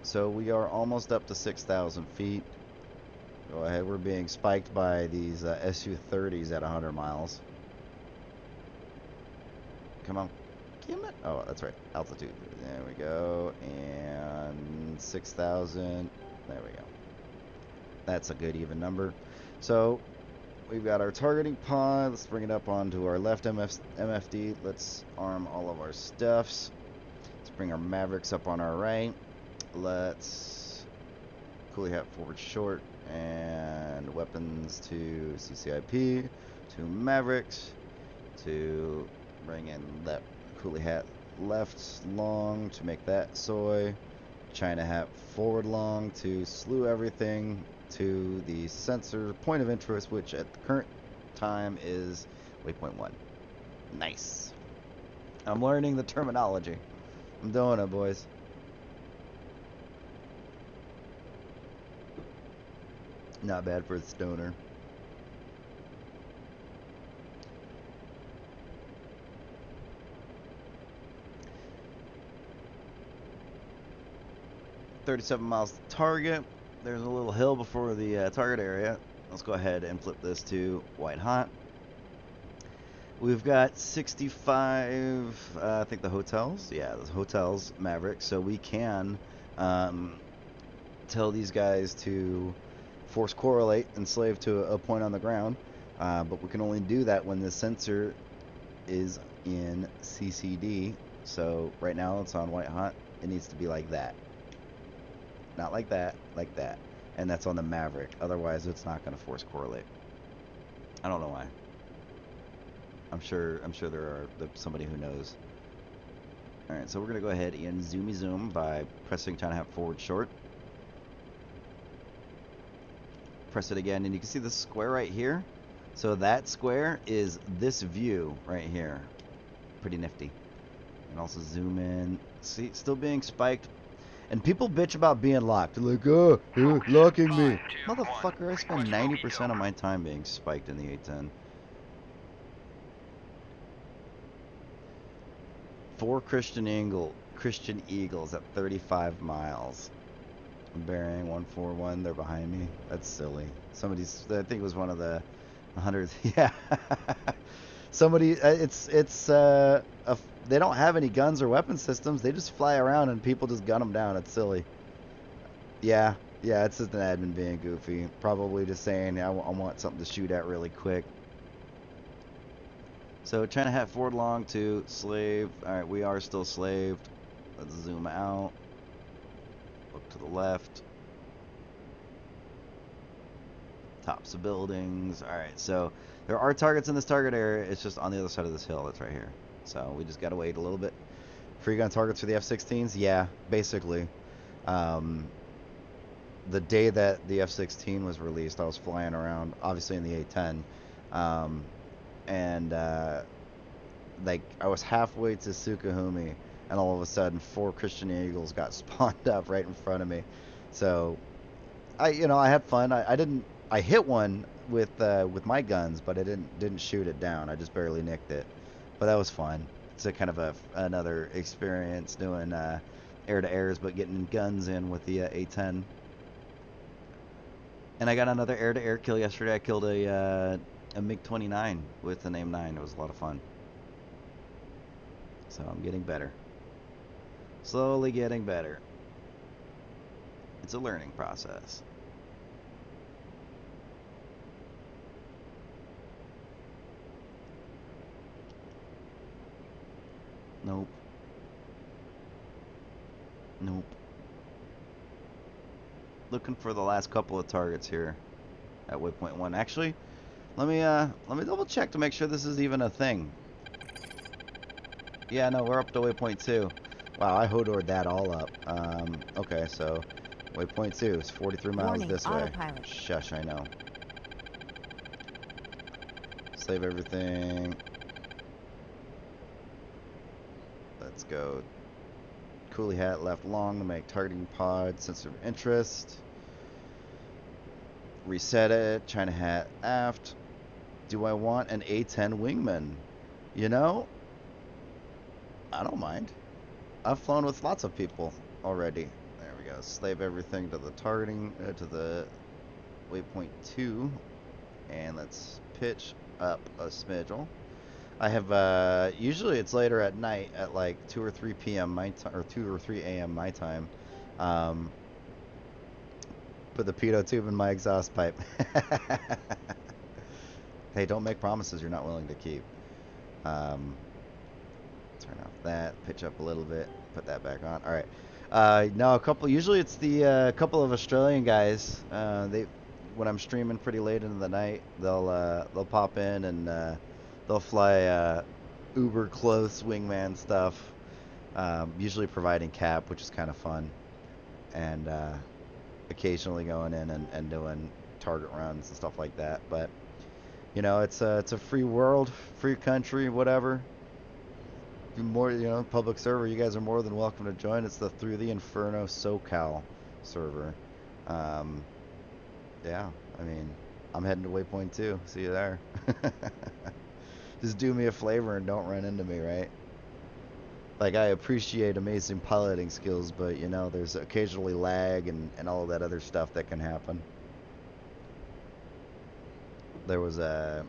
So we are almost up to 6,000 feet. Go ahead. We're being spiked by these SU-30s at 100 miles. Come on. Oh, that's right. Altitude. There we go. And 6,000. There we go. That's a good even number. So we've got our targeting pod. Let's bring it up onto our left MFD. Let's arm all of our stuffs. Let's bring our Mavericks up on our right. Let's coolie hat forward short and weapons to CCIP, to Mavericks, to bring in that coolie hat left long to make that soy, China hat forward long to slew everything to the sensor point of interest, which at the current time is waypoint 1. Nice. I'm learning the terminology. I'm doing it, boys. Not bad for a stoner. $37 miles to target. There's a little hill before the target area. Let's go ahead and flip this to white hot. We've got 65, I think the hotels. Yeah, those hotels, Maverick. So we can tell these guys to force correlate and slave to a point on the ground, but we can only do that when the sensor is in CCD. So right now it's on white hot. It needs to be like that, not like that, like that, and that's on the Maverick. Otherwise it's not going to force correlate. I don't know why. I'm sure there's somebody who knows. All right, so we're going to go ahead and zoom by pressing China hat forward short. Press it again, and you can see the square right here. So that square is this view right here. Pretty nifty. And also zoom in. See, still being spiked. And people bitch about being locked. They're like, oh, you're locking me. Motherfucker, I spend 90% of my time being spiked in the A10. 4 Christian Eagles at 35 miles. Bearing 141, they're behind me. That's silly. Somebody's, I think it was one of the 100s. Yeah. Somebody, they don't have any guns or weapon systems. They just fly around and people just gun them down. It's silly. Yeah, it's just an admin being goofy. Probably just saying, I want something to shoot at really quick. So China hat forward long to slave. Alright, we are still slaved. Let's zoom out. Look to the left. Tops of buildings. Alright, so there are targets in this target area. It's just on the other side of this hill. That's right here. So we just gotta wait a little bit. Free gun targets for the F-16s? Yeah, basically. The day that the F-16 was released, I was flying around, obviously in the A10. Like, I was halfway to Sukahumi, and all of a sudden 4 Christian Eagles got spawned up right in front of me. So I had fun. I hit one with my guns, but I didn't shoot it down. I just barely nicked it. But that was fun. it's a kind of another experience doing air-to-airs, but getting guns in with the A10. And I got another air-to-air kill yesterday. I killed a MiG-29 with an AIM-9. It was a lot of fun. So I'm getting better. Slowly getting better. It's a learning process. Nope. Nope. Looking for the last couple of targets here at waypoint 1. Actually, let me double check to make sure this is even a thing. Yeah, no, we're up to waypoint 2. Wow, I hodored that all up. Okay, so waypoint 2 is 43 miles Warning, this way. autopilot. Shush, I know. Save everything. Let's go. Coolie hat left long to make targeting pod sensor of interest. Reset it. China hat aft. Do I want an A10 wingman? You know, I don't mind. I've flown with lots of people already. There we go. Slave everything to the targeting, to the waypoint 2. And let's pitch up a smidge. I have, usually it's later at night at like 2 or 3 p.m. my time, or 2 or 3 a.m. my time. Put the pitot tube in my exhaust pipe. Hey, don't make promises you're not willing to keep. Turn off that, pitch up a little bit, put that back on. All right. No, usually it's the couple of Australian guys. When I'm streaming pretty late into the night, they'll pop in and they'll fly uber close wingman stuff, usually providing cap, which is kind of fun, and occasionally going in and doing target runs and stuff like that. But you know, it's a free world, free country, whatever. Public server, you guys are more than welcome to join. It's the Through the Inferno SoCal server. Yeah, I mean, I'm heading to waypoint 2. See you there. Just do me a favor and don't run into me, right? Like, I appreciate amazing piloting skills, but, you know, there's occasionally lag and all of that other stuff that can happen. There was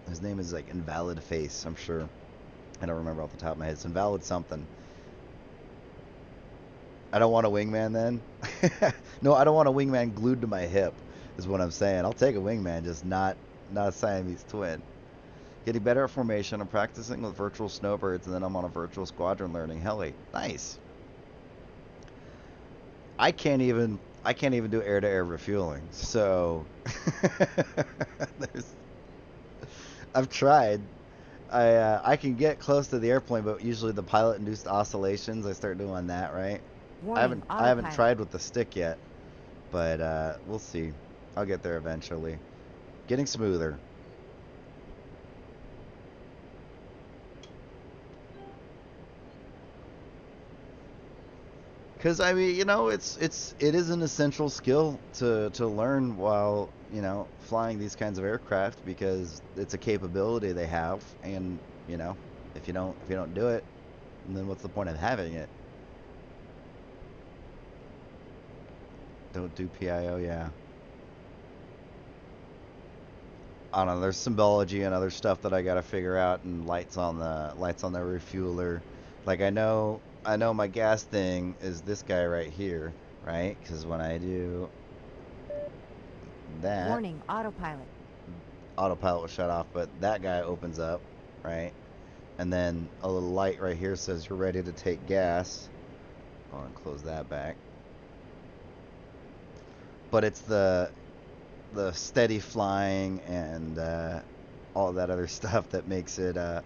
his name is like Invalid Face, I'm sure. I don't remember off the top of my head. It's Invalid something. I don't want a wingman then? No, I don't want a wingman glued to my hip, is what I'm saying. I'll take a wingman, just not a Siamese twin. Getting better at formation. I'm practicing with virtual snowbirds, and then I'm on a virtual squadron learning heli. Nice. I can't even do air-to-air refueling. So I've tried. I can get close to the airplane, but usually the pilot-induced oscillations, I start doing that, right? Warning, I haven't autopilot. tried with the stick yet, but we'll see. I'll get there eventually. Getting smoother. Because I mean, you know, it is an essential skill to learn while, you know, flying these kinds of aircraft, because it's a capability they have, and you know, if you don't do it, then what's the point of having it? Don't do PIO, yeah. I don't know. There's symbology and other stuff that I gotta figure out, and lights on the refueler. Like I know my gas thing is this guy right here, right? Because when I do that, Warning, autopilot. autopilot will shut off, but that guy opens up, right? And then a little light right here says you're ready to take gas. I'll close that back. But it's the steady flying and all that other stuff that makes it a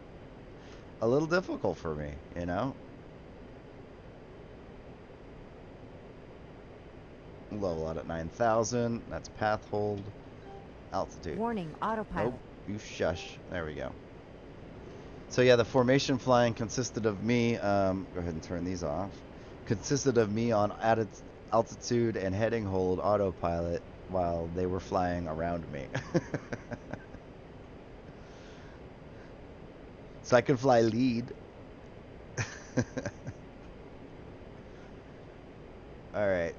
little difficult for me, you know? Level out at 9,000. That's path hold. Altitude. Warning, autopilot. Nope. You shush. There we go. So yeah, the formation flying consisted of me, go ahead and turn these off. Consisted of me on added altitude and heading hold autopilot while they were flying around me. So I could fly lead. Alright.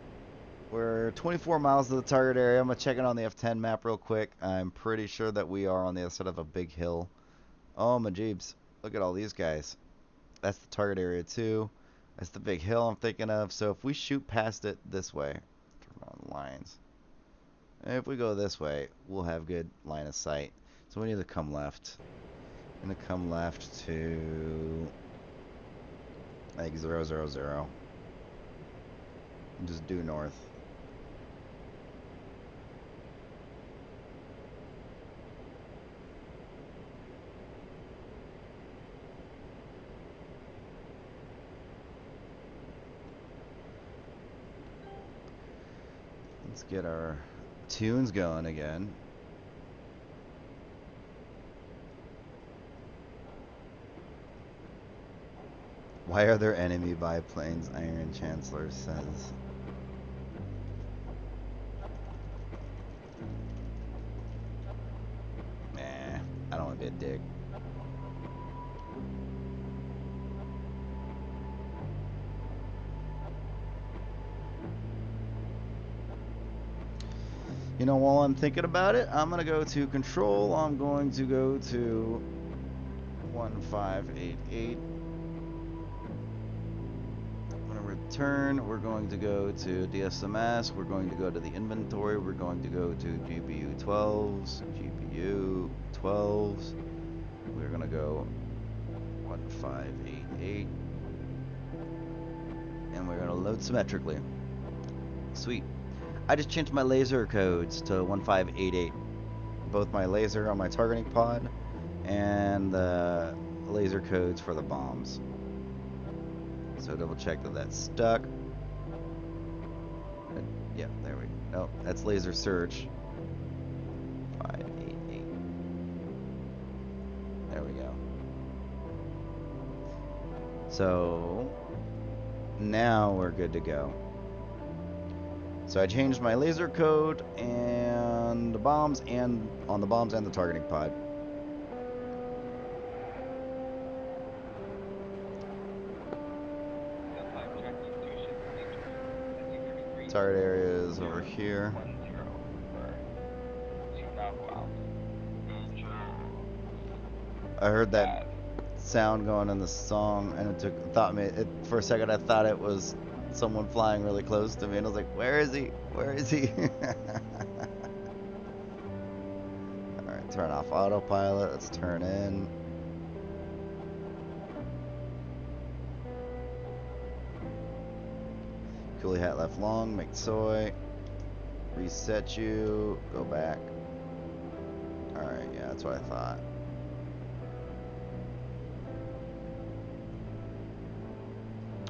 We're 24 miles to the target area. I'm going to check it on the F10 map real quick. I'm pretty sure that we are on the other side of a big hill. Oh, my jeebs. Look at all these guys. That's the target area, too. That's the big hill I'm thinking of. So if we shoot past it this way, turn on lines. If we go this way, we'll have good line of sight. So we need to come left. I'm going to come left to, I think, 000. And just due north. Let's get our tunes going again. Why are there enemy biplanes? Iron Chancellor says. Nah, I don't want to be a dick. You know, while I'm thinking about it, I'm going to go to control. I'm going to go to 1588. I'm going to return. We're going to go to DSMS. We're going to go to the inventory. We're going to go to GPU 12s. GPU 12s. We're going to go 1588. And we're going to load symmetrically. Sweet. I just changed my laser codes to 1588. Both my laser on my targeting pod and the laser codes for the bombs. So double check that that's stuck. Yeah, there we go. No, that's laser search. 588. There we go. So now we're good to go. So I changed my laser code and the bombs and on the bombs and the targeting pod. Target area is over here. I heard that sound going in the song, and for a second I thought it was someone flying really close to me, and I was like, where is he? Where is he? Alright, turn off autopilot. Let's turn in. Coolie hat left long, make soy. Reset you. Go back. Alright, yeah, that's what I thought.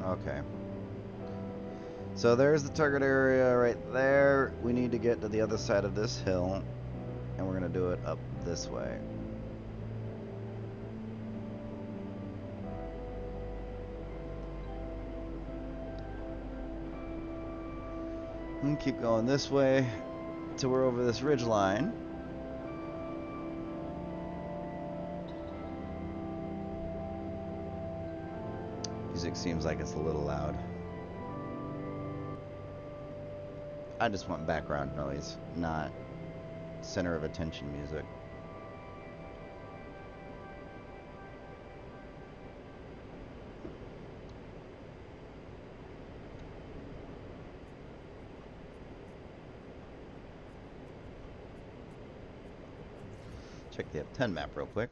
Okay. So there's the target area right there. We need to get to the other side of this hill, and we're going to do it up this way. And keep going this way till we're over this ridge line. Music seems like it's a little loud. I just want background noise, not center of attention music. Check the F10 map real quick.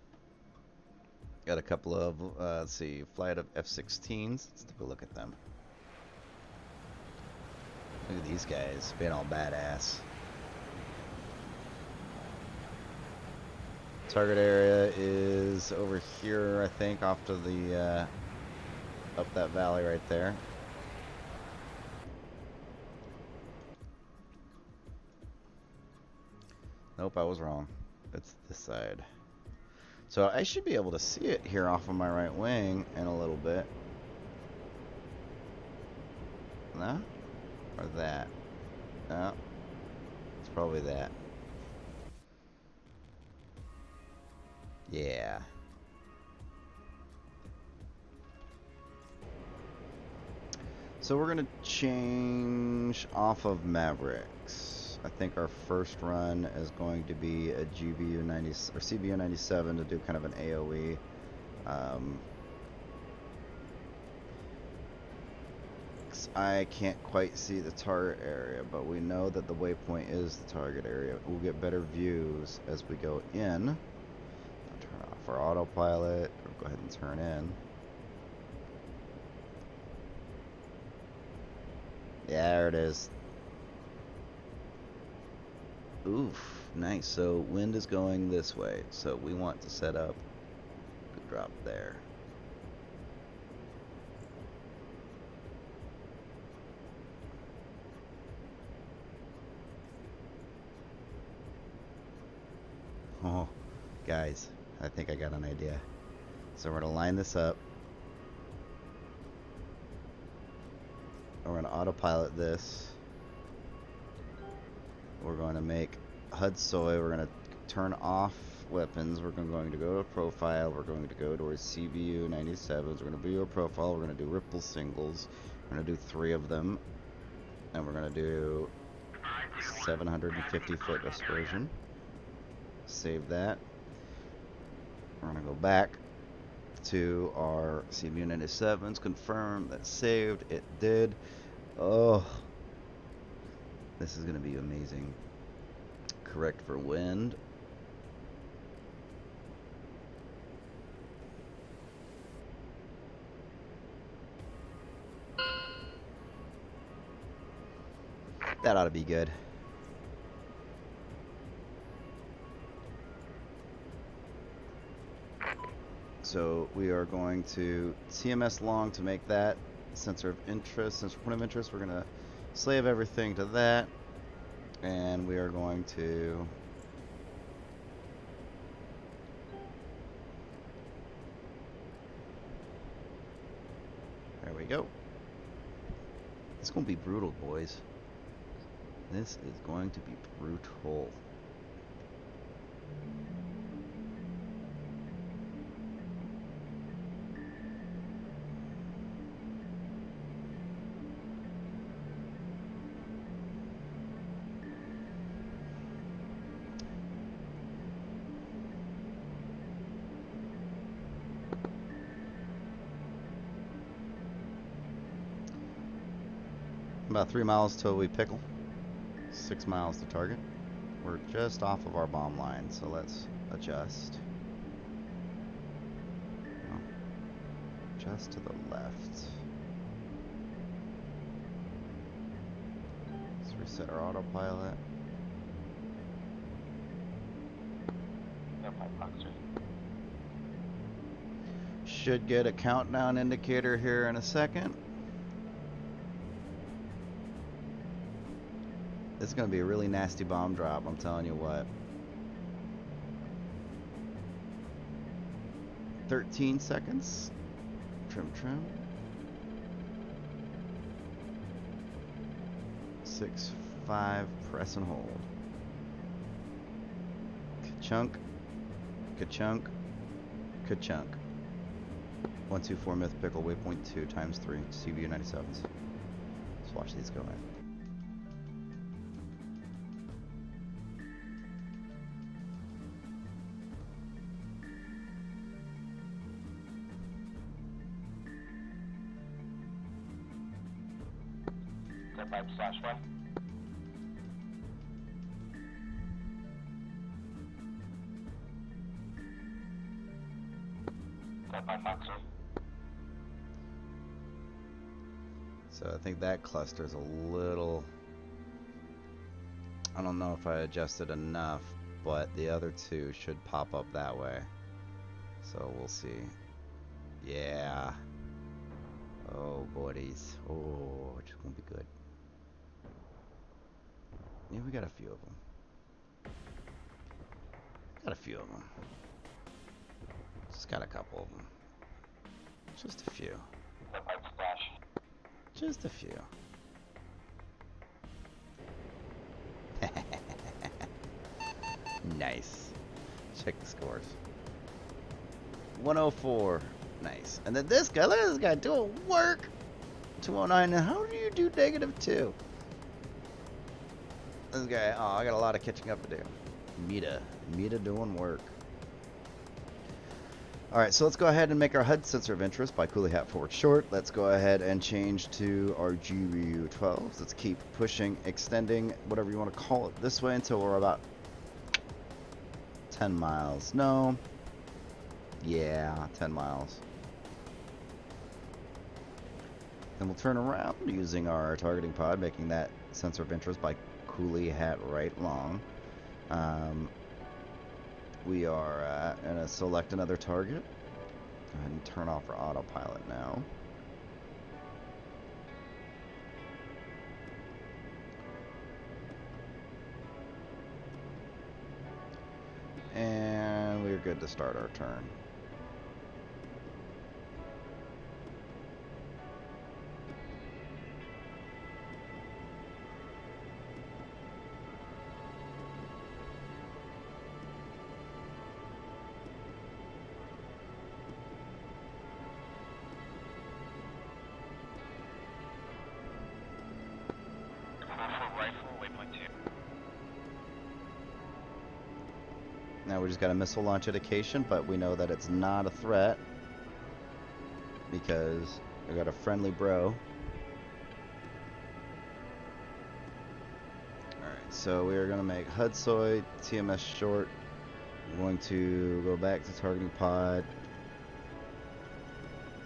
Got a couple of, let's see, flight of F-16s. Let's take a look at them. Look at these guys being all badass. Target area is over here, I think, off to the, up that valley right there. Nope, I was wrong. It's this side. So I should be able to see it here off of my right wing in a little bit. No? Or that? No. It's probably that. Yeah. So we're gonna change off of Mavericks. I think our first run is going to be a GVU 90 or CVU 97 to do kind of an AOE. I can't quite see the target area, but we know that the waypoint is the target area. We'll get better views as we go in. I'll turn off our autopilot, or go ahead and turn in. Yeah, there it is. Oof, nice. So wind is going this way, so we want to set up a drop there. Oh, guys, I think I got an idea. So we're going to line this up. We're going to autopilot this. We're going to make HUD soy. We're going to turn off weapons. We're going to go to profile. We're going to go towards CVU 97s. We're going to view a profile. We're going to do ripple singles. We're going to do 3 of them. And we're going to do 750 foot dispersion. Save that. We're going to go back to our CVU 97s. Confirm that's saved. It did. Oh, this is going to be amazing. Correct for wind. That ought to be good. So we are going to TMS long to make that sensor of interest, sensor point of interest. We're going to slave everything to that, and we are going to there we go. It's going to be brutal, boys. This is going to be brutal. About 3 miles till we pickle. 6 miles to target. We're just off of our bomb line, so let's adjust. No. Just to the left. Let's reset our autopilot. Should get a countdown indicator here in a second. This is going to be a really nasty bomb drop, I'm telling you what. 13 seconds. Trim, trim. 6, 5, press and hold. Ka-chunk. Ka-chunk. Ka-chunk. 124 myth pickle, waypoint 2 times 3, CVU 97s. Let's watch these go in. /1. So I think that cluster's a little, I don't know if I adjusted enough, but the other 2 should pop up that way. So we'll see. Yeah. Oh, buddies. Oh, it's gonna be good. Yeah, we got a few of them. Got a few of them. Just got a couple of them. Just a few. Just a few. Nice. Check the scores. 104. Nice. And then this guy, look at this guy doing work. 209, and how do you do -2? This guy, oh, I got a lot of catching up to do. Meta doing work. Alright, so let's go ahead and make our HUD sensor of interest by coolie hat forward short. Let's go ahead and change to our GRU12s. Let's keep pushing, extending, whatever you want to call it, this way until we're about 10 miles. No. Yeah, 10 miles. Then we'll turn around using our targeting pod, making that sensor of interest by coolie hat right long. We are going to select another target. Go ahead and turn off our autopilot now. And we're good to start our turn. Now we just got a missile launch indication, but we know that it's not a threat because we got a friendly bro. Alright, so we are going to make HUD-SOI, TMS short. We're going to go back to targeting pod.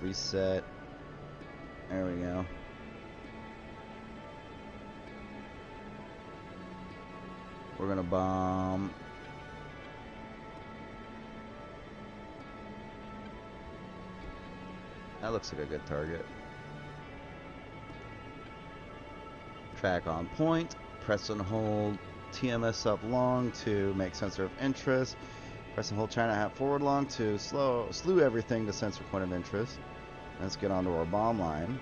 Reset. There we go. We're going to bomb. That looks like a good target. Track on point. Press and hold TMS up long to make sensor of interest. Press and hold China hat forward long to slew everything to sensor point of interest. Let's get onto our bomb line.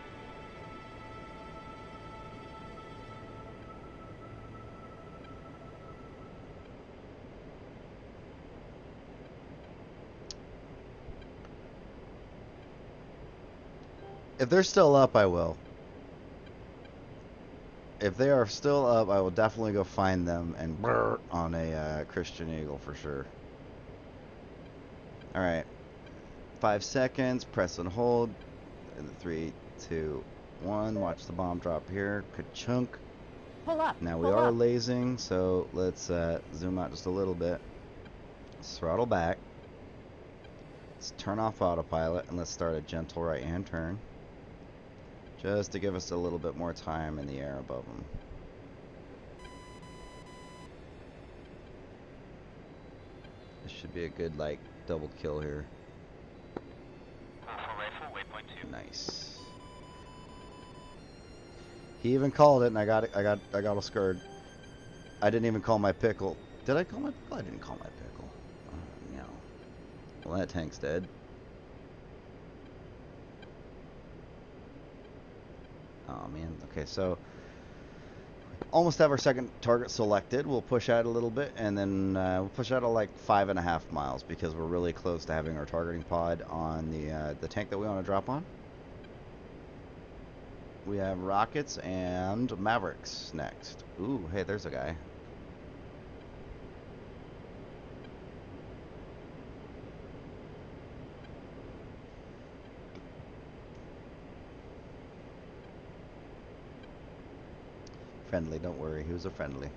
If they're still up, I will. If they are still up, I will definitely go find them and brrr on a Christian Eagle for sure. Alright. 5 seconds. Press and hold. 3, 2, 1. Watch the bomb drop here. Ka-chunk. Pull up. Now we are lasing, so let's zoom out just a little bit. Let's throttle back. Let's turn off autopilot and let's start a gentle right-hand turn. Just to give us a little bit more time in the air above them. This should be a good, like, double kill here. Rifle, waypoint 2. Nice. He even called it, and I got all scared. I didn't even call my pickle. Did I call my pickle? I didn't call my pickle. No. Well, that tank's dead. Oh man, okay, so almost have our second target selected. We'll push out a little bit and then we'll push out to like 5.5 miles because we're really close to having our targeting pod on the tank that we want to drop on. We have rockets and Mavericks next. Ooh, hey, there's a guy. Friendly, don't worry, he was a friendly.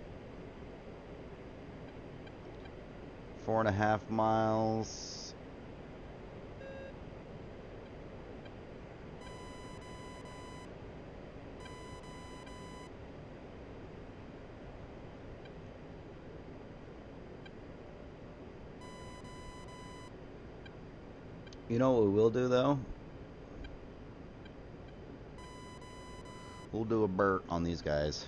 4.5 miles. You know what we will do though? We'll do a burp on these guys.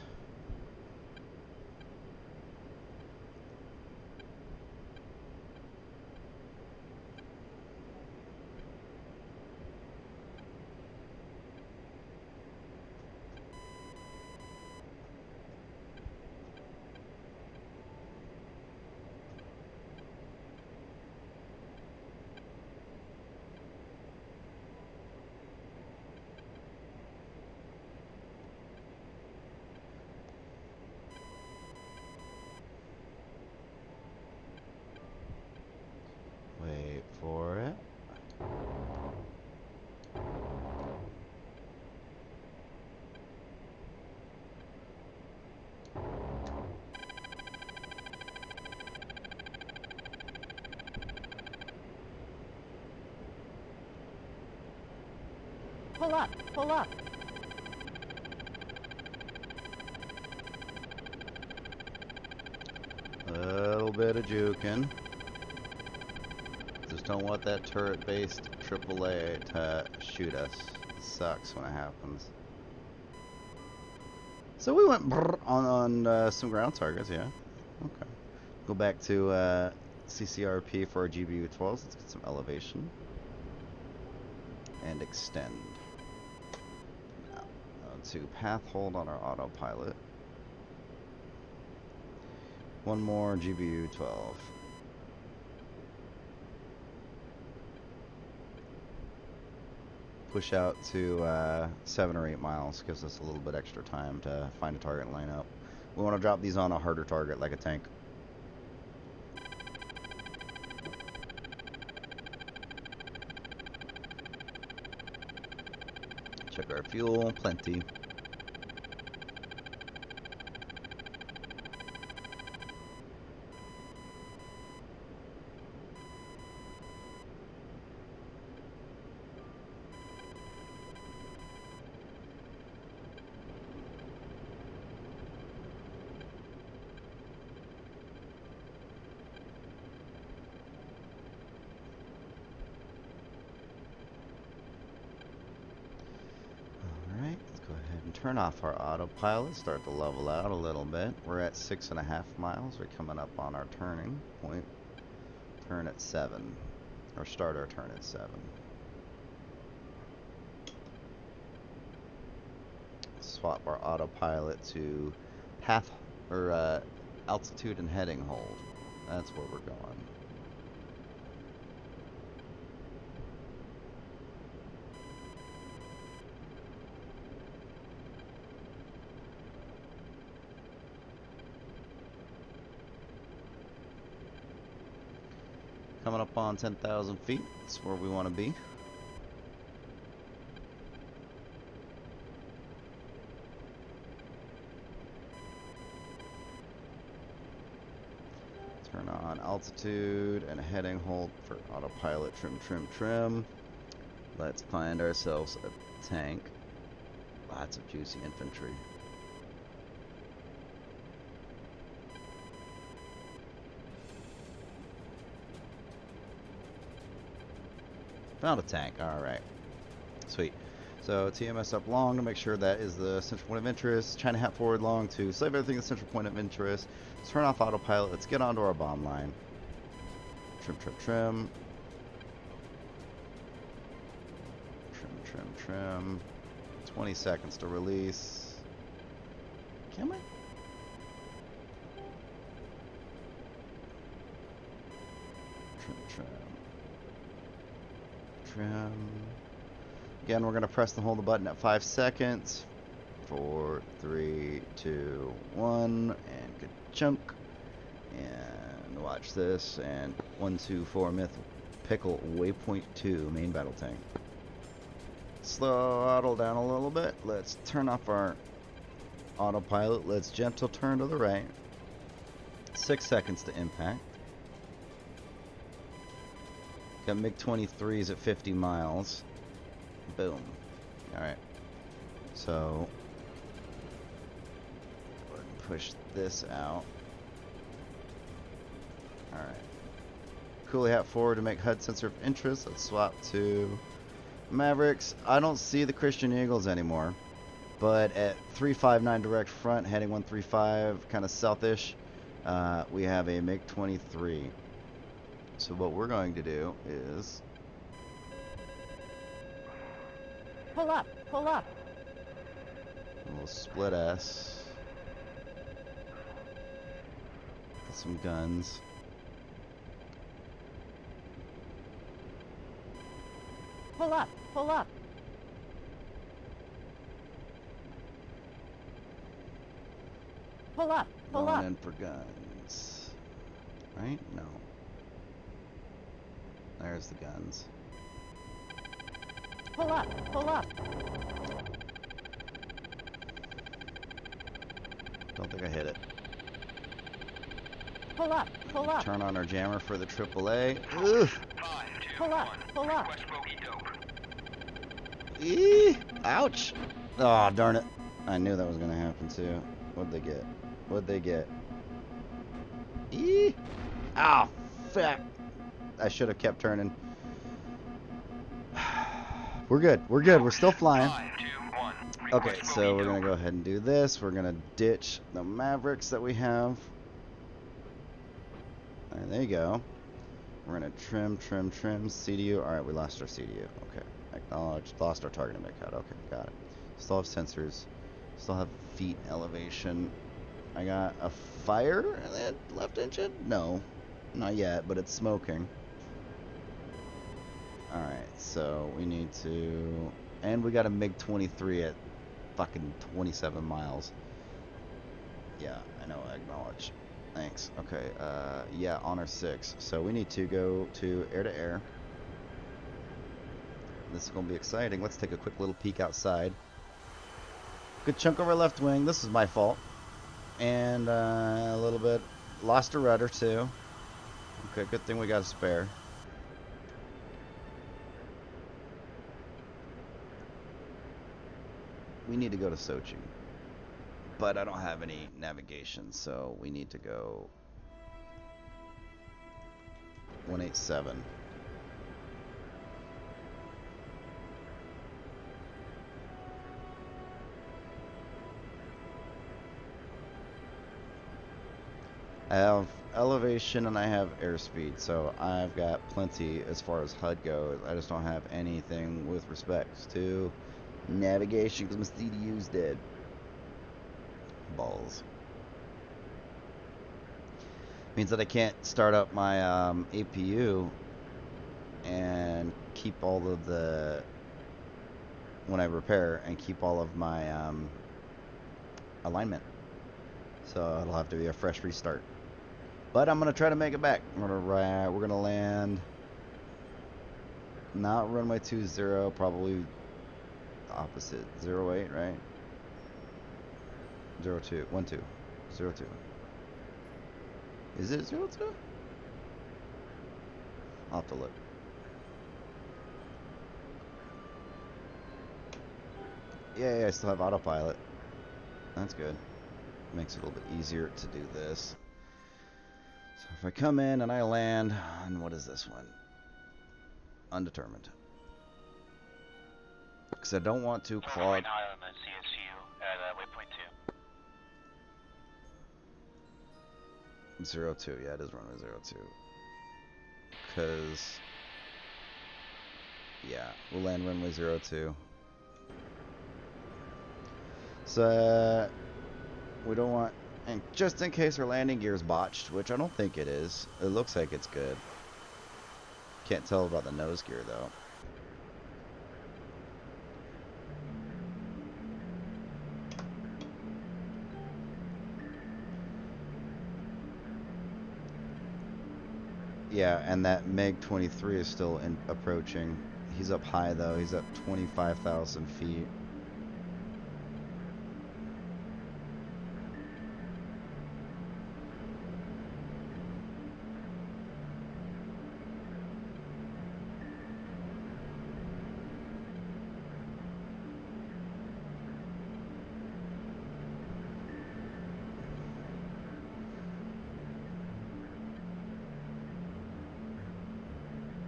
Pull up. Pull up. A little bit of juking. Just don't want that turret-based AAA to shoot us. It sucks when it happens. So we went on some ground targets, yeah. Okay. Go back to CCRP for our GBU-12s. Let's get some elevation. And extend. Now, to path hold on our autopilot. One more GBU-12. Push out to 7 or 8 miles. Gives us a little bit extra time to find a target and line up. We want to drop these on a harder target like a tank. Check our fuel. Plenty. Turn off our autopilot, start to level out a little bit. We're at 6.5 miles. We're coming up on our turning point. Turn at 7, or start our turn at 7. Swap our autopilot to path or altitude and heading hold. That's where we're going. Coming up on 10,000 feet. That's where we want to be. Turn on altitude and heading hold for autopilot. Trim, trim, trim. Let's find ourselves a tank. Lots of juicy infantry. Found a tank. Alright. Sweet. So TMS up long to make sure that is the central point of interest. China hat forward long to save everything the central point of interest. Let's turn off autopilot. Let's get onto our bomb line. Trim, trim, trim. Trim, trim, trim. 20 seconds to release. Can we? Trim, trim. Trim. Again, we're going to press and hold the button at 5 seconds. 4, 3, 2, 1, and good chunk. And watch this. And 1, 2, 4, myth pickle waypoint 2 main battle tank. Throttle down a little bit. Let's turn off our autopilot. Let's gentle turn to the right. 6 seconds to impact. Got MiG-23s at 50 miles. Boom. Alright. So, go ahead and push this out. Alright. Coolie hat forward to make HUD sensor of interest. Let's swap to Mavericks. I don't see the Christian Eagles anymore. But at 359 direct front, heading 135, kind of southish, we have a MiG-23. So what we're going to do is Pull up. Pull up. a little split S. Get some guns. Pull up. Pull up. Pull up. Pull Going up. in for guns. Right? No. There's the guns. Pull up. Pull up. Don't think I hit it. Pull up. Pull up. Turn on our jammer for the AAA. Ugh. 5, 2, Pull up. 1. Pull up. Request bogey dope. Eee! Ouch! Oh, darn it. I knew that was gonna happen too. What'd they get? What'd they get? Eee! Ah, fuck! I should have kept turning. We're good. We're good. We're still flying. 5, 2, 1. Okay, Request will so be we're gonna over. go ahead and do this. We're gonna ditch the Mavericks that we have. Alright, there you go. We're gonna trim CDU. Alright, we lost our CDU. Okay. Acknowledge. Lost our target and cut. Okay, got it. Still have sensors. Still have feet elevation. I got a fire in that left engine? No. Not yet, but it's smoking. Alright, so we need to... And we got a MiG-23 at fucking 27 miles. Yeah, I know, acknowledge. Thanks. Okay, yeah, Honor 6. So we need to go to air-to-air. This is going to be exciting. Let's take a quick little peek outside. Good chunk of our left wing. This is my fault. And a little bit... Lost a rudder, too. Okay, good thing we got a spare. We need to go to Sochi. But I don't have any navigation, so we need to go 187. I have elevation and I have airspeed, so I've got plenty as far as HUD goes. I just don't have anything with respect to navigation because my CDU's dead. Balls. Means that I can't start up my APU and keep all of the, when I repair, and keep all of my alignment. So it'll have to be a fresh restart. But I'm gonna try to make it back. We're gonna land not runway 20, probably opposite 08, right? 02, 12, 02. Is it 02? I'll have to look. Yeah, I still have autopilot. That's good. Makes it a little bit easier to do this. So if I come in and I land on, what is this one? Undetermined. Because I don't want to clog. Right now I'm at CSU at waypoint 2. 02, yeah, it is runway 02. Because, yeah, we'll land runway 02. So, we don't want, and just in case our landing gear is botched, which I don't think it is. It looks like it's good. Can't tell about the nose gear, though. Yeah, and that MiG-23 is still approaching. He's up high, though. He's at 25,000 feet.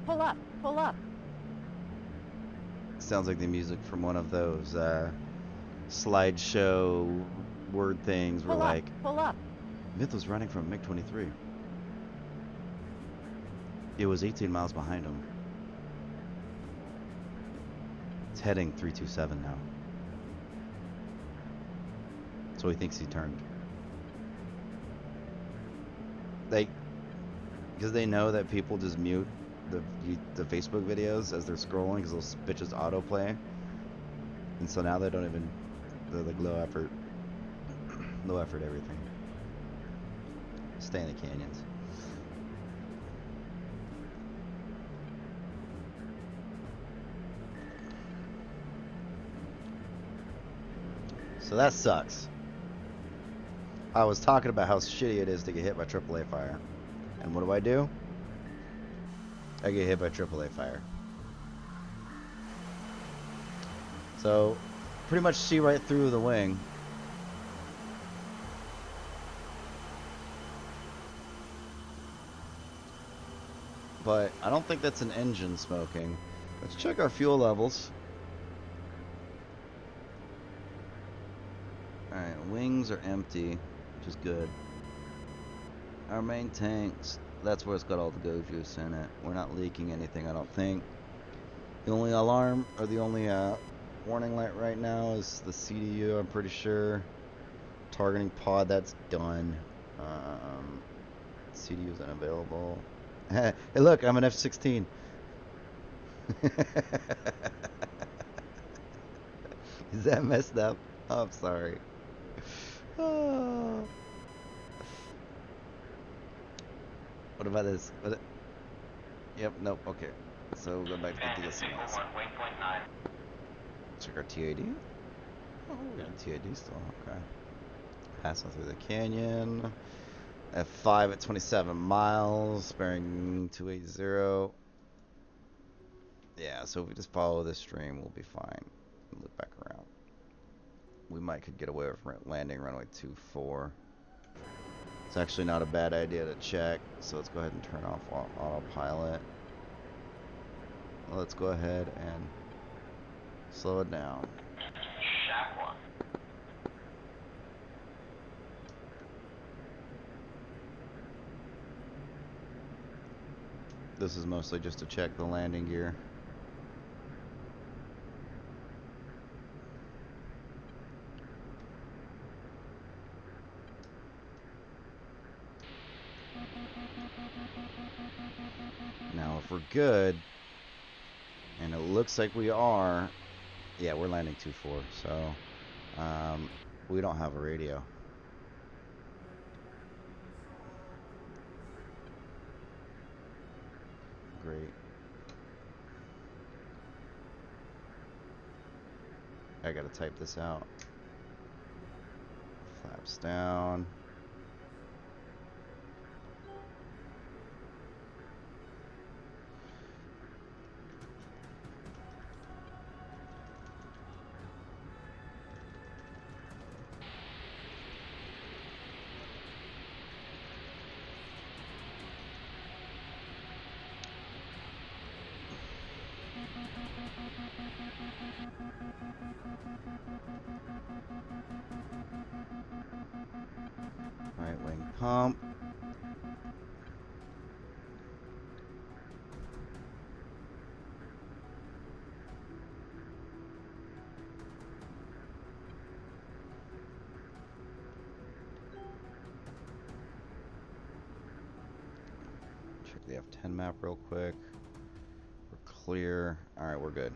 Pull up, pull up. Sounds like the music from one of those slideshow word things where, Pull up, like, pull up. Myth was running from MiG-23. It was 18 miles behind him. It's heading 327 now. So he thinks he turned. Because they know that people just mute the Facebook videos as they're scrolling because those bitches autoplay. And so now they don't even, they're like low effort everything. Stay in the canyons. So that sucks. I was talking about how shitty it is to get hit by AAA fire. And what do? I get hit by AAA fire. So, pretty much see right through the wing. But I don't think that's an engine smoking. Let's check our fuel levels. Alright, wings are empty, which is good. Our main tanks, that's where it's got all the go juice in it. We're not leaking anything, I don't think. The only alarm, or the only warning light right now is the CDU, I'm pretty sure. Targeting pod, that's done. CDU is unavailable. Hey, look, I'm an F-16. Is that messed up? Oh, I'm sorry. Oh. What about this? Yep, nope, okay. So we'll go back to the DCS. Check our TAD. Oh, we got TAD still, okay. Passing through the canyon. F5 at 27 miles, bearing 280. Yeah, so if we just follow this stream, we'll be fine. Look back around. We might could get away with landing runway 24. It's actually not a bad idea to check, so let's go ahead and turn off autopilot. Let's go ahead and slow it down. This is mostly just to check the landing gear. Now if we're good, and it looks like we are, yeah, we're landing 2-4, so we don't have a radio. Great. I gotta type this out. Flaps down. Right wing pump. Check the F10 map real quick. We're clear. Alright, we're good.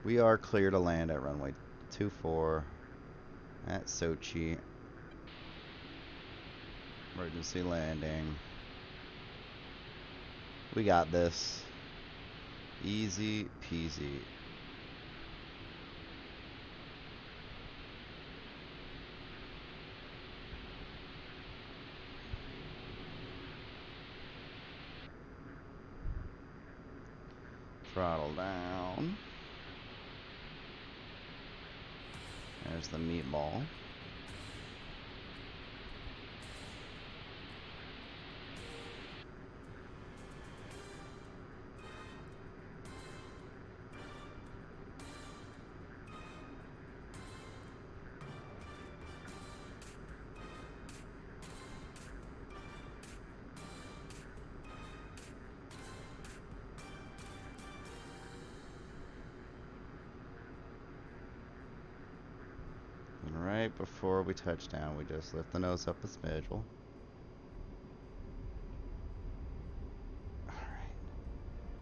We are clear to land at runway 24 at Sochi. Emergency landing. We got this. Easy peasy. Throttle down. There's the meatball. Right before we touch down, we just lift the nose up a smidge. Alright.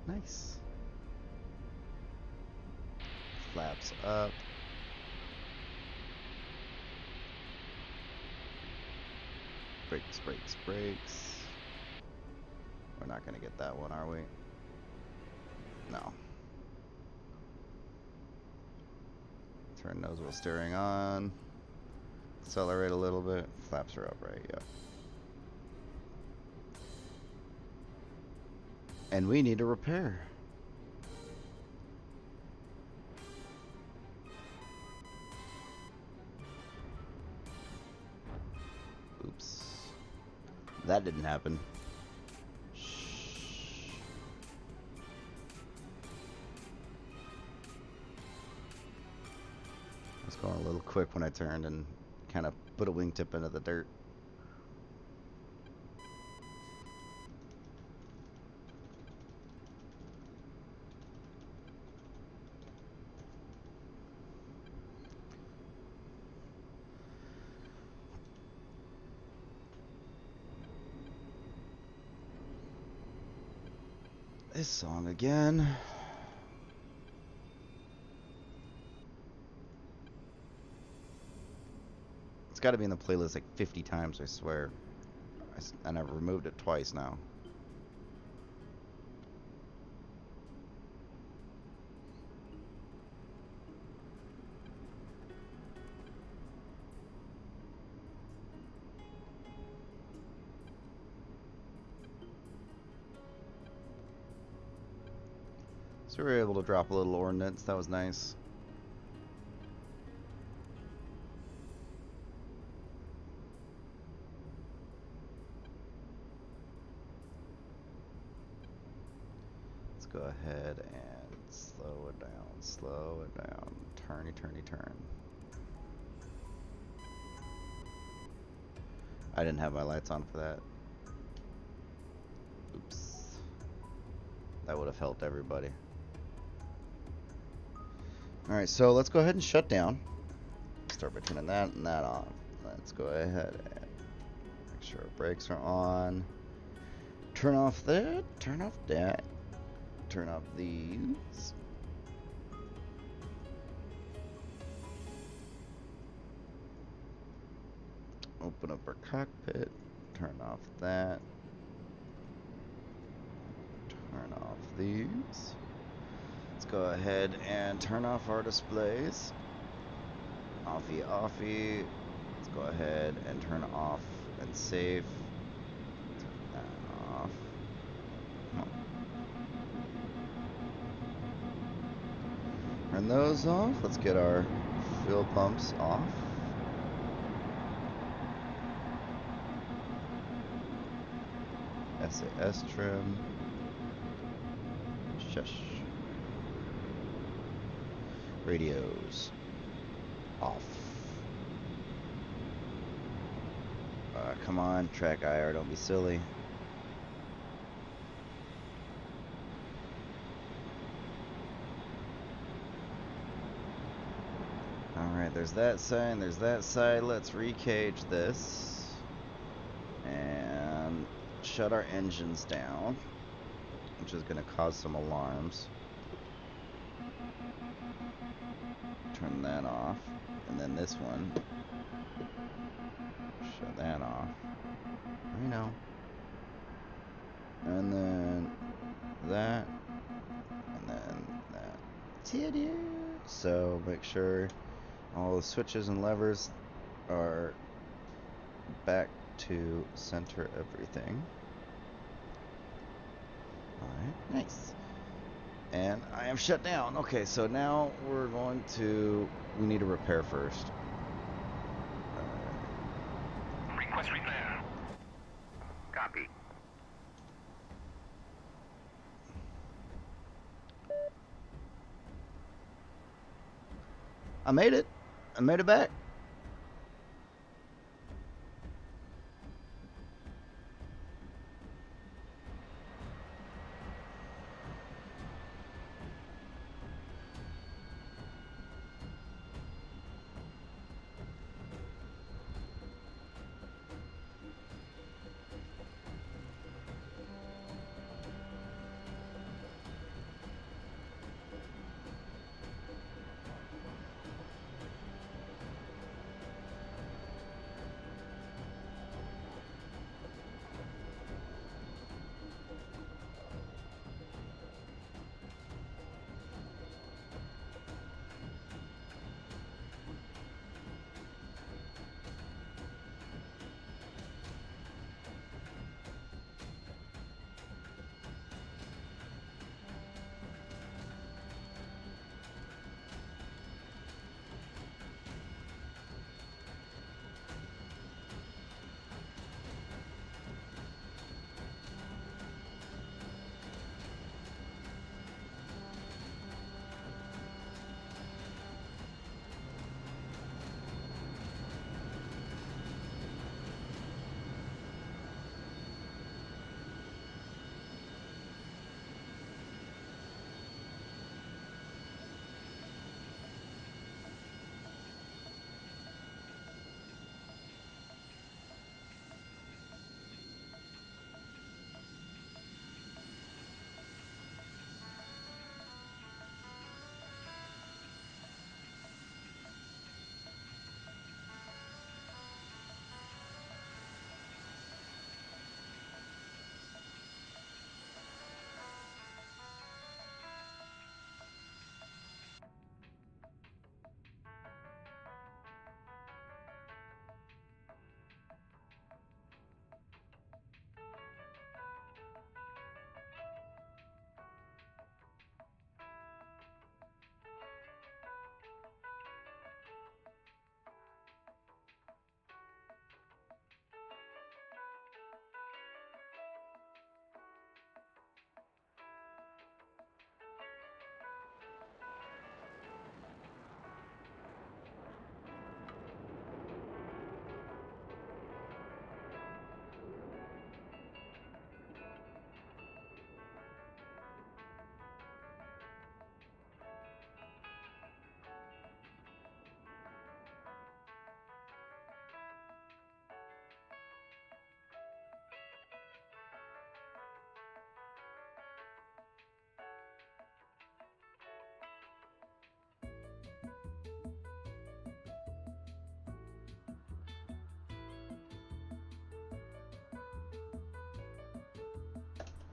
Nice. Flaps up. Brakes, brakes, brakes. We're not gonna get that one, are we? No. Turn nose wheel steering on. Accelerate a little bit. Flaps are up, right? Yep. And we need to repair. That didn't happen. Shh. I was going a little quick when I turned and kind of put a wingtip into the dirt. This song again. It's got to be in the playlist like 50 times, I swear. And I've removed it twice now. So we were able to drop a little ordnance. That was nice. Let's go ahead and slow it down. Slow it down. Turny, turny, turn. I didn't have my lights on for that. Oops. That would have helped everybody. Alright, so let's go ahead and shut down. Start by turning that and that on. Let's go ahead and make sure our brakes are on. Turn off that. Turn off that. Turn off these. Open up our cockpit. Turn off that. Turn off these. Let's go ahead and turn off our displays. Offie, offie. Let's go ahead and turn off and save. Turn that off. Come on. Turn those off. Let's get our fuel pumps off. SAS trim. Shush. Radios off. Come on, track IR, don't be silly. Alright, there's that side, there's that side. Let's recage this. And shut our engines down, which is going to cause some alarms. Turn that off. And then this one. Shut that off. I know. And then that. And then that. TTI. So make sure all the switches and levers are back to center everything. Alright, nice. And I am shut down. Okay, so now we're going to... We need to repair first. Request repair. Copy. I made it. I made it back.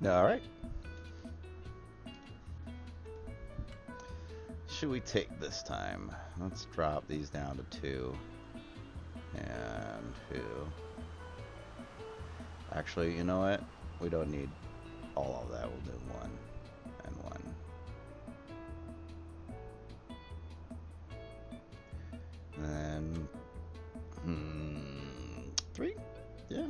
All right. Should we take this time? Let's drop these down to 2 and 2. Actually, you know what? We don't need all of that. We'll do 1 and 1. And then 3. Yeah.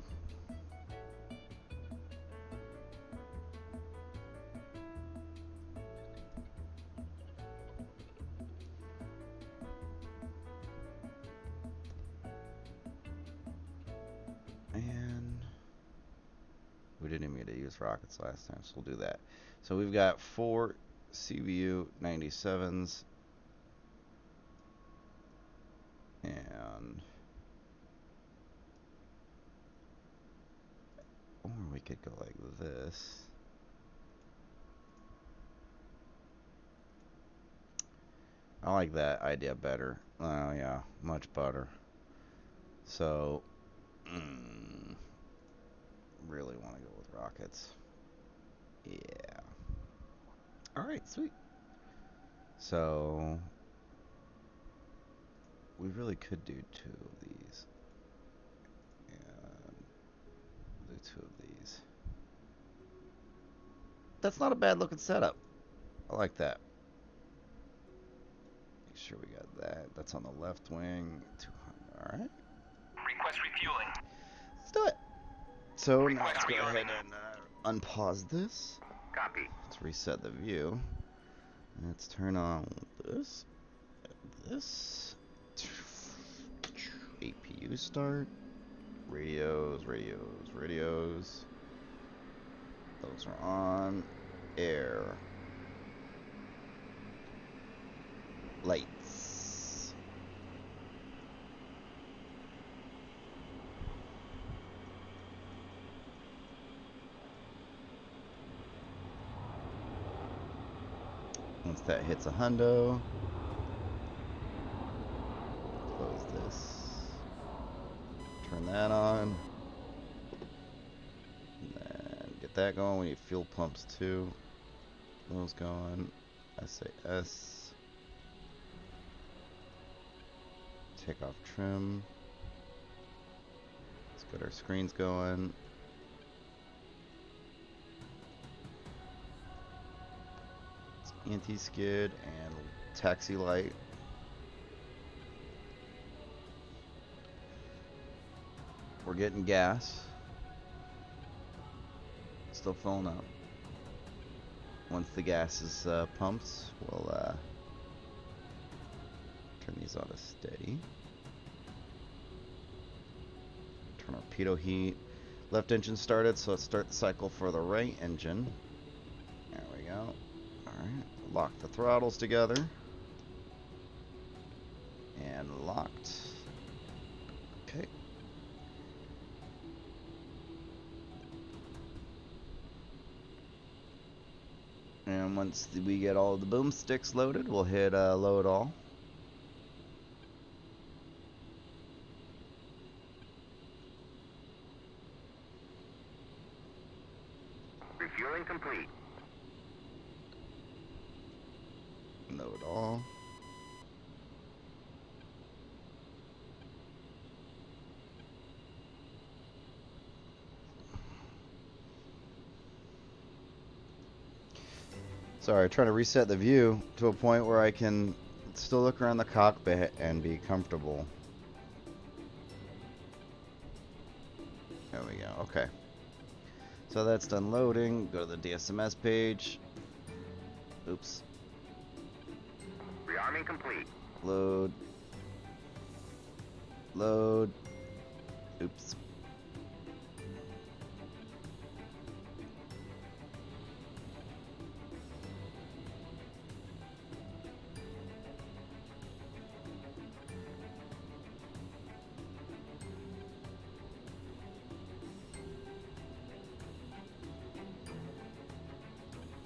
And we didn't mean to use rockets last time, so we'll do that. So we've got 4 CVU 97s and or we could go like this. I like that idea better. Oh yeah, much better. So really want to go with rockets. Yeah. All right, sweet. So we really could do 2 of these. And do 2 of these. That's not a bad looking setup. I like that. Make sure we got that. That's on the left wing. 200. All right. Request refueling. Let's do it. So now Request let's go ahead rearming. and unpause this. Copy. Let's reset the view. Let's turn on this. This. APU start. Radios. Those are on. Air. Lights. Once that hits a hundo, close this. Turn that on. And then get that going. We need fuel pumps too. Those going. SAS. Take off trim. Let's get our screens going. Anti-skid and taxi light. We're getting gas. Still filling up. Once the gas is pumped, we'll turn these on to steady. Turn our pitot heat. Left engine started, so let's start the cycle for the right engine. There we go. Alright, lock the throttles together. And locked. Okay. And once we get all the boomsticks loaded, we'll hit load all. Refueling complete. Load all. Sorry, trying to reset the view to a point where I can still look around the cockpit and be comfortable. There we go. Okay. So that's done loading. Go to the DSMS page. Oops. Rearming complete. Load. Load. Oops.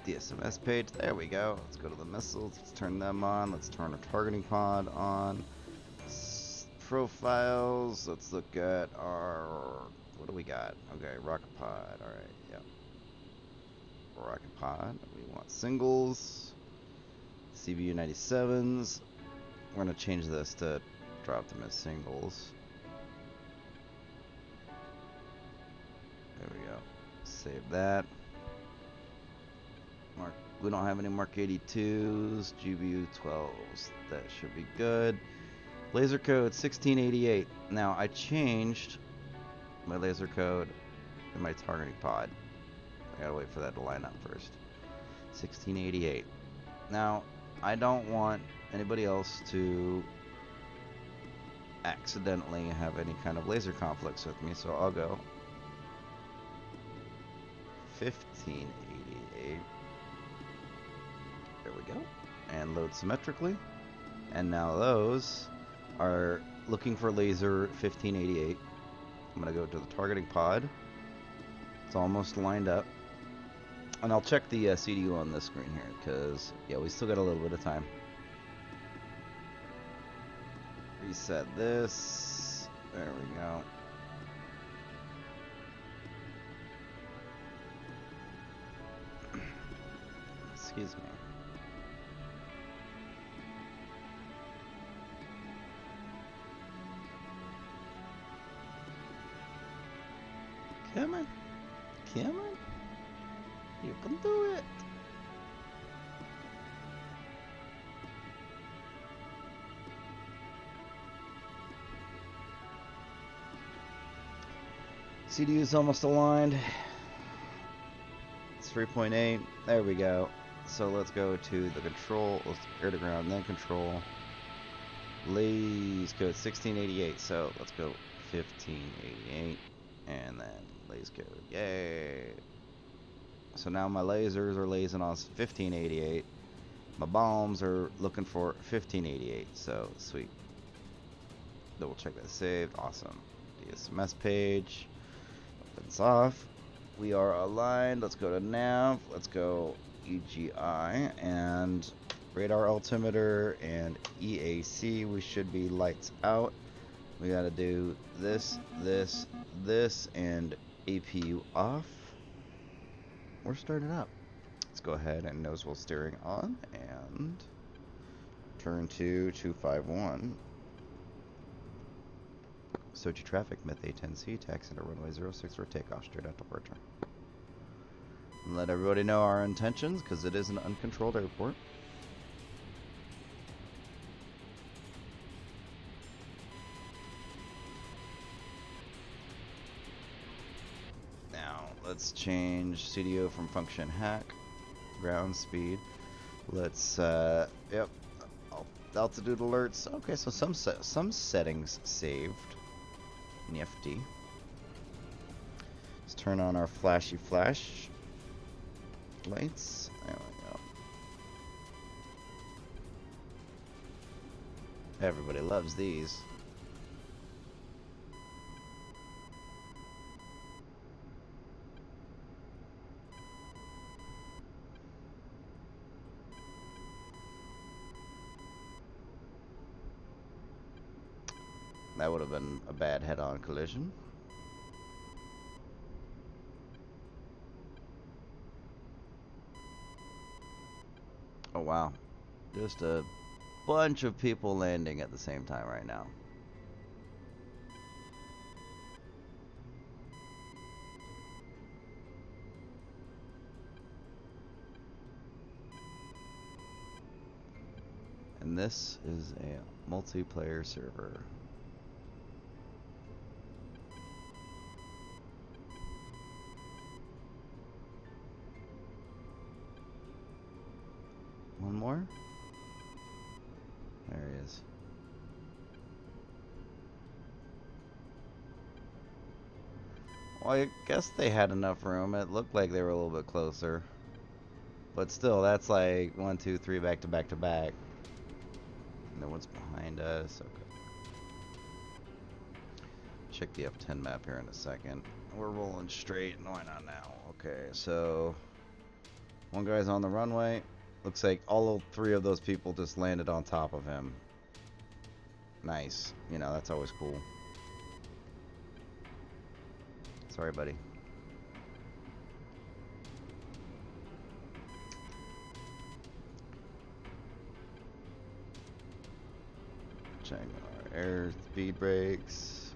DSMS page. There we go. Let's go to the missiles. Let's turn them on. Let's turn our targeting pod on. Profiles. Let's look at our. What do we got? Okay, rocket pod. All right. Yep. rocket pod. We want singles. CBU 97s. We're gonna change this to drop them as singles. There we go. Save that. Mark. We don't have any Mark 82s. GBU 12s. That should be good. Laser code 1688. Now I changed my laser code in my targeting pod. I gotta wait for that to line up first. 1688. Now I don't want anybody else to accidentally have any kind of laser conflicts with me, so I'll go 1588. There we go. And load symmetrically. And now those are looking for laser 1588. I'm going to go to the targeting pod. It's almost lined up. And I'll check the CDU on this screen here, because, yeah, we still got a little bit of time. Reset this. There we go. Excuse me. Come on. Come on. You can do it. CDU is almost aligned. It's 3.8. There we go. So let's go to the control. Let's air to ground, then control. Lays code 1688. So let's go 1588. And then lays code. Yay. So now my lasers are lasing on 1588. My bombs are looking for 1588. So sweet. Double check that saved. Awesome. DSMS page. Opens off. We are aligned. Let's go to nav. Let's go EGI and radar altimeter and EAC. We should be lights out. We gotta do this, this, this, and APU off. We're starting up. Let's go ahead and nose wheel steering on and turn to 251. Sochi traffic, Myth A10c, taxi into runway 06 for takeoff, straight out departure. And let everybody know our intentions, because it is an uncontrolled airport. Now, let's change CDO from function hack, ground speed. Let's, yep, altitude alerts. Okay, so some settings saved. Nifty. Let's turn on our flashy flash lights. There we go. Everybody loves these. That would have been a bad head-on collision. Oh wow. Just a bunch of people landing at the same time right now. And this is a multiplayer server. One more? There he is. Well, I guess they had enough room. It looked like they were a little bit closer. But still, that's like 1, 2, 3 back to back to back. No one's behind us. Okay. Check the F10 map here in a second. We're rolling straight, and why not now? Okay, so one guy's on the runway. Looks like all 3 of those people just landed on top of him. Nice. You know, that's always cool. Sorry, buddy. Air speed brakes.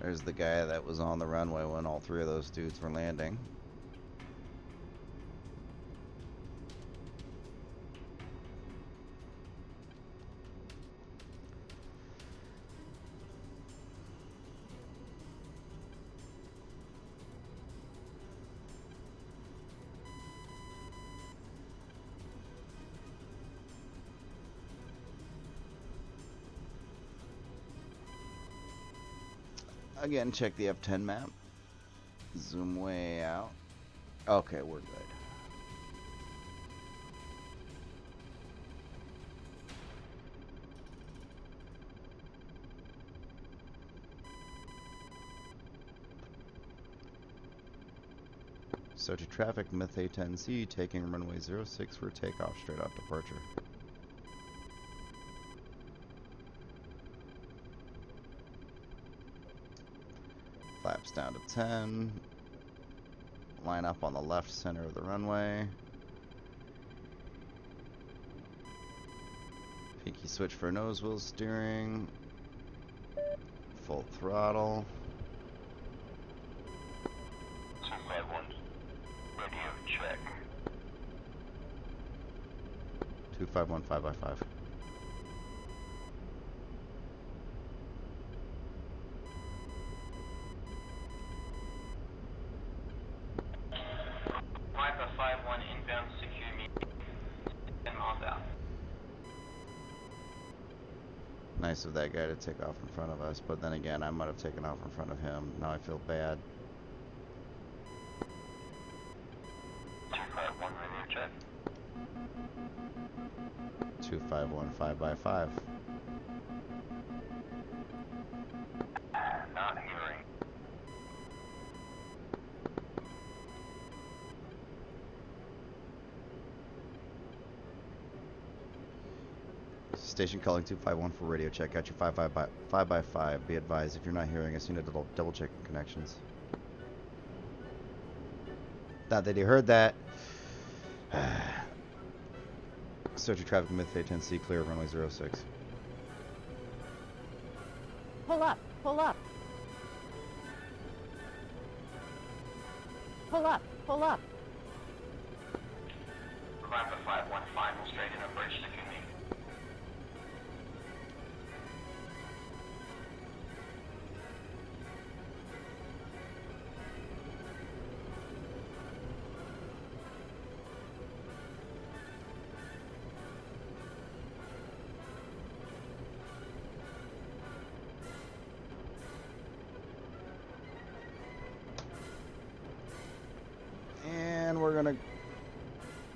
There's the guy that was on the runway when all three of those dudes were landing. Again, check the F10 map. Zoom way out. Okay, we're good. So to traffic, Myth A10c, taking runway 06 for takeoff, straight out departure. Flaps down to 10. Line up on the left center of the runway. Pinky switch for nose wheel steering. Full throttle. 251. Radio check. 251 5x5. Piper 51 inbound, secure me. 10 miles out. Nice of that guy to take off in front of us, but then again, I might have taken off in front of him. Now I feel bad. 251 radio check. 251 5x5. Not hearing. Station calling 251 for radio check. Got you 5x5. Be advised, if you're not hearing us, you need to double check your connections. Thought that you heard that. Search your traffic, Myth A10c, clear of runway 06. Pull up. Pull up. Pull up. Pull up. Piper 51 final straight in a bridge, secure me. And we're gonna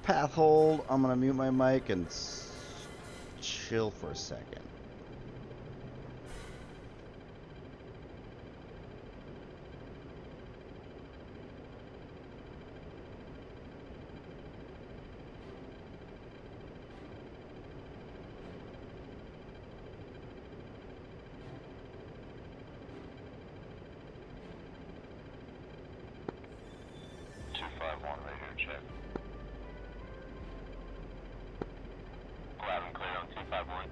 path hold. I'm gonna mute my mic and chill for a second. Check. Loud and clear on 251.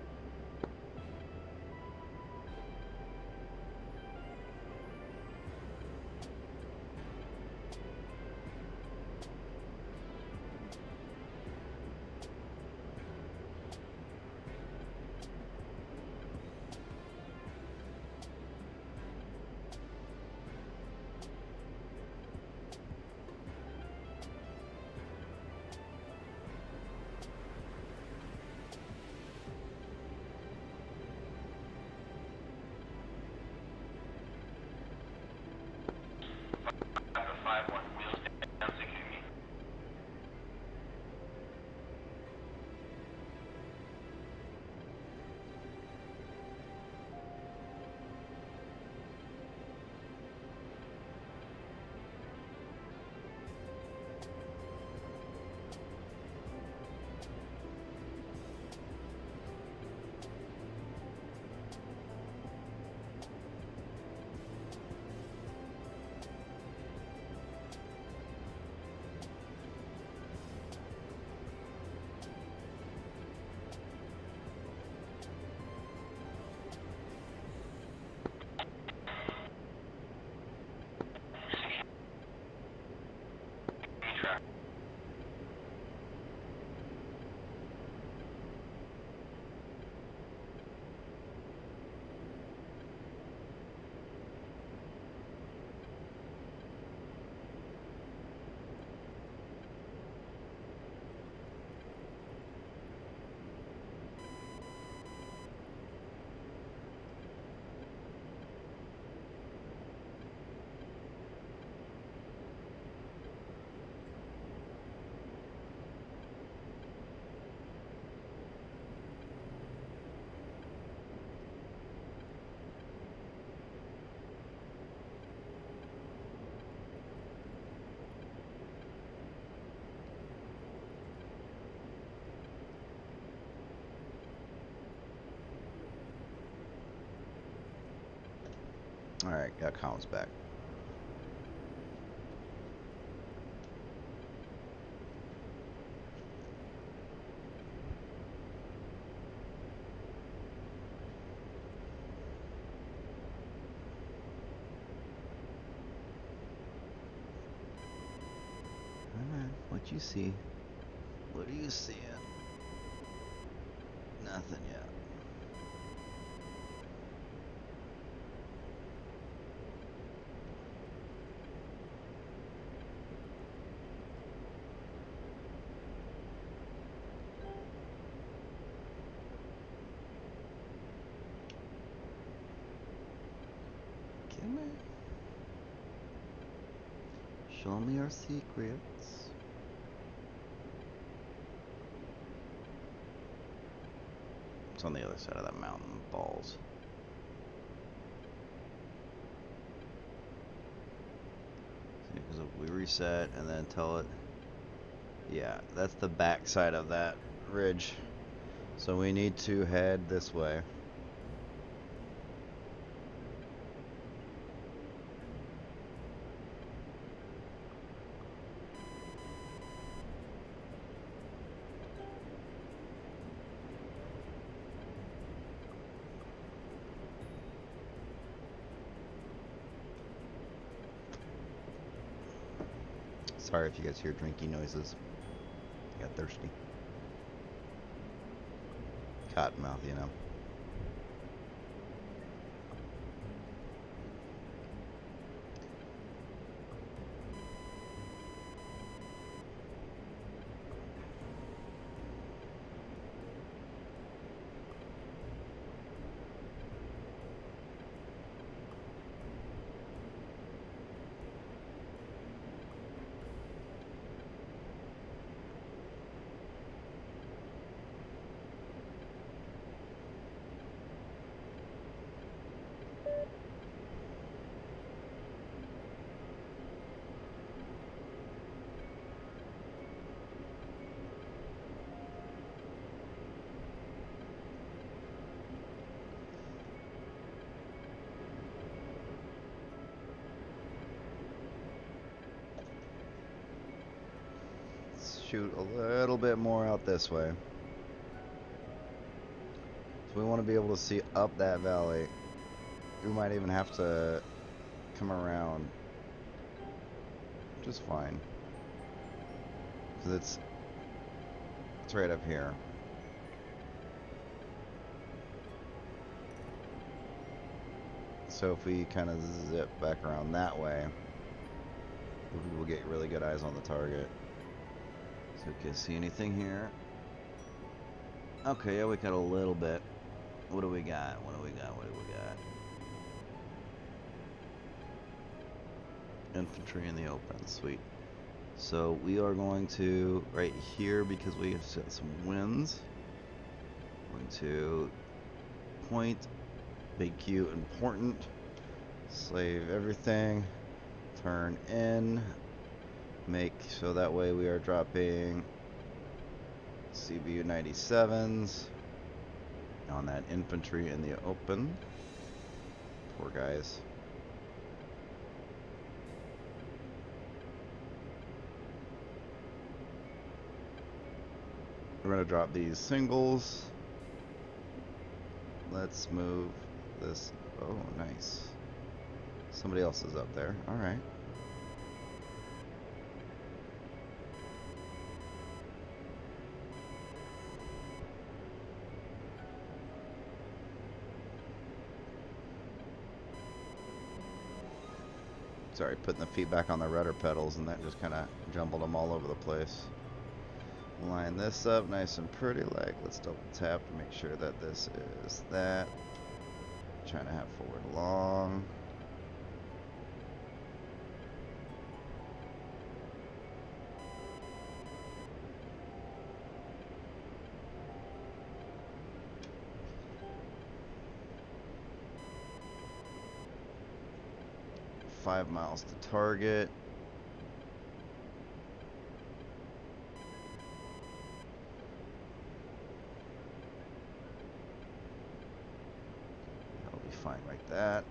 Alright, got comms back. Alright, what you see? What are you seeing? Nothing yet. Come on. Show me your secrets. It's on the other side of that mountain, balls. Because if we reset and then tell it, yeah, that's the back side of that ridge. So we need to head this way. Sorry if you guys hear drinking noises. I got thirsty. Cottonmouth, you know. Shoot a little bit more out this way. So we want to be able to see up that valley. We might even have to come around. Which is fine. Because it's right up here. So if we kind of zip back around that way, we'll get really good eyes on the target. So we can see anything here. Okay, yeah, we got a little bit. What do we got? What do we got? What do we got? Infantry in the open. Sweet. So we are going to, right here, because we have set some winds, going to point, big Q, important, slave everything, turn in, make so that way we are dropping CBU 97s on that infantry in the open. Poor guys. We're going to drop these singles. Let's move this. Oh, nice. Somebody else is up there. All right. Sorry, putting the feet back on the rudder pedals, and that just kind of jumbled them all over the place. Line this up nice and pretty. Like, let's double tap to make sure that this is that. Trying to have forward long. .5 miles to target. That'll be fine like that.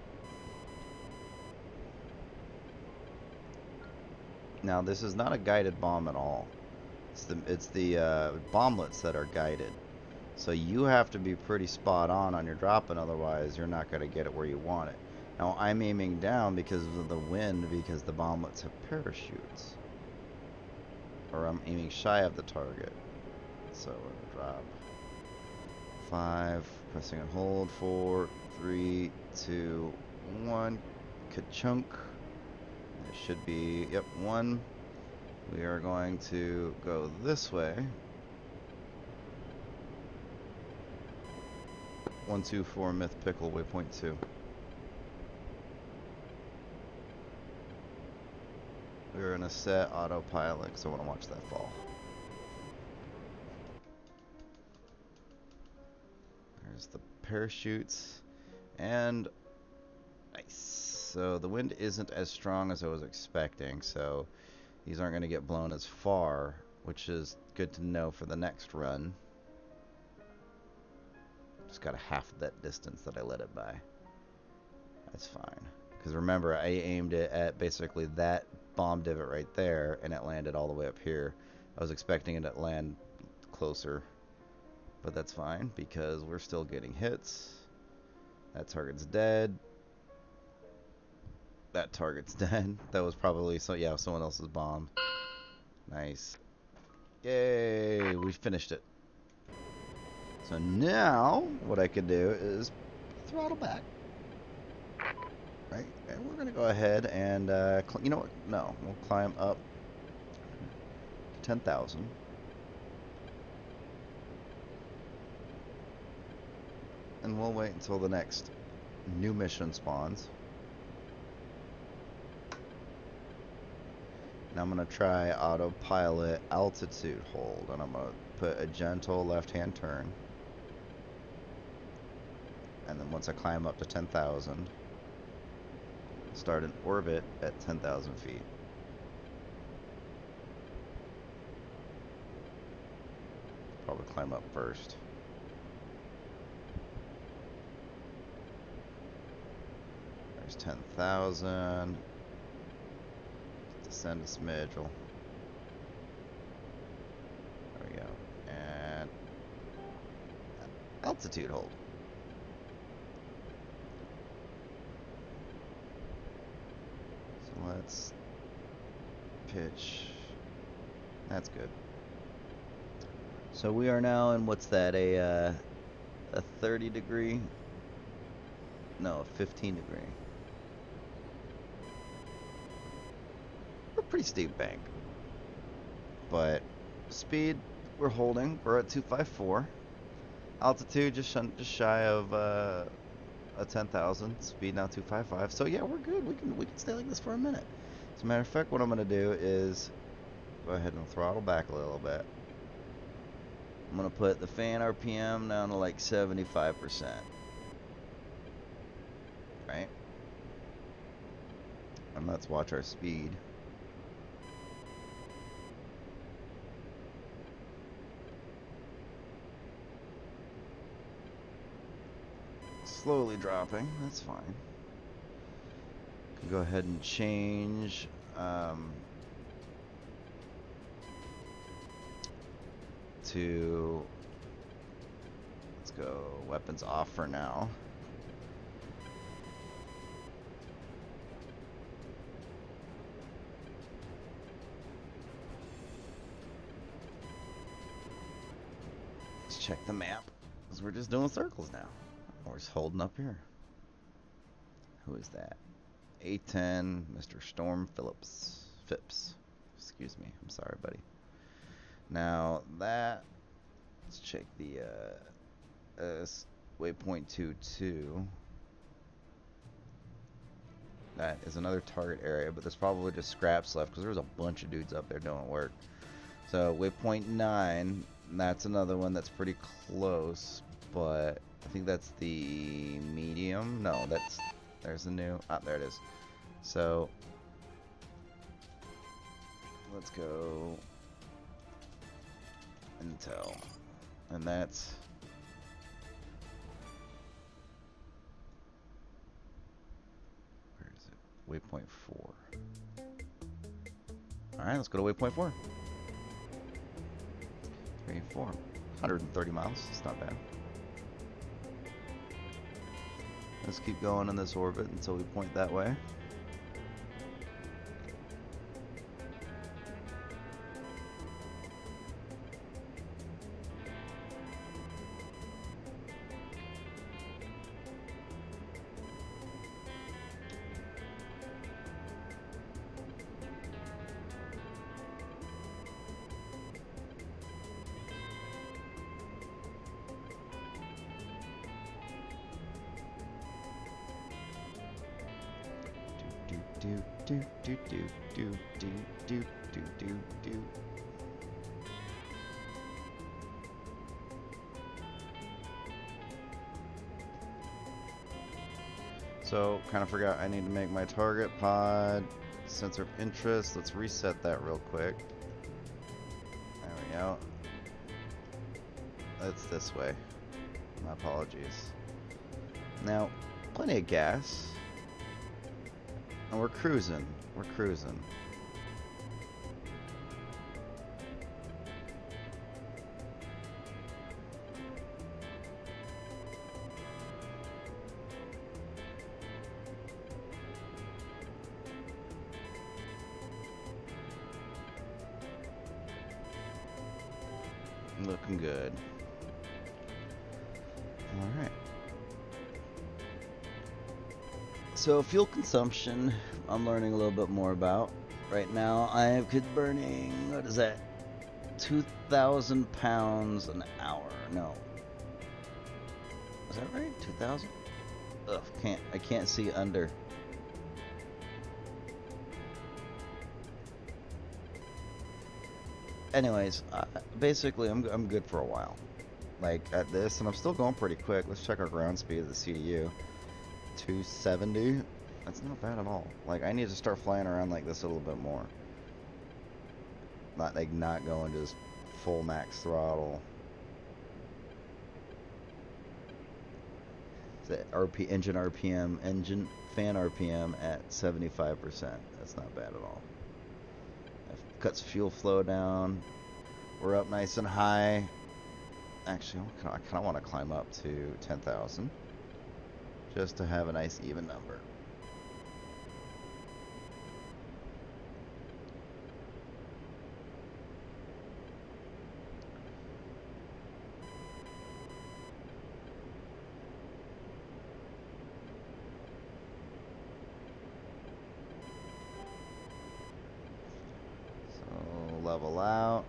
Now this is not a guided bomb at all. It's the bomblets that are guided. So you have to be pretty spot on your dropping, otherwise you're not going to get it where you want it. Now I'm aiming down because of the wind, because the bomblets have parachutes. Or I'm aiming shy of the target. So we're going to drop 5, pressing and hold, 4, 3, 2, 1, ka-chunk. It should be, yep, 1. We are going to go this way. 124 Myth Pickle, waypoint 2. We're gonna set autopilot because I want to watch that fall. There's the parachutes, and nice. So the wind isn't as strong as I was expecting, so these aren't going to get blown as far, which is good to know for the next run. Just got a half of that distance that I let it by. That's fine. Because remember, I aimed it at basically that bomb divot right there, and it landed all the way up here. I was expecting it to land closer, but that's fine because we're still getting hits. That target's dead. That target's dead. That was probably someone else's bomb. Nice. Yay, we finished it. So now what I could do is throttle back. Right, and we're gonna go ahead and you know what? No, we'll climb up to 10,000. And we'll wait until the next new mission spawns. And I'm gonna try autopilot altitude hold, and I'm gonna put a gentle left-hand turn. And then once I climb up to 10,000, start an orbit at 10,000 feet. Probably climb up first. There's 10,000. Descend a smidge. There we go. And altitude hold. So let's pitch. That's good. So we are now in, what's that, a 30 degree? No, a 15 degree. We're pretty steep bank. But speed, we're holding. We're at 254. Altitude just shy of a 10,000. Speed now 255. So yeah, we're good. We can stay like this for a minute. As a matter of fact, what I'm gonna do is go ahead and throttle back a little bit. I'm gonna put the fan RPM down to like 75%. Right? And let's watch our speed. Slowly dropping, that's fine. Can go ahead and change to, let's go weapons off for now. Let's check the map, because we're just doing circles now. We're just holding up here. Who is that? A10, Mr. Storm Phipps. Excuse me. I'm sorry, buddy. Now that, let's check the waypoint 22. That is another target area, but there's probably just scraps left because there's a bunch of dudes up there doing work. So waypoint 9, that's another one that's pretty close, but I think that's the medium. No, there's the new. There it is. So let's go Intel, and that's where is it? Waypoint 4. Alright, let's go to waypoint 4. 3, 4. 130 miles. It's not bad. Let's keep going in this orbit until we point that way. Do. So, kind of forgot I need to make my target pod sensor of interest. Let's reset that real quick. There we go. That's this way. My apologies. Now, plenty of gas. And we're cruising. We're cruising. Looking good. Alright. So fuel consumption, I'm learning a little bit more about. Right now I'm burning, what is that? 2,000 pounds an hour. No. Is that right? 2,000? Ugh, I can't see under. Anyways, basically I'm good for a while. Like at this, and I'm still going pretty quick. Let's check our ground speed of the CDU. 270. That's not bad at all. Like I need to start flying around like this a little bit more. Not going just full max throttle. The engine fan RPM at 75%. That's not bad at all. Cuts fuel flow down. We're up nice and high. Actually, I kind of want to climb up to 10,000 just to have a nice even number. Level out,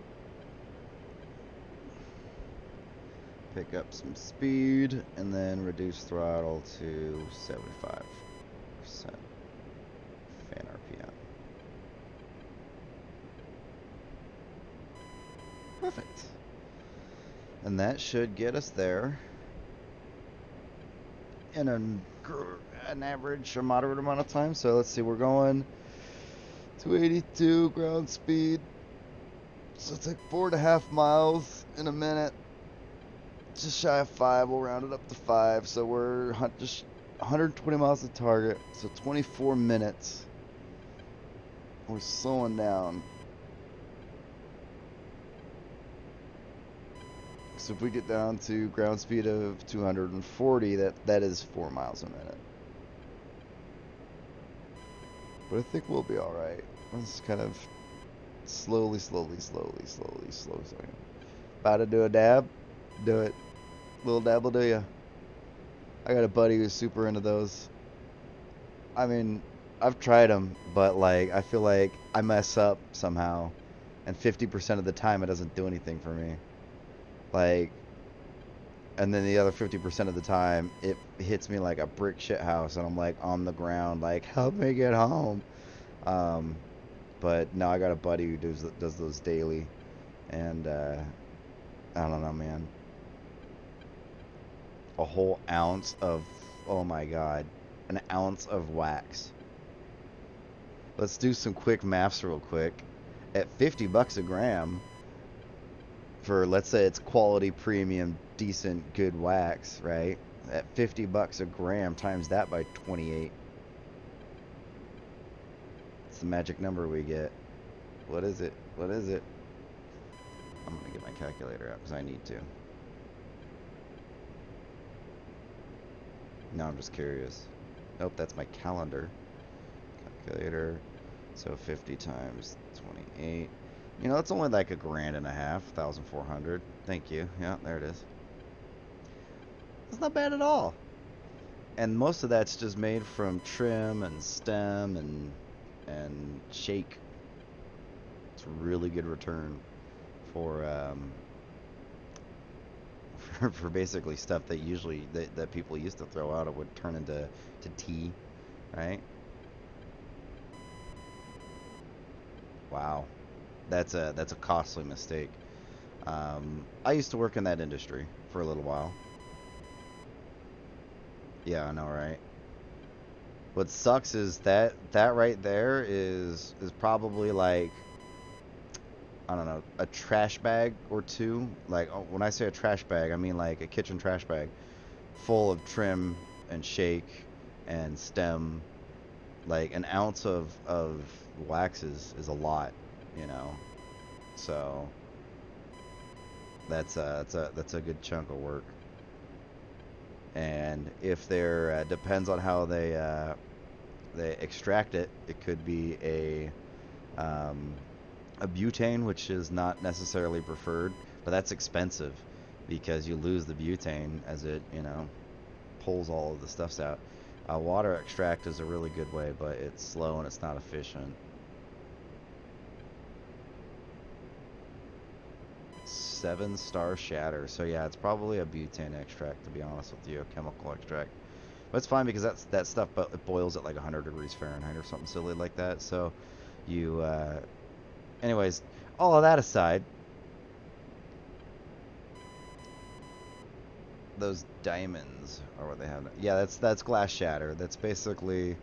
pick up some speed, and then reduce throttle to 75% fan RPM. Perfect. And that should get us there in an average or moderate amount of time. So let's see, we're going to 82 ground speed. So it's like 4.5 miles in a minute. Just shy of 5. We'll round it up to 5. So we're just 120 miles to target. So 24 minutes. We're slowing down. So if we get down to ground speed of 240, that is 4 miles a minute. But I think we'll be alright. Let's kind of slowly. About to do a dab? Do it. Little dab will do ya. I got a buddy who's super into those. I mean, I've tried them, but like, I feel like I mess up somehow. And 50% of the time it doesn't do anything for me. Like, and then the other 50% of the time it hits me like a brick shit house and I'm like on the ground, like, help me get home. But no, I got a buddy who does those daily, and I don't know, man. A whole ounce of, oh my god, an ounce of wax. Let's do some quick maths real quick. At $50 a gram, for let's say it's quality, premium, decent, good wax, right? At $50 a gram, times that by 28. The magic number we get. What is it? What is it? I'm gonna get my calculator out because I need to. No, I'm just curious. Nope, that's my calendar. Calculator. So 50 times 28. You know, that's only like a grand and a half, 1,400. Thank you. Yeah, there it is. That's not bad at all. And most of that's just made from trim and stem and shake. It's a really good return for for basically stuff that usually that people used to throw out. It would turn into tea, right? Wow, that's a costly mistake. I used to work in that industry for a little while. Yeah, I know, right? What sucks is that right there is probably like, I don't know, a trash bag or two. Like, oh, when I say a trash bag, I mean like a kitchen trash bag full of trim and shake and stem. Like an ounce of wax is a lot, you know. So that's a good chunk of work. And if there depends on how they extract it, it could be a butane, which is not necessarily preferred, but that's expensive because you lose the butane as it, you know, pulls all of the stuffs out. Water extract is a really good way, but it's slow and it's not efficient. 7-star shatter. So yeah, it's probably a butane extract, to be honest with you, a chemical extract. But it's fine because that stuff, but it boils at like 100 degrees Fahrenheit or something silly like that. So you, anyways, all of that aside, those diamonds are what they have. Yeah, that's glass shatter. That's basically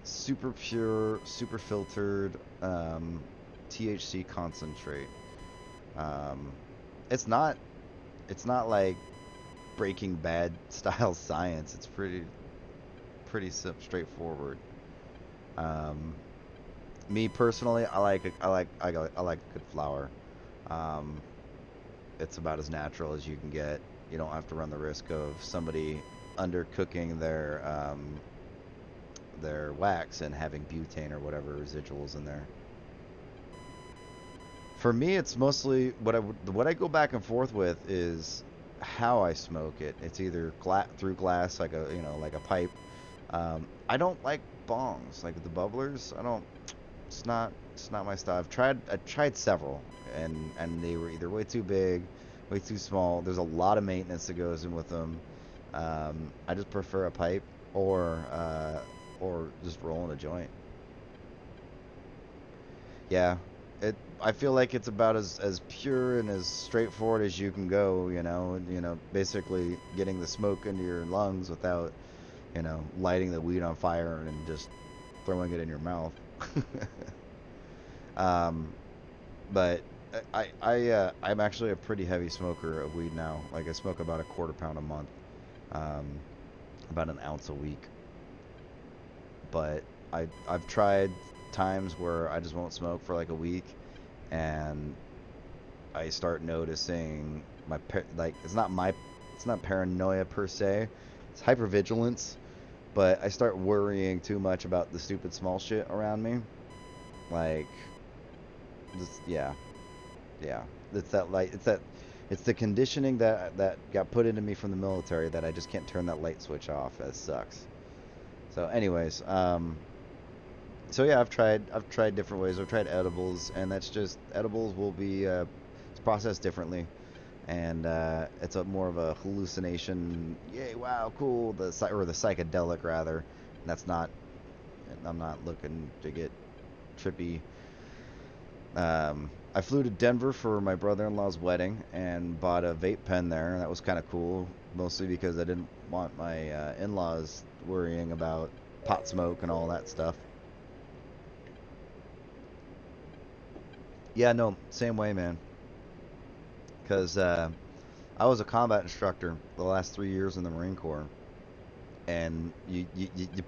super pure, super filtered THC concentrate. Um, it's not it's not like Breaking Bad style science. It's pretty straightforward. Um, Me personally, I like good flour. Um, it's about as natural as you can get. You don't have to run the risk of somebody undercooking their wax and having butane or whatever residuals in there. For me, it's mostly what I go back and forth with is how I smoke it. It's either through glass, like like a pipe. I don't like bongs, like the bubblers. I don't. It's not my style. I tried several, and they were either way too big, way too small. There's a lot of maintenance that goes in with them. I just prefer a pipe or just rolling a joint. Yeah, I feel like it's about as pure and as straightforward as you can go. Basically getting the smoke into your lungs without lighting the weed on fire and just throwing it in your mouth. um, but I'm actually a pretty heavy smoker of weed now. Like I smoke about a quarter pound a month, um, about an ounce a week. But I've tried times where I just won't smoke for like a week, and I start noticing like it's not paranoia per se, it's hypervigilance, but I start worrying too much about the stupid small shit around me, like just yeah. It's the conditioning that got put into me from the military that I just can't turn that light switch off. That sucks. So anyways, so yeah, I've tried different ways. I've tried edibles, and that's just edibles will be it's processed differently, and it's a more of a hallucination. Yay! Wow! Cool. Or the psychedelic rather. And that's not. I'm not looking to get trippy. I flew to Denver for my brother-in-law's wedding and bought a vape pen there, and that was kind of cool. Mostly because I didn't want my in-laws worrying about pot smoke and all that stuff. Yeah, no, same way, man. Because I was a combat instructor the last 3 years in the Marine Corps, and you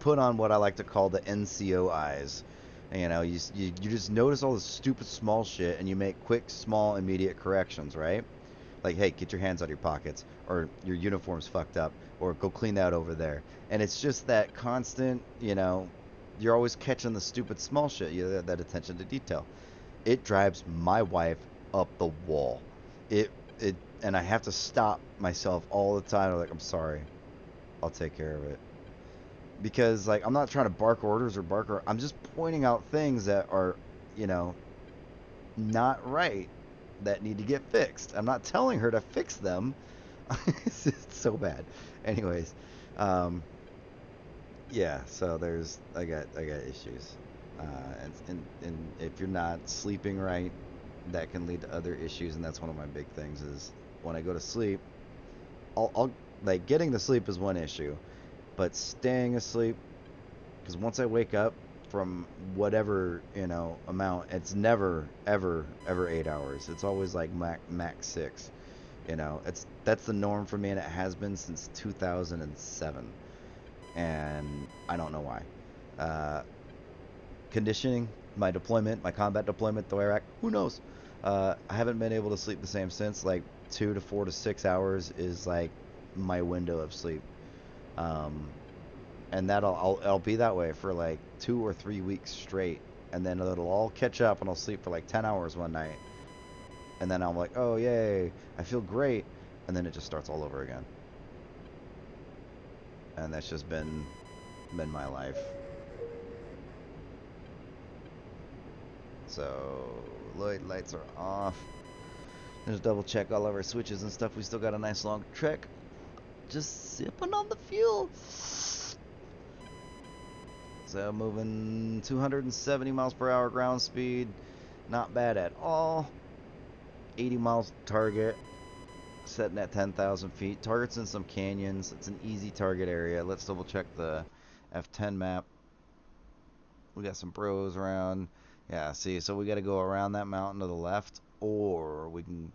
put on what I like to call the NCO eyes, You know, you just notice all this stupid small shit, and you make quick, small, immediate corrections, right? Like, hey, get your hands out of your pockets, or your uniform's fucked up, or go clean that over there. And it's just that constant, you know, you're always catching the stupid small shit, you know, that attention to detail. It drives my wife up the wall. It, and I have to stop myself all the time. I'm like, I'm sorry, I'll take care of it. Because, like, I'm not trying to bark orders or I'm just pointing out things that are, you know, not right, that need to get fixed. I'm not telling her to fix them. It's just so bad. Anyways, yeah. So I got issues, and if you're not sleeping right, that can lead to other issues, and that's one of my big things. Is when I go to sleep, I'll like getting to sleep is one issue, but staying asleep, because once I wake up from whatever, you know, amount, it's never ever 8 hours. It's always like max 6. You know, that's the norm for me, and it has been since 2007, and I don't know why. Conditioning, my combat deployment, the way I act, who knows? I haven't been able to sleep the same since. Like 2 to 4 to 6 hours is like my window of sleep. And I'll be that way for like 2 or 3 weeks straight, and then it'll all catch up, and I'll sleep for like 10 hours one night, and then I'm like, oh yay, I feel great, and then it just starts all over again. And that's just been my life. So Lloyd lights are off. Just double check all of our switches and stuff. We still got a nice long trek. Just sipping on the fuel. So moving 270 miles per hour ground speed, not bad at all. 80 miles target, setting at 10,000 feet. Target's in some canyons. It's an easy target area. Let's double check the F10 map. We got some bros around. Yeah, see, so we got to go around that mountain to the left, or we can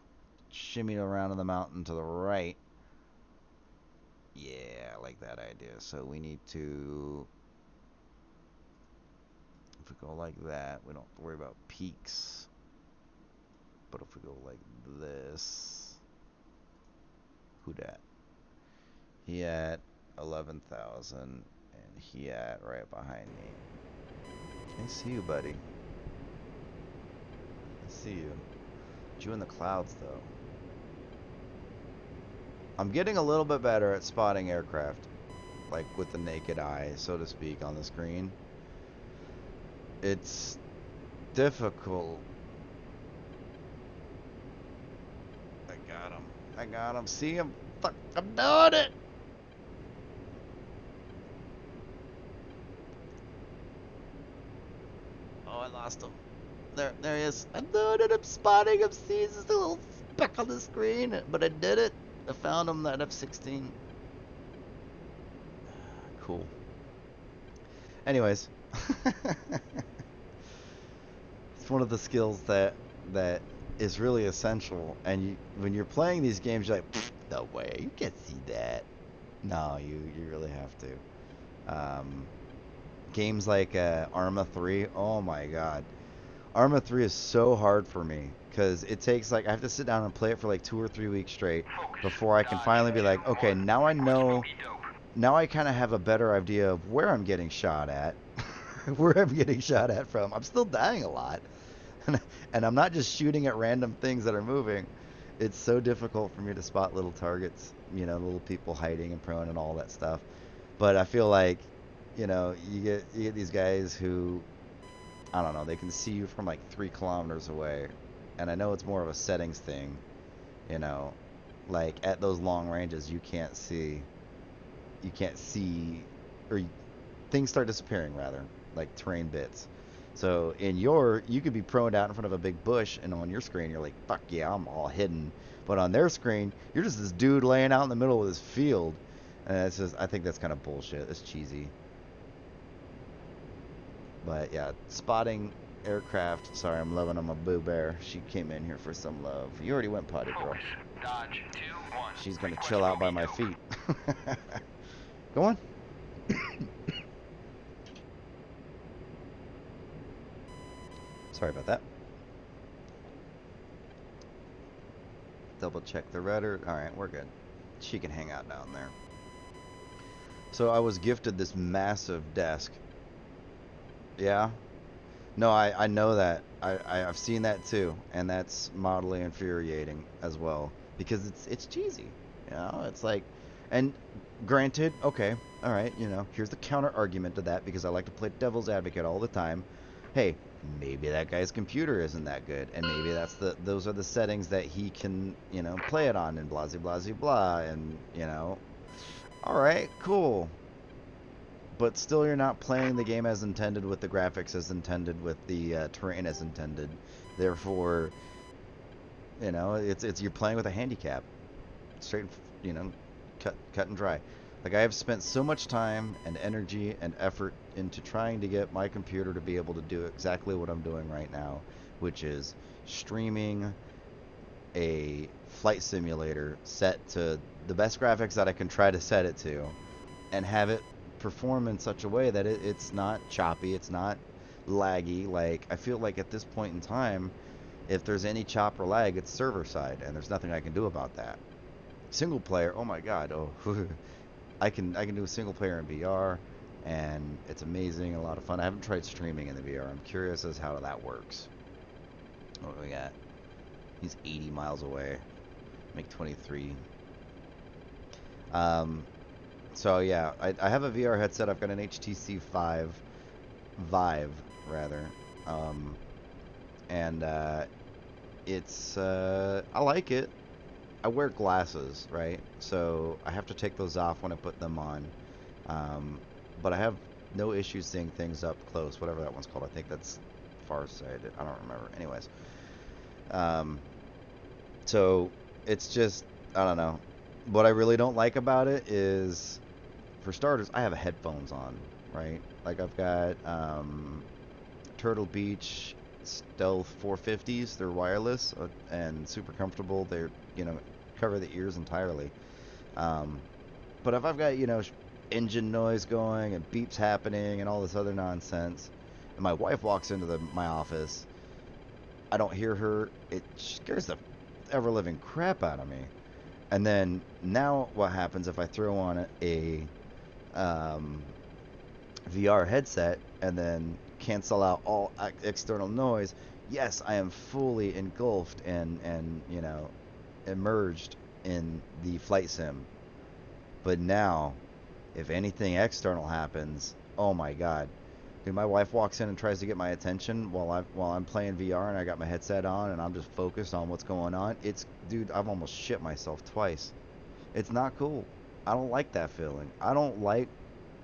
shimmy around to the mountain to the right. Yeah, I like that idea. So we need to, if we go like that, we don't have to worry about peaks. But if we go like this, who dat? He at 11,000, and he at right behind me. I see you, buddy. I see you. You in the clouds, though. I'm getting a little bit better at spotting aircraft, like with the naked eye, so to speak, on the screen. It's difficult. I got him. See him? Fuck, I'm doing it! Oh, I lost him. There he is. I'm doing it. I'm spotting him. See, it's just a little speck on the screen, but I did it. I found him, that F-16. Cool. Anyways. It's one of the skills that is really essential, and when you're playing these games, you're like, no way, you can't see that. No, you really have to. Games like Arma 3, oh my god. Arma 3 is so hard for me, because it takes, like, I have to sit down and play it for like 2 or 3 weeks straight before I can finally be like, okay, now I know, now I kind of have a better idea of where I'm getting shot at, where I'm getting shot at from. I'm still dying a lot. And I'm not just shooting at random things that are moving. It's so difficult for me to spot little targets, you know, little people hiding and prone and all that stuff. But I feel like, you know, you get these guys who, I don't know, they can see you from like 3 kilometers away. And I know it's more of a settings thing, you know, like at those long ranges you can't see, or things start disappearing rather, like terrain bits. So you could be prone out in front of a big bush, and on your screen you're like, fuck yeah, I'm all hidden. But on their screen, you're just this dude laying out in the middle of this field. And it's just, I think that's kind of bullshit. It's cheesy. But yeah, spotting aircraft. Sorry, I'm loving on my boo bear. She came in here for some love. You already went potty, girl. Dodge 2-1. She's gonna chill out by my feet. Go on. Sorry about that. Double check the rudder. Alright, we're good. She can hang out down there. So I was gifted this massive desk. Yeah? No, I know that. I've seen that too. And that's mildly infuriating as well. Because it's cheesy. You know, it's like... And granted, okay, alright, you know, here's the counter argument to that because I like to play devil's advocate all the time. Hey, maybe that guy's computer isn't that good, and maybe those are the settings that he can, you know, play it on, and blah blah blah blah, and you know, all right, cool. But still, you're not playing the game as intended, with the graphics as intended, with the terrain as intended. Therefore, you know, it's you're playing with a handicap, straight, you know, cut and dry. Like, I have spent so much time and energy and effort into trying to get my computer to be able to do exactly what I'm doing right now, which is streaming a flight simulator set to the best graphics that I can try to set it to, and have it perform in such a way that it's not choppy, it's not laggy. Like, I feel like at this point in time, if there's any chop or lag, it's server side, and there's nothing I can do about that. Single player, oh my god, oh, I can do a single player in VR, and it's amazing, a lot of fun. I haven't tried streaming in the VR. I'm curious as how that works. What do we got? He's 80 miles away. Make 23. So yeah, I have a VR headset. I've got an HTC Vive rather, and it's I like it. I wear glasses, right? So I have to take those off when I put them on. But I have no issues seeing things up close, whatever that one's called. I think that's Farsighted. I don't remember. Anyways. So it's just, I don't know. What I really don't like about it is, for starters, I have headphones on, right? Like, I've got Turtle Beach Stealth 450s. They're wireless and super comfortable. They're, you know, cover the ears entirely. But if I've got, you know, engine noise going and beeps happening and all this other nonsense, and my wife walks into my office, I don't hear her. It scares the ever-living crap out of me. And then now what happens if I throw on a VR headset and then cancel out all external noise? Yes, I am fully engulfed and you know, immersed in the flight sim. But now, if anything external happens, oh my god. Dude, my wife walks in and tries to get my attention while I'm playing VR and I got my headset on and I'm just focused on what's going on. Dude, I've almost shit myself twice. It's not cool. I don't like that feeling. I don't like,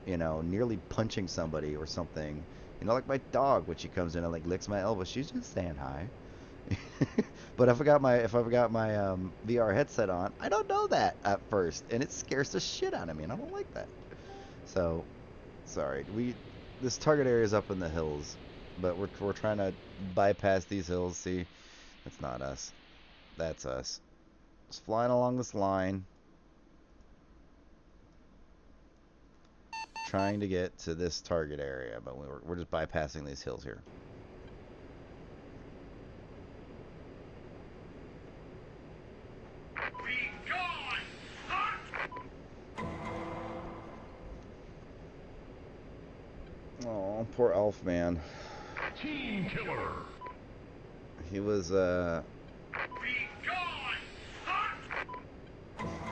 you know, nearly punching somebody or something. You know, like my dog, when she comes in and like licks my elbow, she's just saying hi. But if I've got my VR headset on, I don't know that at first, and it scares the shit out of me, and I don't like that. So, sorry. This target area is up in the hills, but we're trying to bypass these hills. See, it's not us. That's us. Just flying along this line, trying to get to this target area, but we're just bypassing these hills here. Oh, poor Elf, man. Team killer. He was,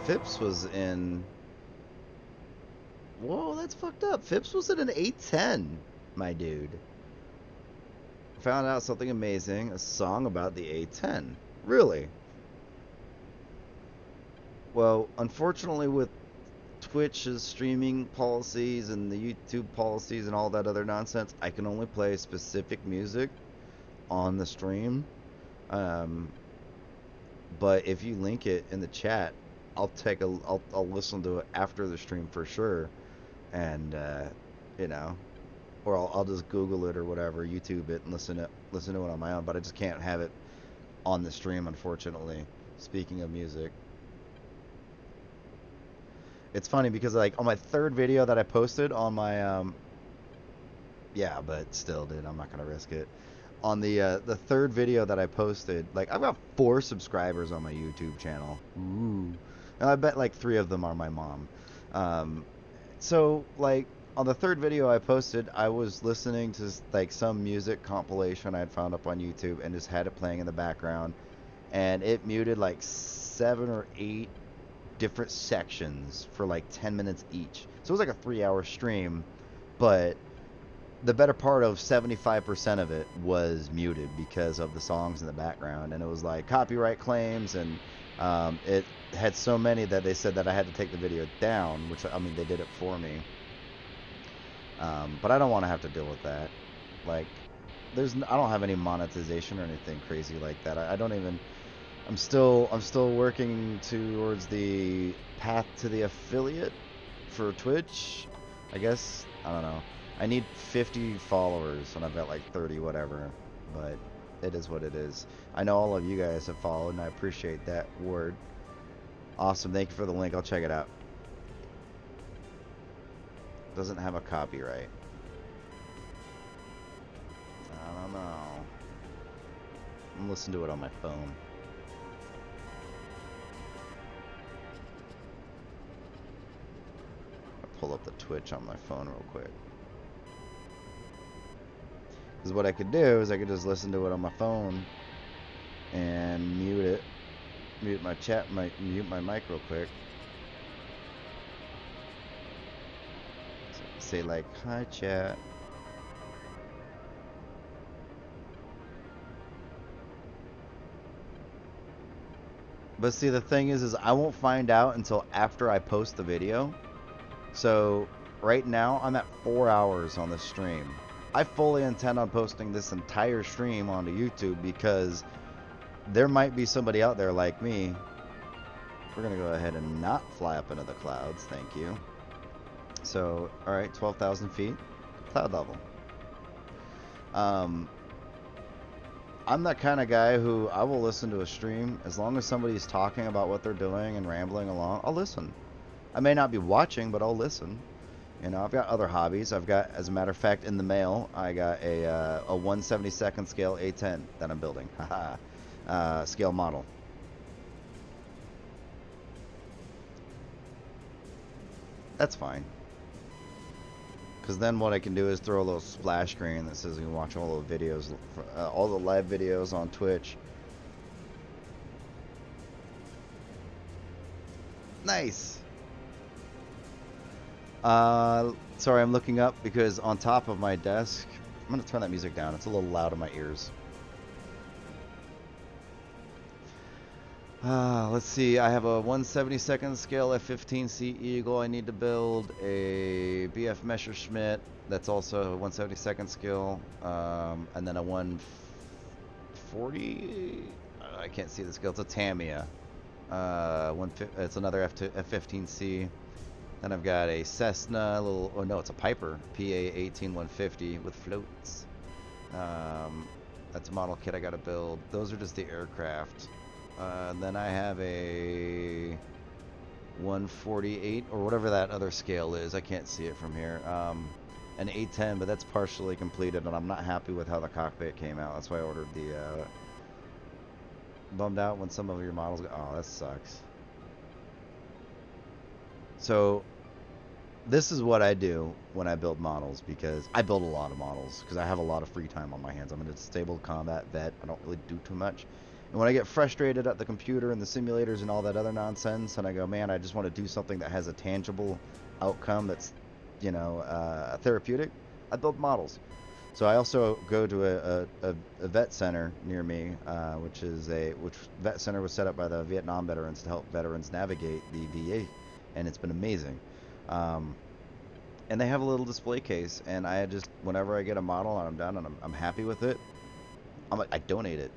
Phipps was in... Whoa, that's fucked up. Phipps was in an A10, my dude. Found out something amazing. A song about the A10. Really? Well, unfortunately with Twitch's streaming policies and the YouTube policies and all that other nonsense, I can only play specific music on the stream. But if you link it in the chat, I'll listen to it after the stream for sure, and you know, or I'll just Google it or whatever, YouTube it, and listen to it on my own. But I just can't have it on the stream, unfortunately. Speaking of music. It's funny because, like, on my third video that I posted on my, yeah, but still, dude, I'm not going to risk it. on the third video that I posted, like I've got 4 subscribers on my YouTube channel. Ooh. And I bet like 3 of them are my mom. So like on the third video I posted, I was listening to like some music compilation I had found up on YouTube and just had it playing in the background, and it muted like 7 or 8 different sections for like 10 minutes each. So it was like a 3-hour stream, but the better part of 75% of it was muted because of the songs in the background, and it was like copyright claims, and it had so many that they said that I had to take the video down, which, I mean, they did it for me. But I don't want to have to deal with that. Like, I don't have any monetization or anything crazy like that. I don't even, I'm still working towards the path to the affiliate for Twitch, I guess. I don't know. I need 50 followers when I've got like 30 whatever, but it is what it is. I know all of you guys have followed, and I appreciate that word. Awesome. Thank you for the link. I'll check it out. Doesn't have a copyright. I don't know. I'm listening to it on my phone. I'll pull up the Twitch on my phone real quick. Because what I could do is I could just listen to it on my phone and mute it. Mute my chat, mute my mic real quick. Say like, hi chat. But see, the thing is I won't find out until after I post the video. So right now I'm at 4 hours on the stream. I fully intend on posting this entire stream onto YouTube because there might be somebody out there like me. We're gonna go ahead and not fly up into the clouds, thank you. So, alright, 12,000 feet, cloud level. I'm that kind of guy who I will listen to a stream as long as somebody's talking about what they're doing and rambling along. I'll listen. I may not be watching, but I'll listen. You know, I've got other hobbies. I've got, as a matter of fact, in the mail, I got a 1/72nd scale A10 that I'm building. Haha. Scale model. That's fine. Because then what I can do is throw a little splash screen that says you can watch all the videos, all the live videos on Twitch. Nice. Sorry, I'm looking up because on top of my desk, I'm gonna turn that music down. It's a little loud in my ears. Let's see. I have a 1/72nd scale F15C Eagle. I need to build a BF Messerschmitt. That's also a 1/72nd scale, and then a 140. I can't see the scale. It's a Tamiya. It's another F15C. Then I've got a Cessna, oh no, it's a Piper, PA-18150 with floats. That's a model kit I gotta build. Those are just the aircraft. Then I have a 148, or whatever that other scale is. I can't see it from here. An A10, but that's partially completed, and I'm not happy with how the cockpit came out. That's why I ordered the... bummed out when some of your models go... Oh, that sucks. So this is what I do when I build models, because I build a lot of models because I have a lot of free time on my hands. I'm a disabled combat vet. I don't really do too much. And when I get frustrated at the computer and the simulators and all that other nonsense, and I go, man, I just want to do something that has a tangible outcome that's, you know, therapeutic, I build models. So I also go to a vet center near me, which vet center was set up by the Vietnam veterans to help veterans navigate the VA, and it's been amazing. And they have a little display case, and I just, whenever I get a model and I'm done and I'm happy with it, I'm like, I donate it.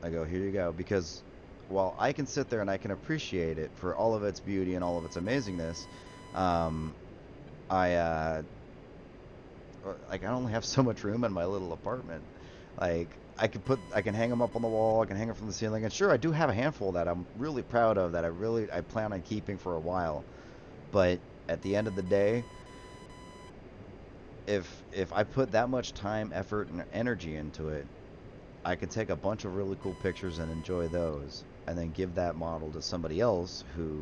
I go, here you go, because while I can sit there and I can appreciate it for all of its beauty and all of its amazingness, I only have so much room in my little apartment. Like, I can hang them up on the wall, I can hang them from the ceiling, and sure, I do have a handful that I'm really proud of, that I plan on keeping for a while. But at the end of the day, if I put that much time, effort, and energy into it, I could take a bunch of really cool pictures and enjoy those, and then give that model to somebody else who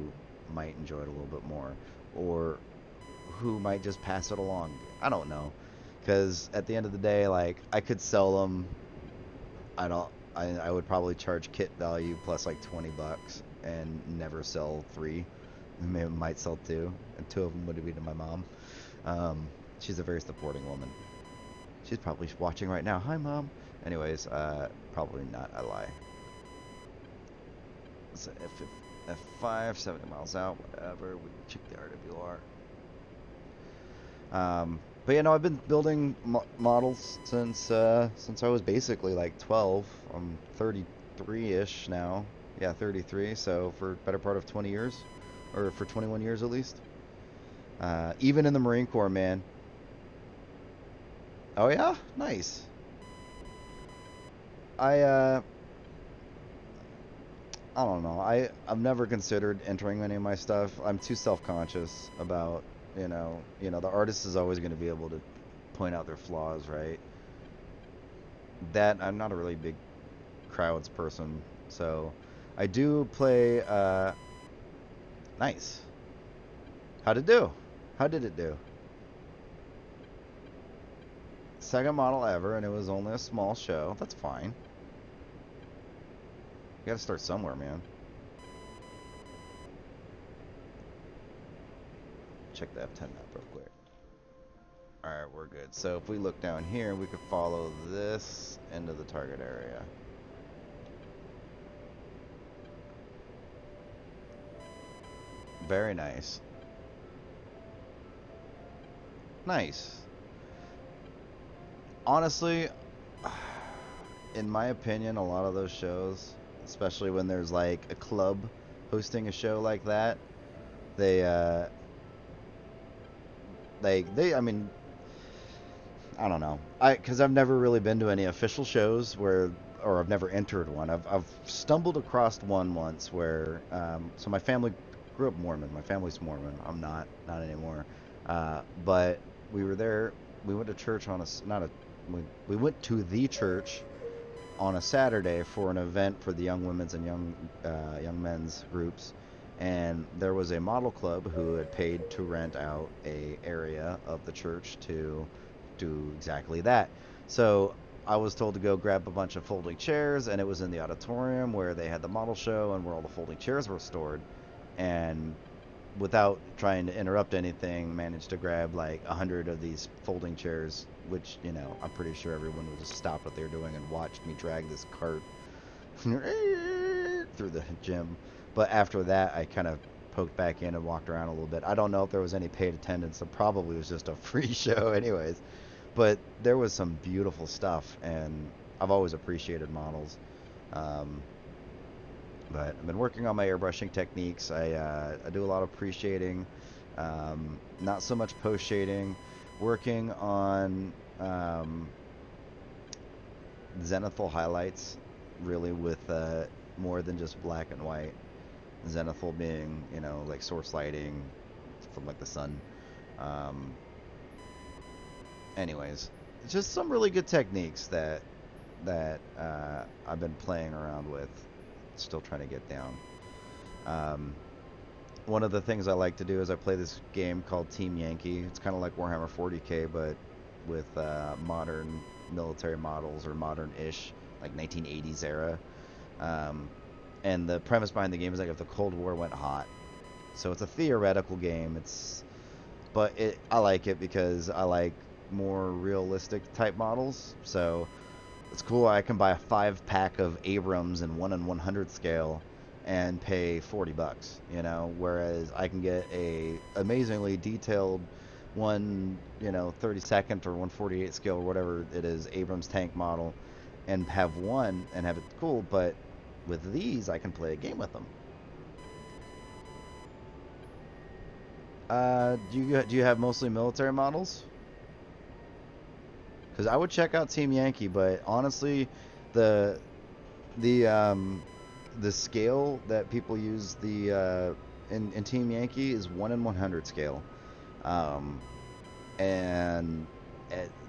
might enjoy it a little bit more, or who might just pass it along. I don't know, because at the end of the day, like, I could sell them. I would probably charge kit value plus like $20 and never sell 3. Maybe might sell 2, and 2 of them would be to my mom. She's a very supporting woman. She's probably watching right now. Hi, Mom. Anyways, probably not. I lie. So F5, 70 miles out, whatever. We can check the RWR. But yeah, no, I've been building models since I was basically like 12. I'm 33-ish now. Yeah, 33. So for better part of 20 years, or for 21 years at least. Even in the Marine Corps, man. Oh yeah, nice. I don't know. I've never considered entering any of my stuff. I'm too self-conscious about, the artist is always going to be able to point out their flaws, right? That I'm not a really big crowds person, so I do play. Nice. How'd it do? How did it do? Second model ever, and it was only a small show. That's fine. You gotta start somewhere, man. Check the F10 map real quick. Alright, we're good. So if we look down here, we could follow this into the target area. Very nice. Nice. Honestly, in my opinion, a lot of those shows, especially when there's like a club hosting a show like that, I mean, I don't know. Because I've never really been to any official shows or I've never entered one. I've stumbled across one once where, so my family grew up Mormon. My family's Mormon. I'm not anymore. But we were there. We went to church on we went to the church on a Saturday for an event for the young women's and young men's groups, and there was a model club who had paid to rent out a area of the church to do exactly that. So I was told to go grab a bunch of folding chairs, and it was in the auditorium where they had the model show and where all the folding chairs were stored. And without trying to interrupt anything, managed to grab like 100 of these folding chairs, which, I'm pretty sure everyone would just stop what they're doing and watched me drag this cart through the gym. But after that, I kind of poked back in and walked around a little bit. I don't know if there was any paid attendance. It probably was just a free show anyways. But there was some beautiful stuff, and I've always appreciated models. But I've been working on my airbrushing techniques. I do a lot of pre-shading, not so much post-shading. Working on zenithal highlights, really, with more than just black and white. Zenithal being, like source lighting from like the sun. Anyways, just some really good techniques that I've been playing around with. Still trying to get down. One of the things I like to do is I play this game called Team Yankee. It's kind of like Warhammer 40k, but with modern military models, or modern-ish, like 1980s era. And the premise behind the game is like if the Cold War went hot. So it's a theoretical game. I like it because I like more realistic type models. So it's cool. I can buy a 5-pack of Abrams in 1/100 scale and pay $40, whereas I can get a amazingly detailed 32nd or 1/48 scale or whatever it is Abrams tank model and have one and have it cool. But with these, I can play a game with them. Do you have mostly military models? Because I would check out Team Yankee, but honestly, the scale that people use in Team Yankee is 1/100 scale, and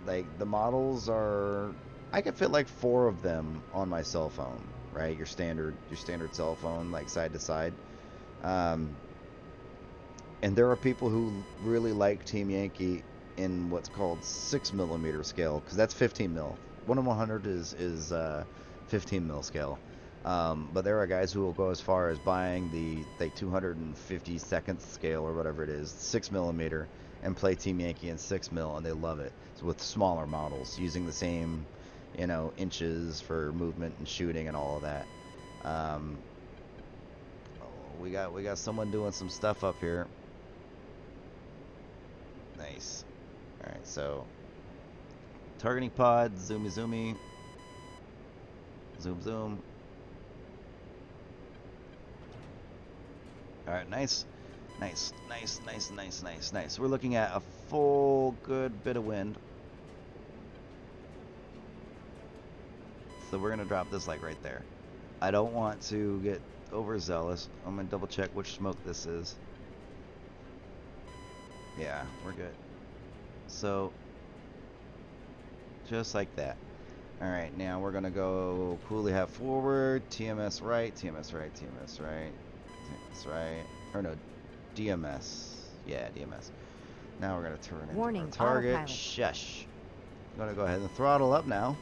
like the models are I could fit like 4 of them on my cell phone, right? Your standard cell phone, like side to side. And there are people who really like Team Yankee in what's called 6mm scale, because that's 15 mil. 1/100 is 15 mil scale. But there are guys who will go as far as buying the 252nd scale or whatever it is, 6mm, and play Team Yankee in 6 mil, and they love it. So with smaller models, using the same, inches for movement and shooting and all of that. We got someone doing some stuff up here. Nice. All right, so targeting pod, zoomy, zoom. All right, nice. We're looking at a full good bit of wind. So we're gonna drop this like right there. I don't want to get overzealous. I'm gonna double check which smoke this is. Yeah, we're good. So just like that. All right, now we're gonna go coolly have forward, TMS right, or no, DMS. Yeah, DMS. Now we're gonna turn into Warning, our target. autopilot. Shush. I'm gonna go ahead and throttle up now.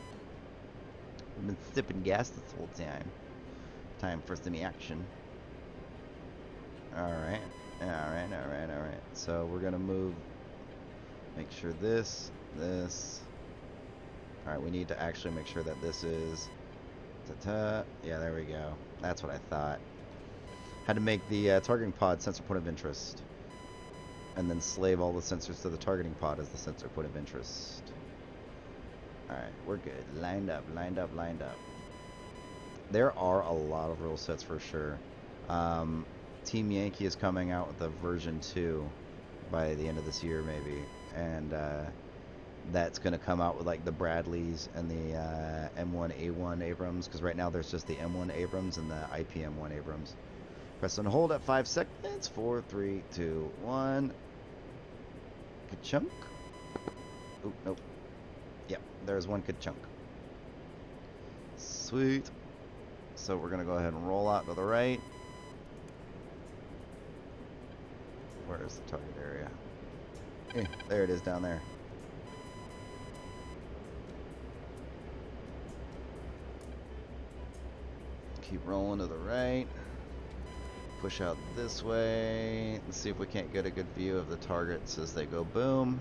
We've been sipping gas this whole time. Time for some action. All right. So we're gonna move. Make sure this. All right, we need to actually make sure that this is. Yeah, there we go. That's what I thought. Had to make the targeting pod sensor point of interest, and then slave all the sensors to the targeting pod as the sensor point of interest. All right, we're good. Lined up. There are a lot of rule sets for sure. Team Yankee is coming out with a version 2 by the end of this year, maybe, and that's going to come out with like the Bradleys and the M1A1 Abrams, because right now there's just the M1 Abrams and the IPM1 Abrams. Press and hold at 5 seconds. 4, 3, 2, 1. Ka-chunk. Oh, nope. Yep, there's one ka-chunk. Sweet. So we're going to go ahead and roll out to the right. Where's the target area? There it is down there. Keep rolling to the right. Push out this way and see if we can't get a good view of the targets as they go boom.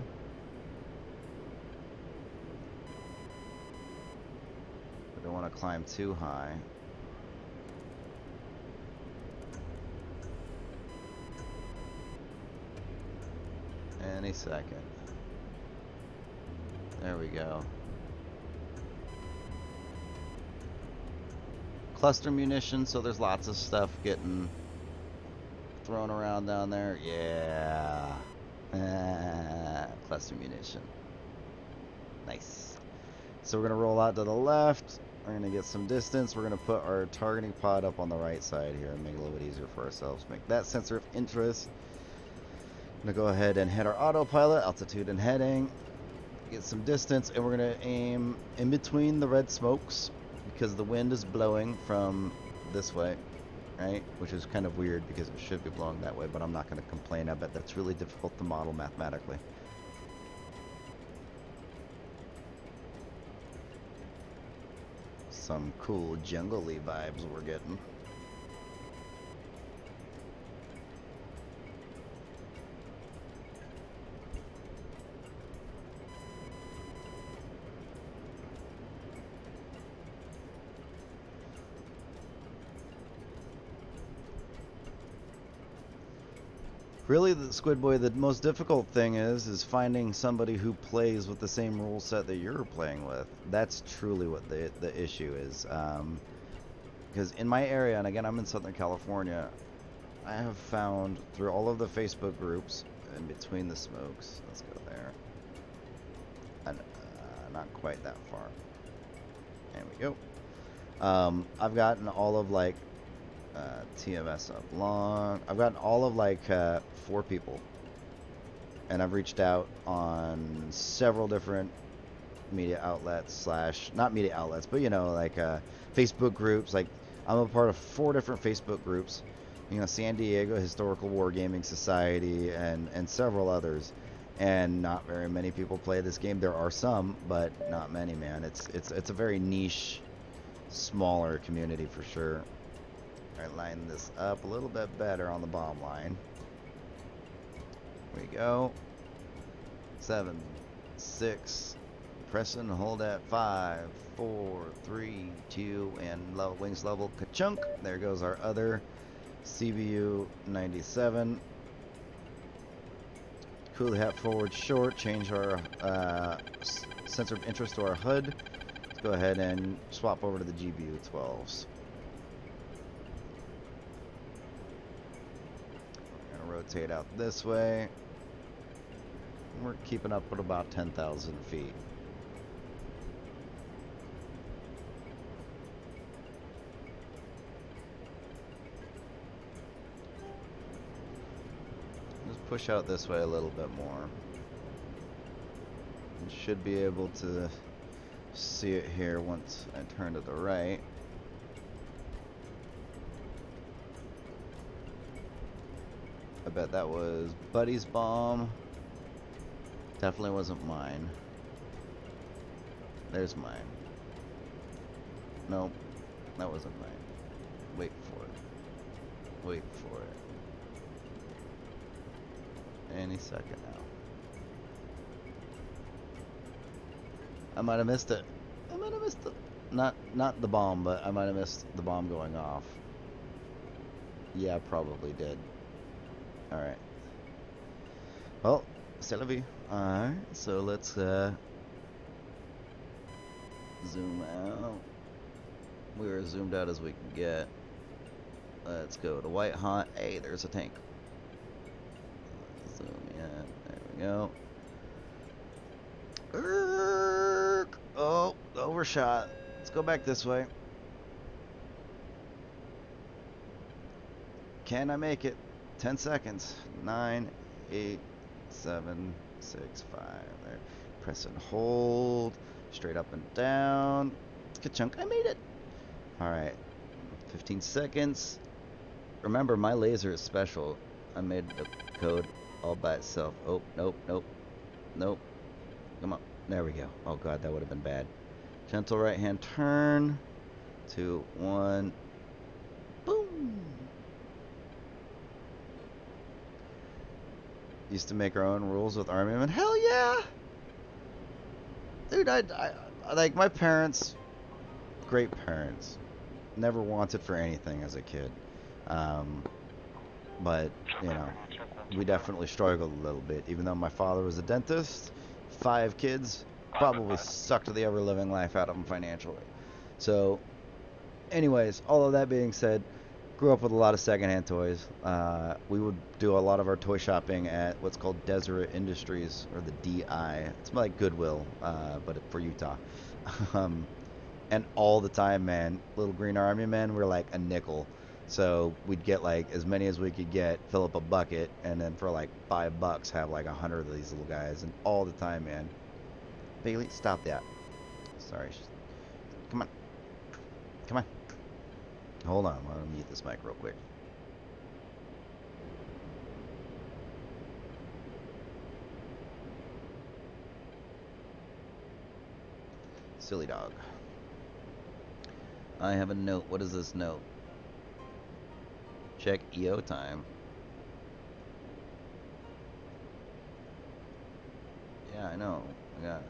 We don't want to climb too high. Any second. There we go. Cluster munitions, so there's lots of stuff getting thrown around down there. Yeah. Cluster munition. Nice. So we're going to roll out to the left. We're going to get some distance. We're going to put our targeting pod up on the right side here and make it a little bit easier for ourselves. Make that sensor of interest. I'm going to go ahead and hit our autopilot, altitude and heading. Get some distance, and we're going to aim in between the red smokes because the wind is blowing from this way, right? Which is kind of weird because it should be blowing that way, but I'm not going to complain. I bet that's really difficult to model mathematically. Some cool jungle-y vibes we're getting. Really, the Squid Boy, the most difficult thing is finding somebody who plays with the same rule set that you're playing with. That's truly what the issue is. Because in my area, and again, I'm in Southern California, I have found through all of the Facebook groups in between the smokes. Let's go there. And not quite that far. There we go. I've gotten all of like TMS up long. I've gotten all of like 4 people, and I've reached out on several different media outlets slash not media outlets, but you know, like Facebook groups. Like I'm a part of 4 different Facebook groups. You know, San Diego Historical Wargaming Society and several others. And not very many people play this game. There are some, but not many, man. It's a very niche, smaller community for sure. All right, line this up a little bit better on the bomb line. Here we go. 7, 6. Press and hold at 5, 4, 3, 2, and level, wings level ka-chunk. There goes our other CBU 97. Coolie hat forward short. Change our sensor of interest to our HUD. Let's go ahead and swap over to the GBU 12s. Gonna rotate out this way. We're keeping up at about 10,000 feet. Just push out this way a little bit more. You should be able to see it here once I turn to the right. I bet that was Buddy's bomb. Definitely wasn't mine. There's mine. Nope, that wasn't mine. Wait for it. Wait for it. Any second now. I might have missed it. I might have missed it. Not the bomb, but I might have missed the bomb going off. Yeah, I probably did. Alright. Well, c'est la vie. Alright, so let's zoom out. We were as zoomed out as we can get. Let's go to white hot. Hey, there's a tank. Zoom in. There we go. Oh, overshot. Let's go back this way. Can I make it? 10 seconds. 9, 8, 7, 6, 5. There. Press and hold. Straight up and down. Ka-chunk. I made it. Alright. 15 seconds. Remember, my laser is special. I made the code all by itself. Oh, nope, nope, nope. Come on. There we go. Oh god, that would have been bad. Gentle right hand turn. 2, 1. Boom. Used to make our own rules with Army men. Hell yeah! Dude, I like my parents, great parents, never wanted for anything as a kid. But, you know, we definitely struggled a little bit. Even though my father was a dentist, 5 kids, probably sucked the ever-living life out of them financially. So, anyways, all of that being said, grew up with a lot of secondhand toys. We would do a lot of our toy shopping at what's called Deseret Industries, or the DI. It's like Goodwill, but for Utah. And all the time, man, little green army men were like a nickel. So we'd get like as many as we could get, fill up a bucket, and then for like $5 have like 100 of these little guys. And all the time, man. Bailey, stop that. Sorry. Come on. Come on. Hold on, I'm gonna mute this mic real quick. Silly dog. I have a note. What is this note? Check EO time. Yeah, I know. I got it.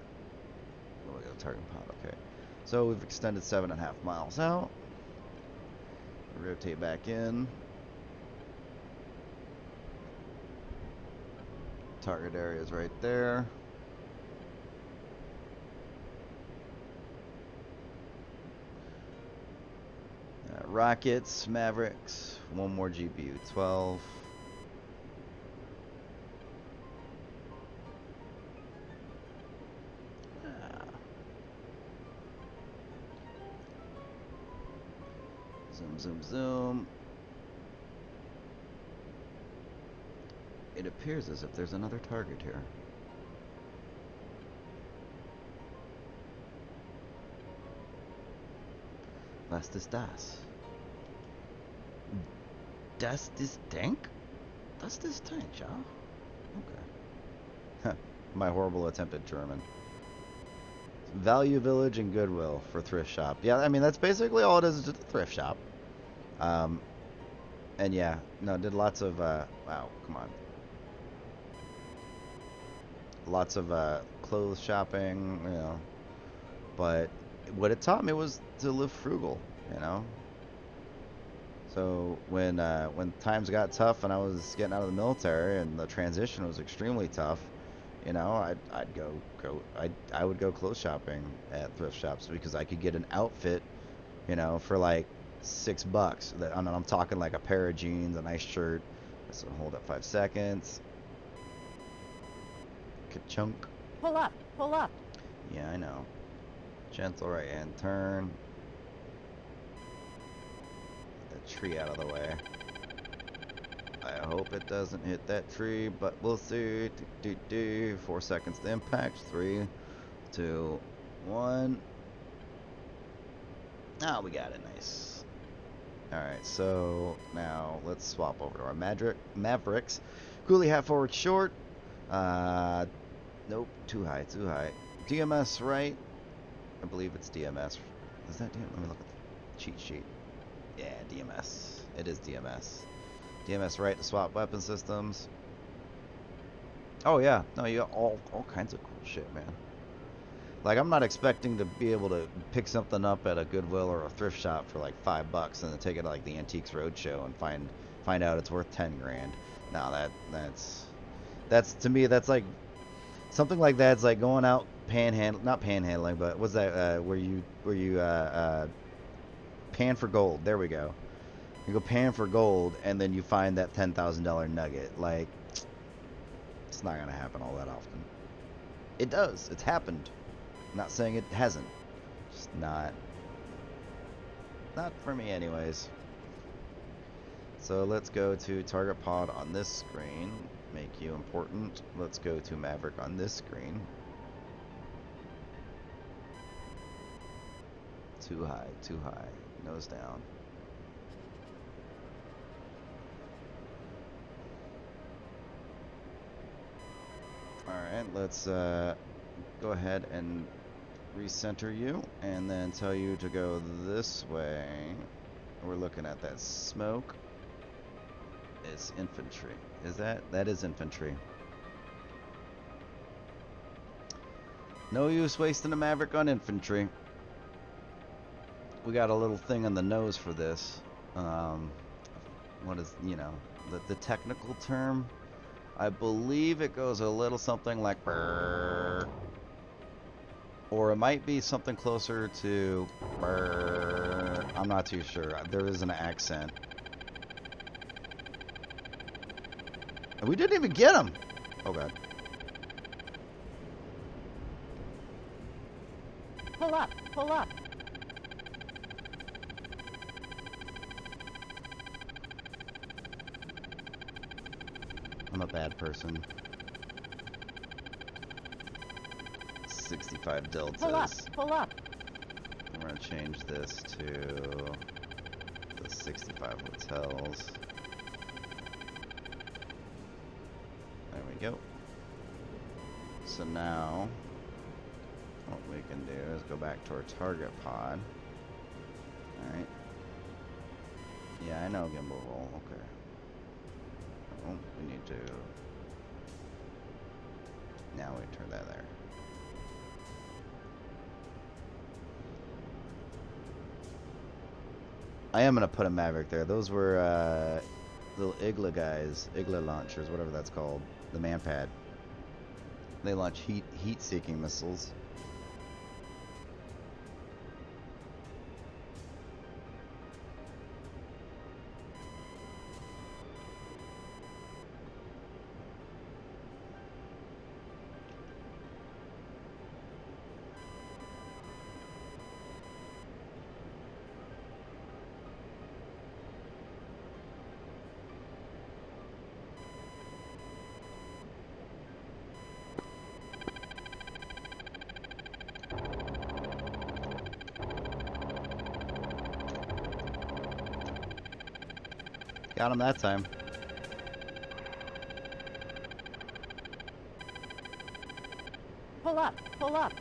Oh, we got a target pod. Okay. So we've extended 7.5 miles out. Rotate back in. Target area is right there. Rockets, Mavericks, one more GPU 12. Zoom, zoom, zoom. It appears as if there's another target here. Was ist das? Das ist Tank? Das ist Tank, ja? Okay. My horrible attempt at German. Value Village and Goodwill for thrift shop. Yeah, I mean, that's basically all it is just a thrift shop. And yeah, no, did lots of, wow, come on. Lots of, clothes shopping, you know. But what it taught me was to live frugal, you know. So when times got tough and I was getting out of the military and the transition was extremely tough, you know, I would go clothes shopping at thrift shops because I could get an outfit, you know, for like $6. I'm talking like a pair of jeans, a nice shirt. So hold up 5 seconds. Ka-chunk. Pull up. Pull up. Yeah, I know. Gentle right hand turn. Get that tree out of the way. I hope it doesn't hit that tree, but we'll see. 4 seconds to impact. 3, 2, 1. Ah, we got it. Nice. Alright, so now let's swap over to our Mavericks. Coolie half forward short. Nope, too high, too high. DMS right. I believe it's DMS. Is that DMS? Let me look at the cheat sheet. Yeah, DMS. It is DMS. DMS right to swap weapon systems. Oh yeah, no, you got all kinds of cool shit, man. Like, I'm not expecting to be able to pick something up at a Goodwill or a thrift shop for like $5 and then take it to like the Antiques Roadshow and find out it's worth 10 grand. No, that's to me, that's like something like that's like going out not panhandling, but what's that where you pan for gold. There we go. You go pan for gold and then you find that $10,000 nugget. Like, it's not gonna happen all that often. It does. It's happened. I'm not saying it hasn't. Just not for me anyways. So let's go to target pod on this screen. Make you important. Let's go to Maverick on this screen. Too high, too high. Nose down. Alright, let's go ahead and recenter you and then tell you to go this way. We're looking at that smoke. It's infantry. Is that is infantry. No use wasting a Maverick on infantry. We got a little thing on the nose for this. What is, you know, the technical term? I believe it goes a little something like brrr. Or it might be something closer to brrr. I'm not too sure. There is an accent. And we didn't even get him. Oh god. Pull up. Pull up. I'm a bad person. 65 deltas. Pull up. Pull up. I'm gonna change this to the 65 hotels. There we go. So now, what we can do is go back to our target pod. Alright. Yeah, I know gimbal roll. Okay. Oh, we need to... Now we turn that there. I am going to put a Maverick there. Those were little Igla guys. Igla launchers, whatever that's called. The Manpad. They launch heat-seeking missiles. Got him that time. Pull up. Pull up.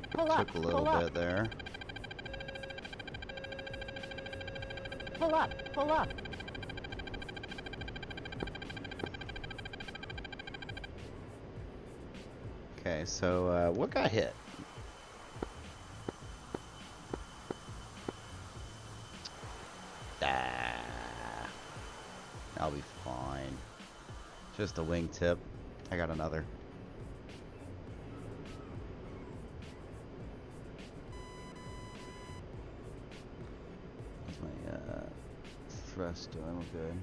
Pull up. Took a little Pull up. bit there. Pull up. Pull up. Okay, so what got hit? Ah, I'll be fine. Just a wingtip. I got another. What's my thrust doing? We're good.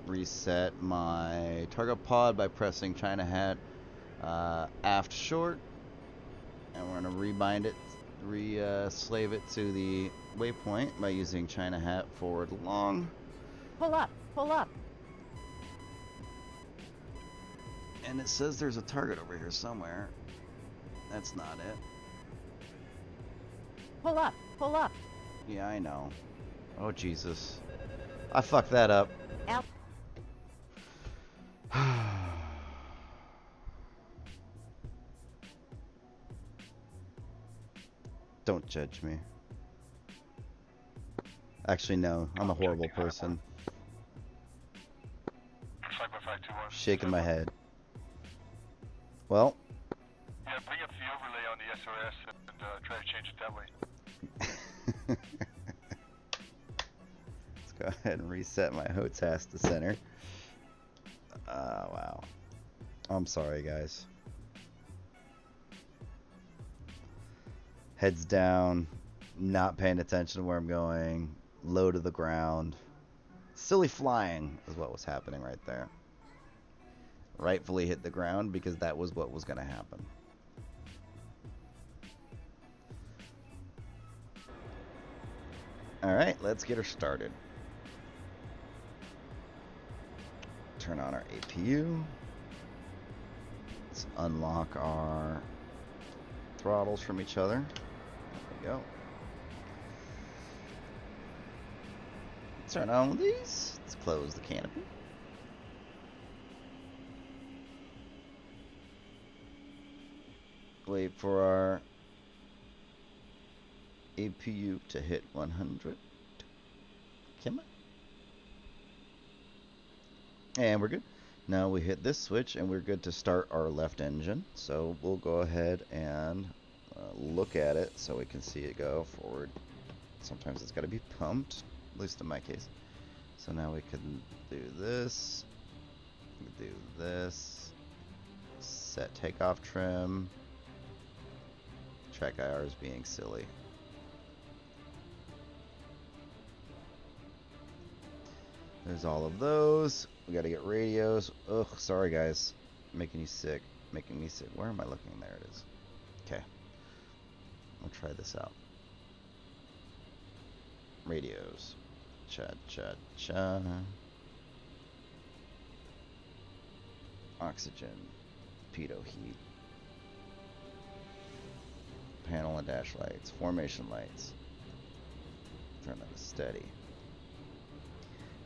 Reset my target pod by pressing China hat aft short, and we're going to rebind it, slave it to the waypoint by using China hat forward long. Pull up. Pull up. And it says there's a target over here somewhere. That's not it. Pull up. Pull up. Yeah, I know. Oh Jesus, I fucked that up. Out. Don't judge me. Actually, no. I'm a horrible person. Shaking my head. Well. Yeah, bring up the overlay on the SRS and try to change it that way. Let's go ahead and reset my HOTAS to center. Wow. I'm sorry, guys. Heads down, not paying attention to where I'm going, low to the ground. Silly flying is what was happening right there. Rightfully hit the ground because that was what was going to happen. Alright, let's get her started. Turn on our APU. Let's unlock our throttles from each other. There we go. Turn on these. Let's close the canopy. Wait for our APU to hit 100. Come on. And we're good. Now we hit this switch and we're good to start our left engine. So we'll go ahead and look at it so we can see it go forward. Sometimes it's got to be pumped, at least in my case. So now we can do this, do this, set takeoff trim, track IR is being silly. There's all of those. We got to get radios. Ugh, sorry guys. Making you sick. Making me sick. Where am I looking? There it is. Okay. We'll try this out. Radios. Cha cha cha. Oxygen. Pitot heat. Panel and dash lights. Formation lights. Turn that to steady.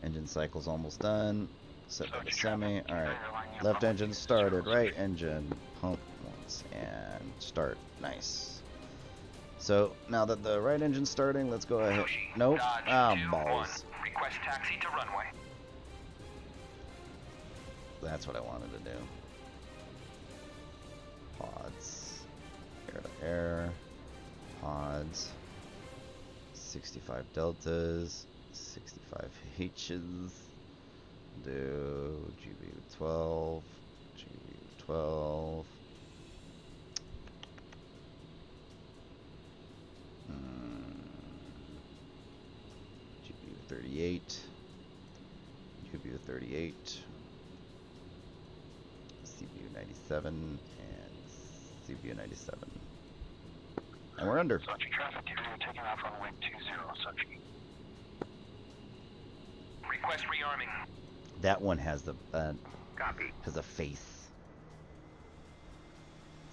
Engine cycle's almost done. Set by the semi. Alright. Left engine started. Right engine. Pump once. And start. Nice. So, now that the right engine's starting, let's go ahead. Nope. Ah, balls. Request taxi to runway. That's what I wanted to do. Pods. Air to air. Pods. 65 deltas. 65 H's. Do GBU12. GBU12. GBU38. GBU38. CBU97 and CBU97. And we're under. Sochi traffic carrier taking off runway 20, Sochi. Request rearming. That one has the Copy. has a face.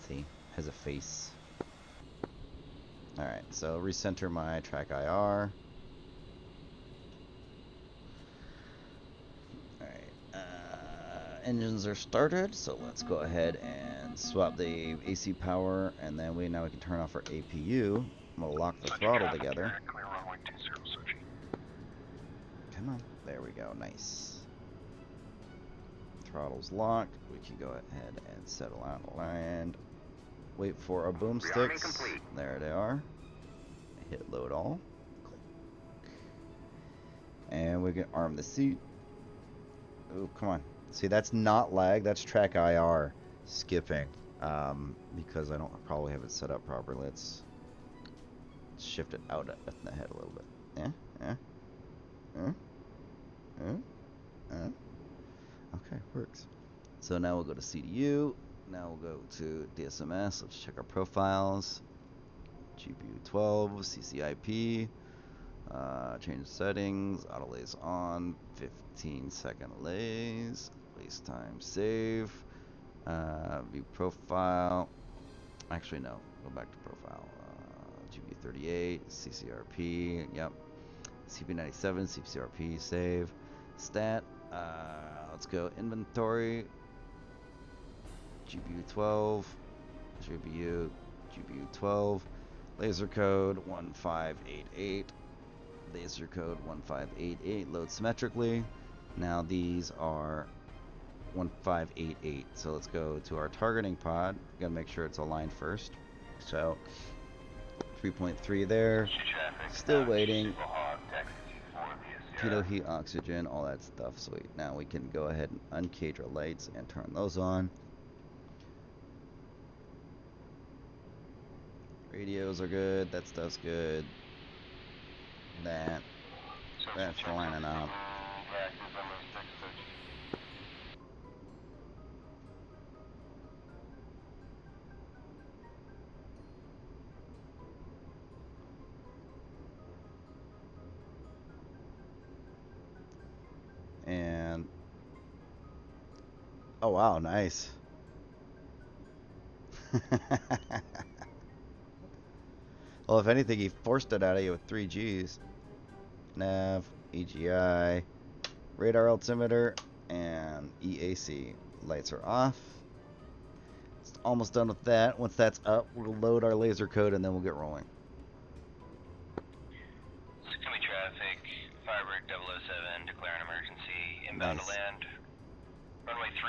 See, has a face. All right, so recenter my track IR. Engines are started, so let's go ahead and swap the AC power, and then now we can turn off our APU. I'm gonna lock the throttle together. Clear runway 20, Sochi. Come on, there we go, nice. Throttle's locked. We can go ahead and settle out and land. Wait for our boomsticks. There they are. Hit load all. Click. And we can arm the seat. Oh, come on. See, that's not lag, that's track IR skipping, because I don't probably have it set up properly. Let's shift it out at the head a little bit. Okay, works. So now we'll go to CDU. Now we'll go to DSMS. Let's check our profiles. GPU 12, CCIP. Change settings. Auto lays on. 15-second lays. Lays time save. View profile. Actually, no. Go back to profile. GPU 38. CCRP. Yep. CP97. CCRP. Save. Stat. Let's go inventory. GPU 12. GPU 12. Laser code 1588. Laser code 1588. Load symmetrically. Now these are 1588. So let's go to our targeting pod. We gotta make sure it's aligned first. So 3.3 there. Still waiting. Pitot heat, oxygen, all that stuff. Sweet. Now we can go ahead and uncage our lights and turn those on. Radios are good. That stuff's good. That's lining up. And oh wow, nice. Well, if anything, he forced it out of you with 3 Gs. Nav, EGI, radar altimeter, and EAC. Lights are off. It's almost done with that. Once that's up, we'll load our laser code and then we'll get rolling. 60 traffic, Firebird 007, declare an emergency, inbound Nice. to land. Runway 30.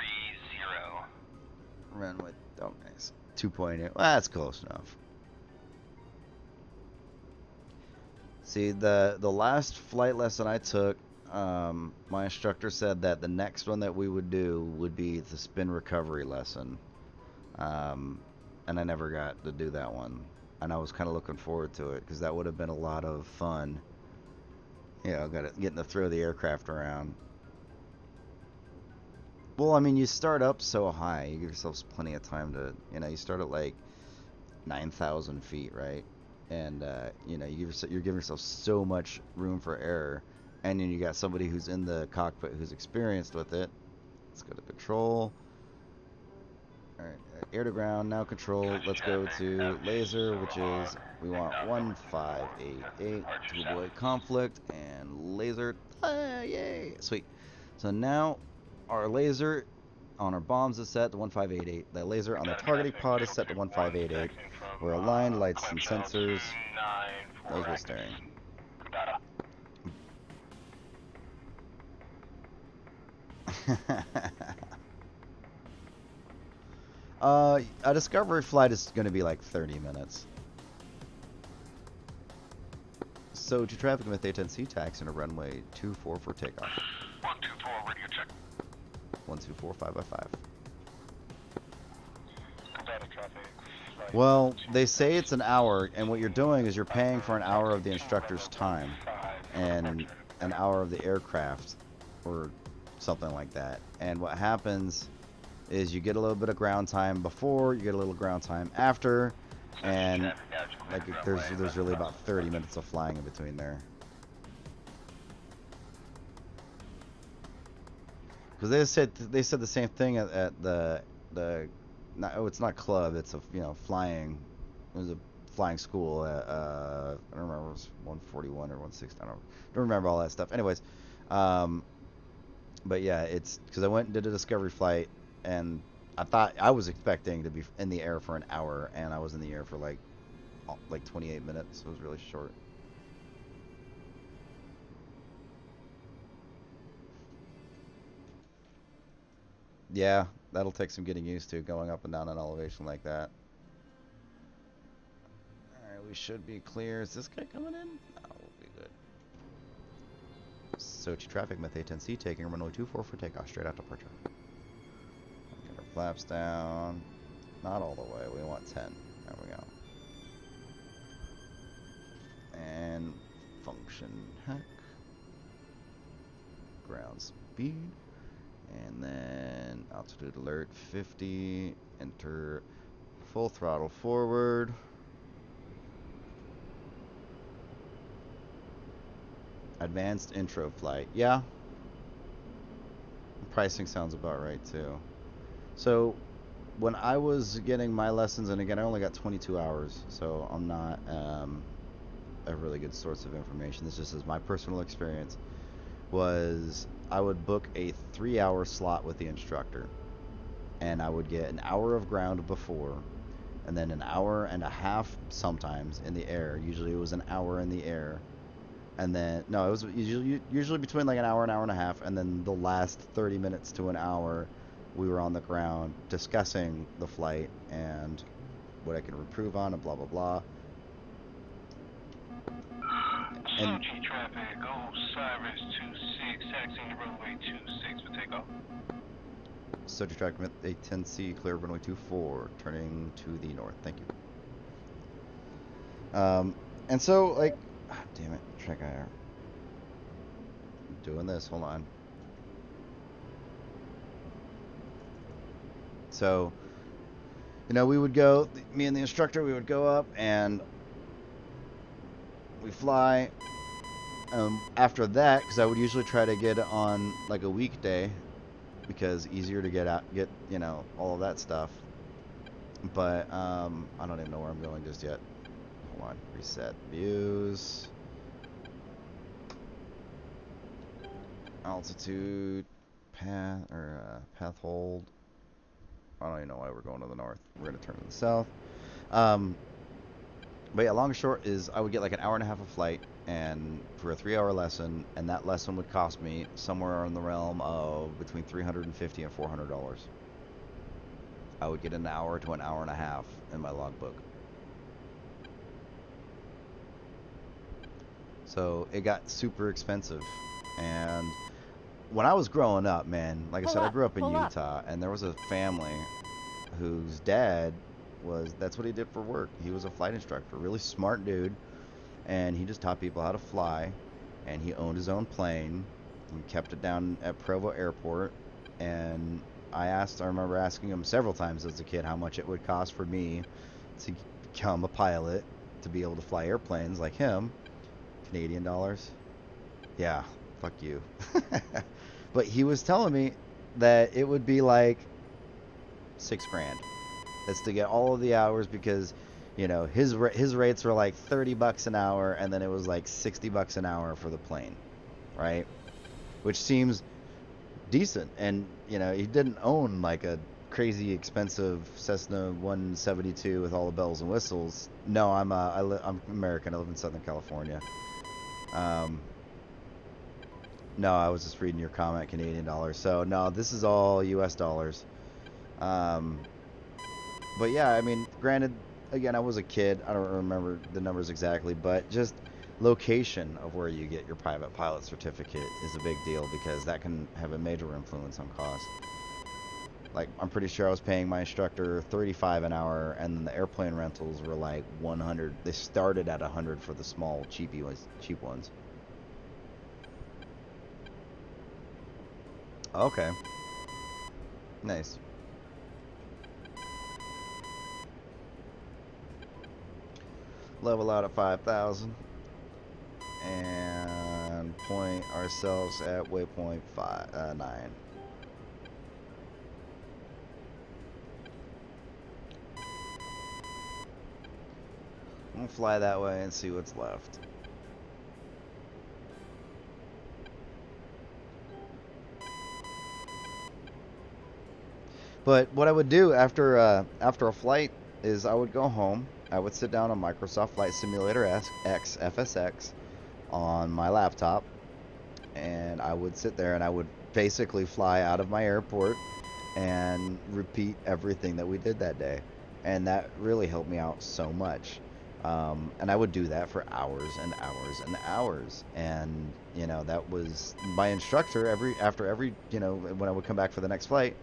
Runway, oh nice. 2.8, well, that's close enough. See, the last flight lesson I took, my instructor said that the next one that we would do would be the spin recovery lesson. And I never got to do that one. And I was kind of looking forward to it, because that would have been a lot of fun. You know, getting to throw the aircraft around. Well, I mean, you start up so high, you give yourselves plenty of time to, you know, you start at like 9,000 feet, right? And, you know, you're giving yourself so much room for error. And then you got somebody who's in the cockpit who's experienced with it. Let's go to control. Alright, air to ground, now control. Let's go to laser, which is, we want 1588 to avoid conflict. And laser, yay! Sweet. So now, our laser on our bombs is set to 1588. The laser on the targeting pod is set to 1588. We're aligned, lights and sensors. Those were steering. A discovery flight is going to be like 30 minutes. So to traffic with A10c, taxi on a runway 24 for takeoff. 124, radio check. 124, 5 by 5. Data traffic. Well, they say it's an hour, and what you're doing is you're paying for an hour of the instructor's time and an hour of the aircraft, or something like that. And what happens is you get a little bit of ground time before, you get a little ground time after, and like there's really about 30 minutes of flying in between there. Because they said the same thing at the not, oh, it's not club, it's a flying, it was a flying school at I don't remember, it was 141 or 160, don't remember all that stuff. Anyways, but yeah, it's because I went and did a discovery flight, and I was expecting to be in the air for an hour, and I was in the air for like 28 minutes. So it was really short. Yeah, that'll take some getting used to, going up and down an elevation like that. Alright, we should be clear. Is this guy coming in? No, we'll be good. Sochi traffic, Myth A10c, taking runway 24 for takeoff, straight out departure. Get our flaps down. Not all the way, we want 10. There we go. And function hack. Ground speed. And then altitude alert 50. Enter full throttle forward. Advanced intro flight. Yeah. Pricing sounds about right too. So when I was getting my lessons, and again I only got 22 hours, so I'm not a really good source of information. This just is my personal experience. Was I would book a 3-hour slot with the instructor, and I would get an hour of ground before, and then an hour and a half sometimes in the air. Usually it was an hour in the air, and then no, it was usually between like an hour and a half, and then the last 30 minutes to an hour we were on the ground discussing the flight and what I can improve on and blah blah blah. And Sochi traffic, Osiris 26, taxiing to runway 26 for takeoff. Sochi traffic with A10c, clear runway 24, turning to the north. Thank you. And so, like, damn it, track IR. Doing this, hold on. So, we would go, me and the instructor, we would go up and we fly. After that, because I would usually try to get on like a weekday, because easier to get all of that stuff. But I don't even know where I'm going just yet. Hold on, reset views, altitude, path hold. I don't even know why we're going to the north. We're gonna turn to the south. But yeah, long and short is I would get like an hour and a half of flight, and for a 3-hour lesson, and that lesson would cost me somewhere in the realm of between $350 and $400. I would get an hour to an hour and a half in my logbook. So it got super expensive. And when I was growing up, man, like I said, I grew up in Utah, and there was a family whose dad that's what he did for work. He was a flight instructor, really smart dude, and he just taught people how to fly, and he owned his own plane. He kept it down at Provo Airport, and I remember asking him several times as a kid how much it would cost for me to become a pilot, to be able to fly airplanes like him. Canadian dollars? Yeah, fuck you. But he was telling me that it would be like $6,000. That's to get all of the hours, because his rates were like $30 an hour, and then it was like $60 an hour for the plane, right? Which seems decent. And he didn't own like a crazy expensive Cessna 172 with all the bells and whistles. No, I'm American. I live in Southern California. No, I was just reading your comment, Canadian dollars. So no, this is all US dollars. But yeah, I mean, granted, again, I was a kid. I don't remember the numbers exactly, but just location of where you get your private pilot certificate is a big deal, because that can have a major influence on cost. Like, I'm pretty sure I was paying my instructor $35 an hour, and then the airplane rentals were like $100. They started at $100 for the small, cheap ones. Okay. Nice. Level out at 5,000. And point ourselves at waypoint 9. We'll fly that way and see what's left. But what I would do after a flight is I would go home. I would sit down on Microsoft Flight Simulator X FSX on my laptop, and I would sit there and I would basically fly out of my airport and repeat everything that we did that day, and that really helped me out so much. And I would do that for hours and hours and hours, and you know, that was my instructor after every, you know, when I would come back for the next flight.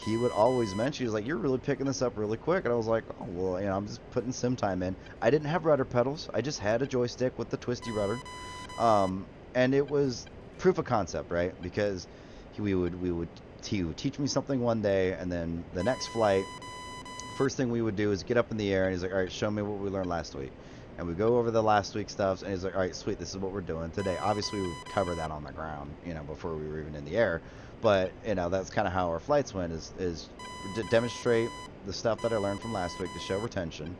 He would always mention, he was like, "You're really picking this up really quick," and I was like, "Oh well, you know, I'm just putting sim time in." I didn't have rudder pedals. I just had a joystick with the twisty rudder, and it was proof of concept, right? Because he would teach me something one day, and then the next flight, first thing we would do is get up in the air, and he's like, "All right, show me what we learned last week." And we go over the last week stuff, and he's like, "All right, sweet, this is what we're doing today." Obviously, we would cover that on the ground, you know, before we were even in the air. But, you know, that's kind of how our flights went, is to demonstrate the stuff that I learned from last week to show retention,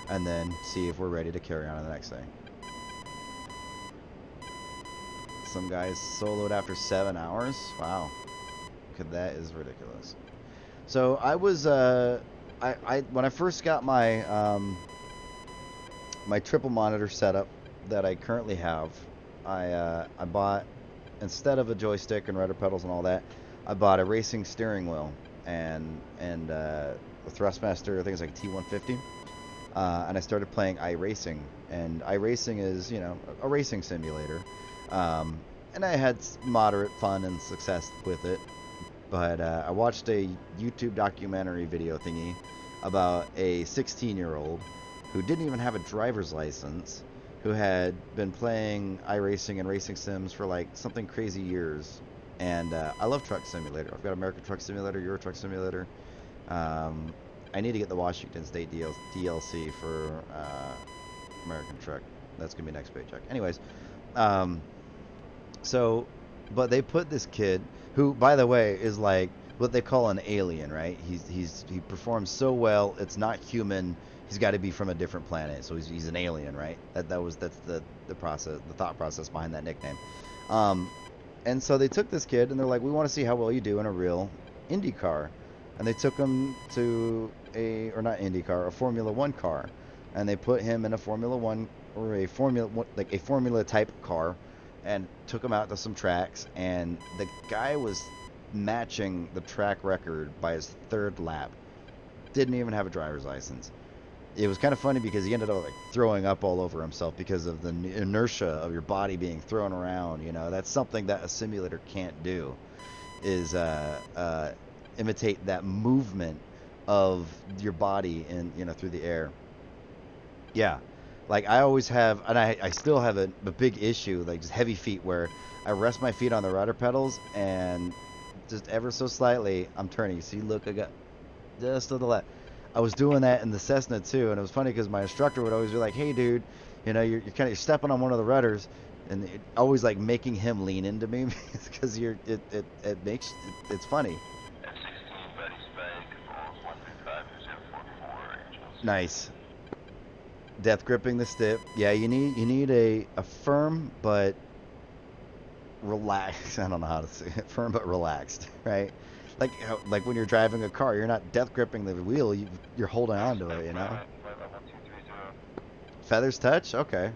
and then see if we're ready to carry on to the next thing. Some guys soloed after 7 hours. Wow. That is ridiculous. So I was, when I first got my, my triple monitor setup that I currently have, I bought, instead of a joystick and rudder pedals and all that, I bought a racing steering wheel and a Thrustmaster, I think it's like T150, and I started playing iRacing. And iRacing is, you know, a racing simulator, and I had moderate fun and success with it. But I watched a YouTube documentary video thingy about a 16-year-old who didn't even have a driver's license, who had been playing iRacing and racing sims for like something crazy years. And I love Truck Simulator. I've got American Truck Simulator, Euro Truck Simulator. I need to get the Washington State DLC for American Truck. That's going to be next paycheck. Anyways, but they put this kid, who, by the way, is like what they call an alien, right? He performs so well, it's not human. He's got to be from a different planet, so he's an alien, right? That's the process, the thought process behind that nickname. And so they took this kid, and they're like, "We want to see how well you do in a real Indy car." And they took him to a Formula One car, and they put him in a Formula One, or a Formula type car, and took him out to some tracks, and the guy was matching the track record by his third lap. Didn't even have a driver's license. It was kind of funny because he ended up like throwing up all over himself because of the inertia of your body being thrown around. You know, that's something that a simulator can't do, is imitate that movement of your body in, you know, through the air. Yeah, like I always have, and I still have a big issue, like just heavy feet, where I rest my feet on the rudder pedals and just ever so slightly I'm turning. See, look, I got just to the left. I was doing that in the Cessna too, and it was funny because my instructor would always be like, "Hey, dude, you know, you're stepping on one of the rudders," and it always like making him lean into me because it's funny. F-16 ready spike, falls 135 angels. Nice. Death gripping the stip. Yeah, you need a firm but relaxed. I don't know how to say it. Firm but relaxed, right? Like when you're driving a car, you're not death gripping the wheel. You're holding on to it, you know. Feathers touch. Okay.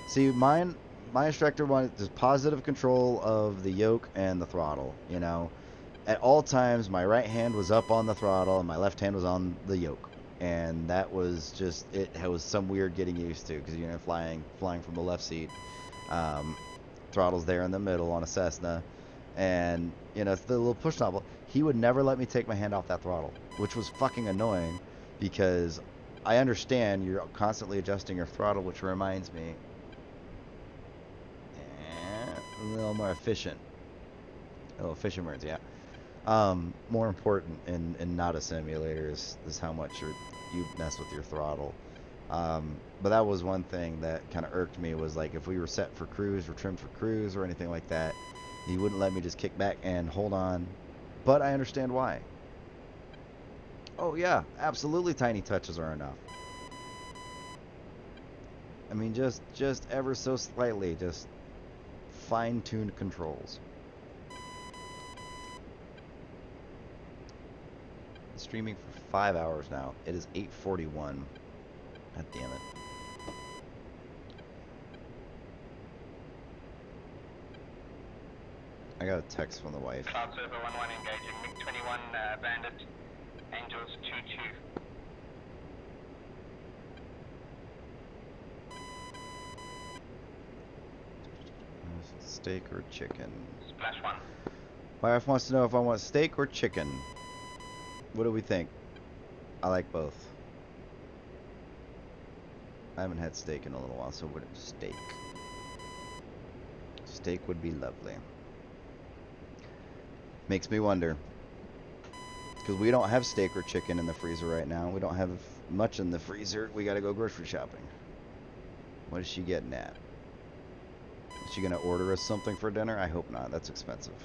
See, my instructor wanted just positive control of the yoke and the throttle. You know, at all times my right hand was up on the throttle and my left hand was on the yoke, and that was just it. Was some weird getting used to, because you know, flying from the left seat. Throttle's there in the middle on a Cessna. And, you know, it's the little push knob. He would never let me take my hand off that throttle, which was fucking annoying, because I understand you're constantly adjusting your throttle, which reminds me, a little more efficient. Oh, efficient words, yeah. More important in not a simulator is how much you mess with your throttle. But that was one thing that kind of irked me, was like if we were set for cruise or trimmed for cruise or anything like that, he wouldn't let me just kick back and hold on. But I understand why. Oh yeah, absolutely, tiny touches are enough. I mean, just ever so slightly, just fine-tuned controls. Streaming for 5 hours now. It is 8:41. God damn it. I got a text from the wife. Cloud Server 1-1 engaging MiG-21 Bandit, Angels 2-2. Steak or chicken? Splash 1. My wife wants to know if I want steak or chicken. What do we think? I like both. I haven't had steak in a little while, so what steak? Steak would be lovely. Makes me wonder. Because we don't have steak or chicken in the freezer right now. We don't have much in the freezer. We gotta go grocery shopping. What is she getting at? Is she gonna order us something for dinner? I hope not. That's expensive.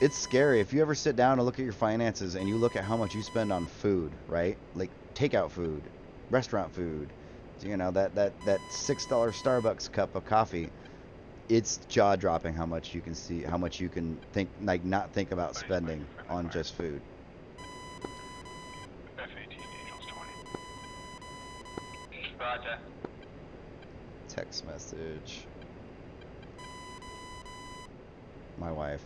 It's scary. If you ever sit down and look at your finances and you look at how much you spend on food, right? Like takeout food, restaurant food, you know, that $6 Starbucks cup of coffee, it's jaw-dropping how much you can see, how much you can think, like, not think about spending on just food. F-18 Angels 20. Roger. Text message. My wife.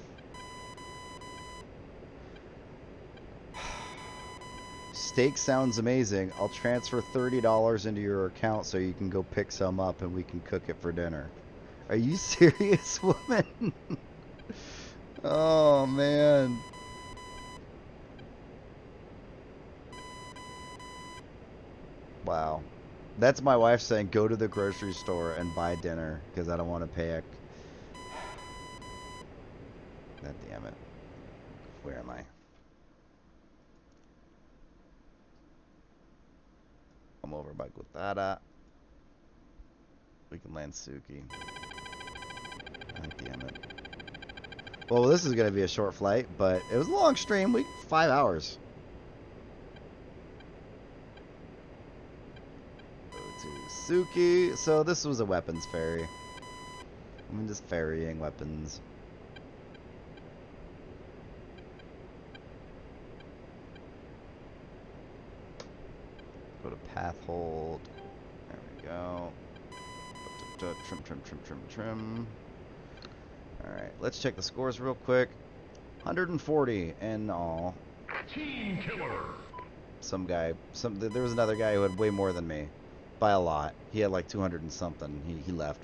Steak sounds amazing. I'll transfer $30 into your account so you can go pick some up and we can cook it for dinner. Are you serious, woman? Oh, man. Wow. That's my wife saying go to the grocery store and buy dinner because I don't want to pay a... God damn it. Where am I? I'm over by Gutada. We can land Suki. God damn it. Well, this is going to be a short flight, but it was a long stream. 5 hours. Go to Suki. So this was a weapons ferry. I'm just ferrying weapons. Go to path hold. There we go. Trim. Alright, let's check the scores real quick. 140 in all. Team killer. There was another guy who had way more than me. By a lot. He had like 200 and something. He left.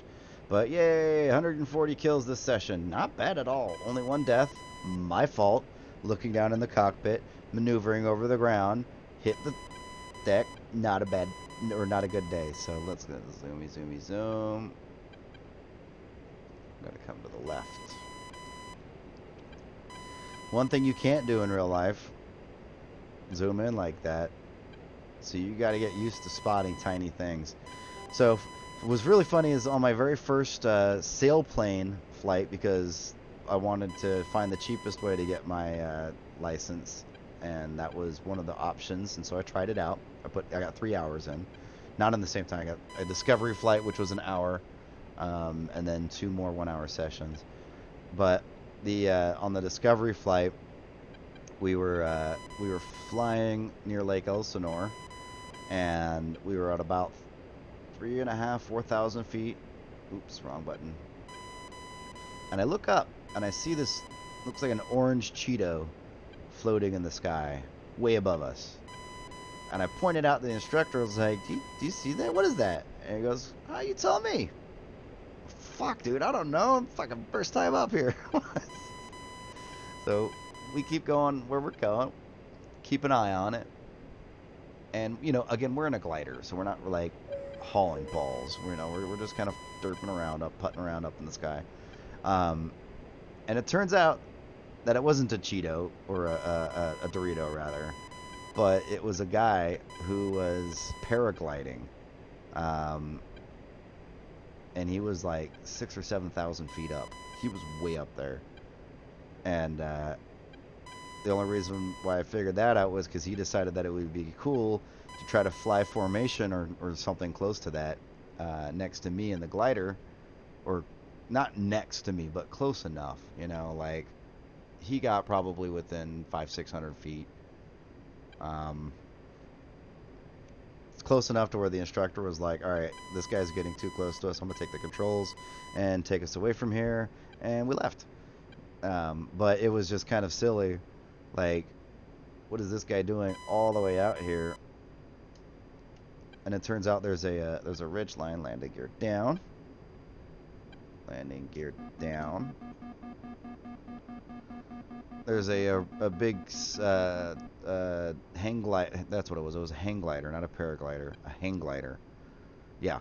But yay, 140 kills this session. Not bad at all. Only one death. My fault. Looking down in the cockpit. Maneuvering over the ground. Hit the deck. Not a bad, or not a good day. So let's go zoom. I'm gonna come to the left. One thing you can't do in real life, zoom in like that. So you got to get used to spotting tiny things. So what was really funny is on my very first sailplane flight, because I wanted to find the cheapest way to get my license, and that was one of the options, and so I tried it out. I got 3 hours in, not in the same time. I got a discovery flight, which was an hour, and then 2 more 1-hour sessions. But the on the discovery flight, we were flying near Lake Elsinore, and we were at about 3,500-4,000 feet. Oops, wrong button. And I look up and I see this, looks like an orange Cheeto floating in the sky way above us. And I pointed out to the instructor. I was like, do you see that? What is that? And he goes, how you tell me? Fuck, dude, I don't know. I'm fucking first time up here. So we keep going where we're going. Keep an eye on it. And, you know, again, we're in a glider, so we're not like hauling balls. We're just kind of derping around, putting around up in the sky. And it turns out that it wasn't a Cheeto, or a Dorito rather, but it was a guy who was paragliding, and he was like 6,000 or 7,000 feet up. He was way up there, and the only reason why I figured that out was because he decided that it would be cool to try to fly formation or something close to that next to me in the glider, or not next to me, but close enough. You know, like he got probably within 500-600 feet. It's close enough to where the instructor was like, all right, this guy's getting too close to us. I'm going to take the controls and take us away from here. And we left. But it was just kind of silly. Like, what is this guy doing all the way out here? And it turns out there's a ridge line. Landing gear down. Landing gear down. There's a big hang glider. That's what it was. It was a hang glider, not a paraglider. A hang glider. Yeah,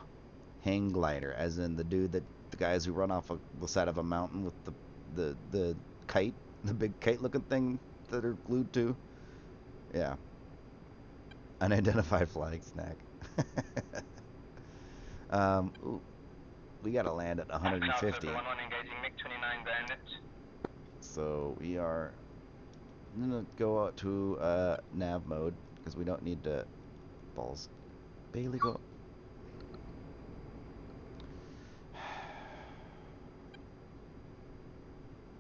hang glider, as in the guys who run off the side of a mountain with the kite, the big kite-looking thing that are glued to. Yeah. Unidentified flying snack. Ooh, we gotta land at 150. Engaging MiG-29 Bandit. So we are gonna go out to nav mode because we don't need to balls. Bailey, go.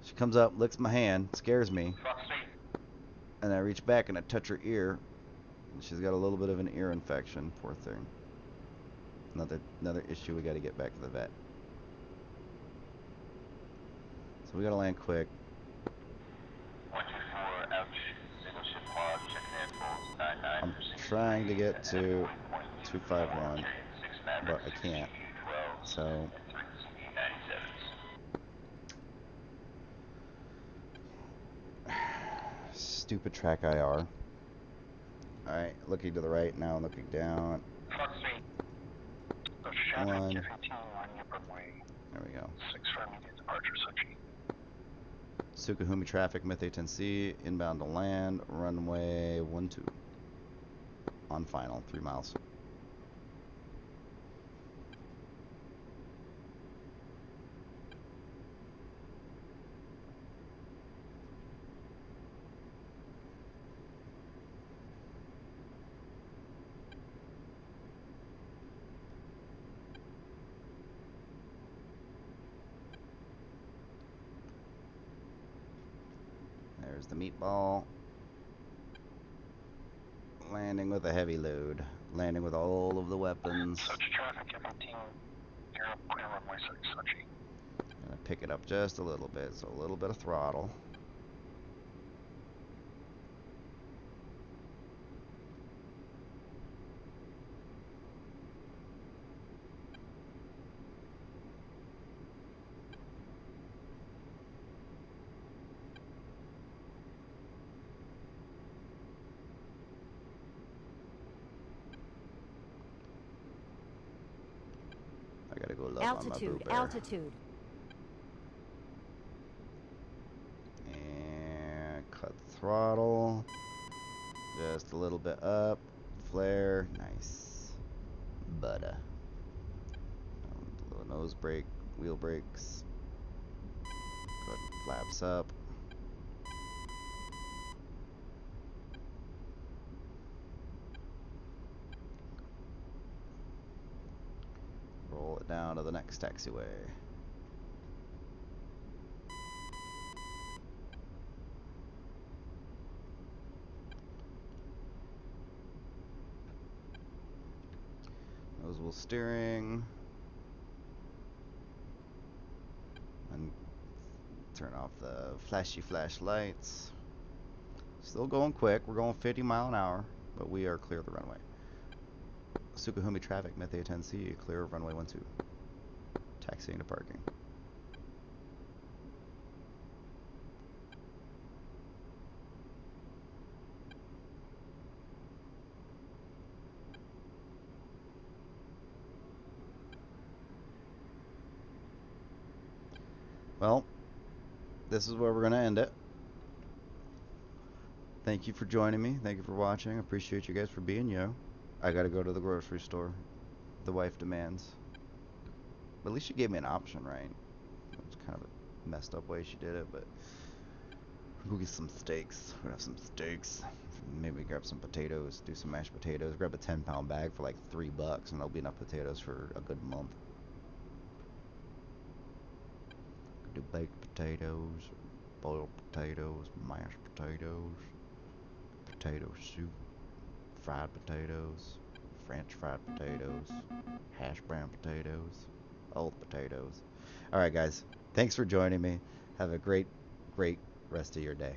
She comes up, licks my hand, scares me, and I reach back and I touch her ear. She's got a little bit of an ear infection, poor thing. Another issue, we got to get back to the vet. So we got to land quick. 124 ouch. Single shift log, checking air falls, 99. I'm trying to get to 251, but I can't. So stupid track IR. Alright, looking to the right now, looking down. One. There we go. 6 for immediate departure, Sochi. Sukahumi traffic, Myth A10c, inbound to land, runway 12. On final, 3 miles. There's the meatball. Landing with a heavy load. Landing with all of the weapons. Sochi traffic, M18, clear runway 6, Sochi. Gonna pick it up just a little bit, so a little bit of throttle. I gotta go love on my boo bear. Altitude. And cut throttle. Just a little bit up. Flare. Nice. Butter. Little nose brake. Wheel brakes. Go ahead and flaps up. Roll it down to the next taxiway. Nose wheel steering. And turn off the flashy flashlights. Still going quick. We're going 50 mile an hour, but we are clear of the runway. Sukahumi traffic, Myth A10c, clear of runway 12. Taxiing to parking. Well, this is where we're going to end it. Thank you for joining me. Thank you for watching. I appreciate you guys for being yo. I got to go to the grocery store. The wife demands. But at least she gave me an option, right? It was kind of a messed up way she did it, but we'll go get some steaks. We're gonna have some steaks for Maybe grab some potatoes, do some mashed potatoes. Grab a 10-pound bag for like $3, and there'll be enough potatoes for a good month. Do baked potatoes, boiled potatoes, mashed potatoes, potato soup, fried potatoes, French fried potatoes, hash brown potatoes, old potatoes. All right, guys. Thanks for joining me. Have a great, great rest of your day.